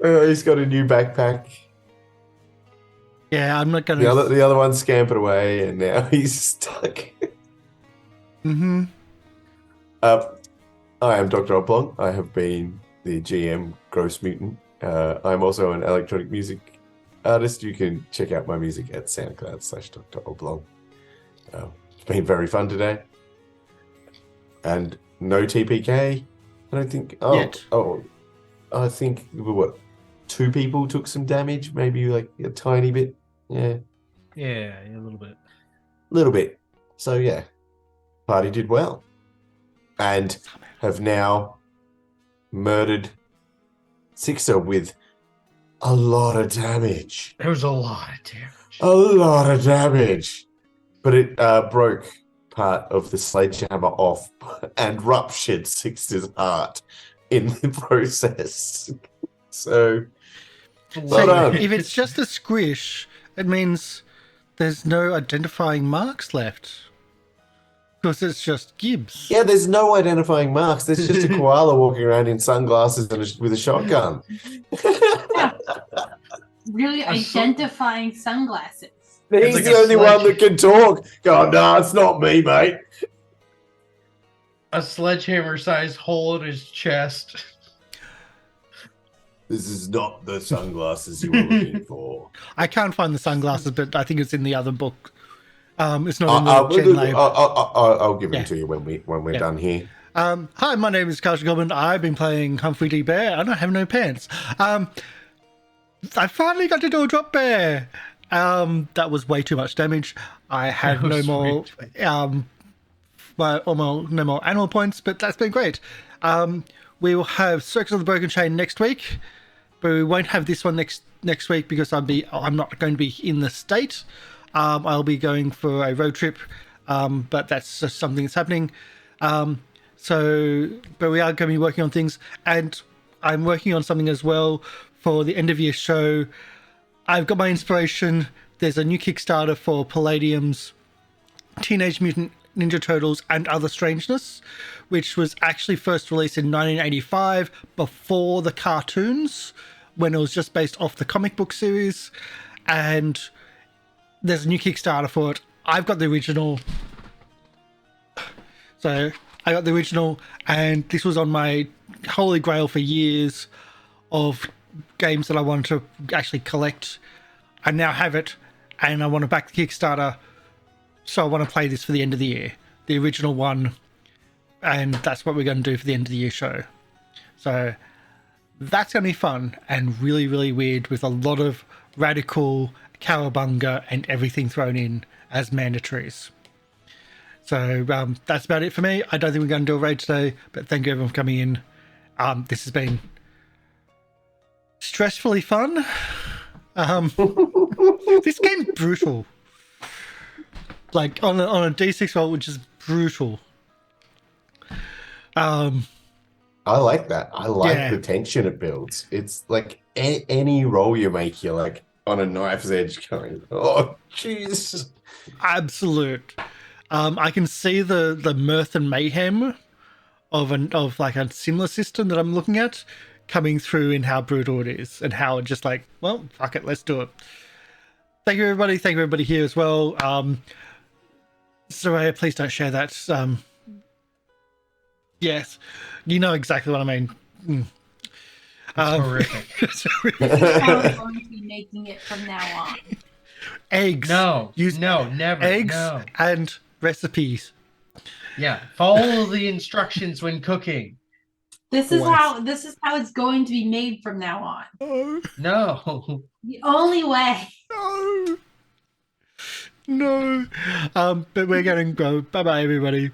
He's got a new backpack. Yeah, I'm not going to. The other one scampered away, and now he's stuck. Mm-hmm. I am Dr. Oblong. I have been the GM Gross Mutant. I'm also an electronic music artist. You can check out my music at SoundCloud/Dr. Oblong. It's been very fun today. And no TPK. I don't think. Yet. I think what 2 people took some damage, maybe like a tiny bit. Yeah, Yeah, a little bit. little bit. So yeah, party did well, and have now murdered Sixer with a lot of damage. There was a lot of damage. A lot of damage, but it broke part of the sledgehammer off and ruptured Sixer's heart in the process. So, well done. If it's just a squish, it means there's no identifying marks left. Because it's just Gibbs. Yeah, there's no identifying marks. There's just a koala walking around in sunglasses and with a shotgun. Really identifying sunglasses. He's like the a only one sledge- that can talk. God, no, it's not me, mate. A sledgehammer-sized hole in his chest. This is not the sunglasses you were looking for. I can't find the sunglasses, but I think it's in the other book. It's not in the Gen Lab. I'll give them Yeah. to you when we're Yeah. done here. Hi, my name is Karsh the Goblin. I've been playing Humphrey D. Bear, and I have no pants. I finally got to do a drop bear. That was way too much damage. I had That no was more, no more animal points, but that's been great. We will have Circus of the Broken Chain next week, but we won't have this one next week because I'm not going to be in the state. I'll be going for a road trip, but that's just something that's happening. But we are going to be working on things, and I'm working on something as well for the end of year show. I've got my inspiration. There's a new Kickstarter for Palladium's Teenage Mutant Ninja Turtles and Other Strangeness, which was actually first released in 1985 before the cartoons, when it was just based off the comic book series. And there's a new Kickstarter for it. I've got the original. So I got the original, and this was on my holy grail for years of games that I wanted to actually collect. I now have it, and I want to back the Kickstarter, so I want to play this for the end of the year, the original one, and that's what we're going to do for the end of the year show. So that's going to be fun and really, really weird, with a lot of radical cowabunga, and everything thrown in as mandatories. So that's about it for me. I don't think we're going to do a raid today, but thank you everyone for coming in. This has been stressfully fun. This game's brutal. Like on a D6 roll, which is brutal. I like that. I like the tension it builds. It's like any roll you make, you're like on a knife's edge going, oh, jeez. Absolute. I can see the mirth and mayhem of like a similar system that I'm looking at coming through in how brutal it is and how it just like, well, fuck it, let's do it. Thank you, everybody. Thank you, everybody here as well. Zaraeea, please don't share that. Yes, you know exactly what I mean. It's horrific. This is how we're going to be making it from now on. Eggs. No, never. Eggs No. and recipes. Yeah, follow the instructions when cooking. This is how it's going to be made from now on. No. The only way. No. But we're going to go. Bye bye, everybody.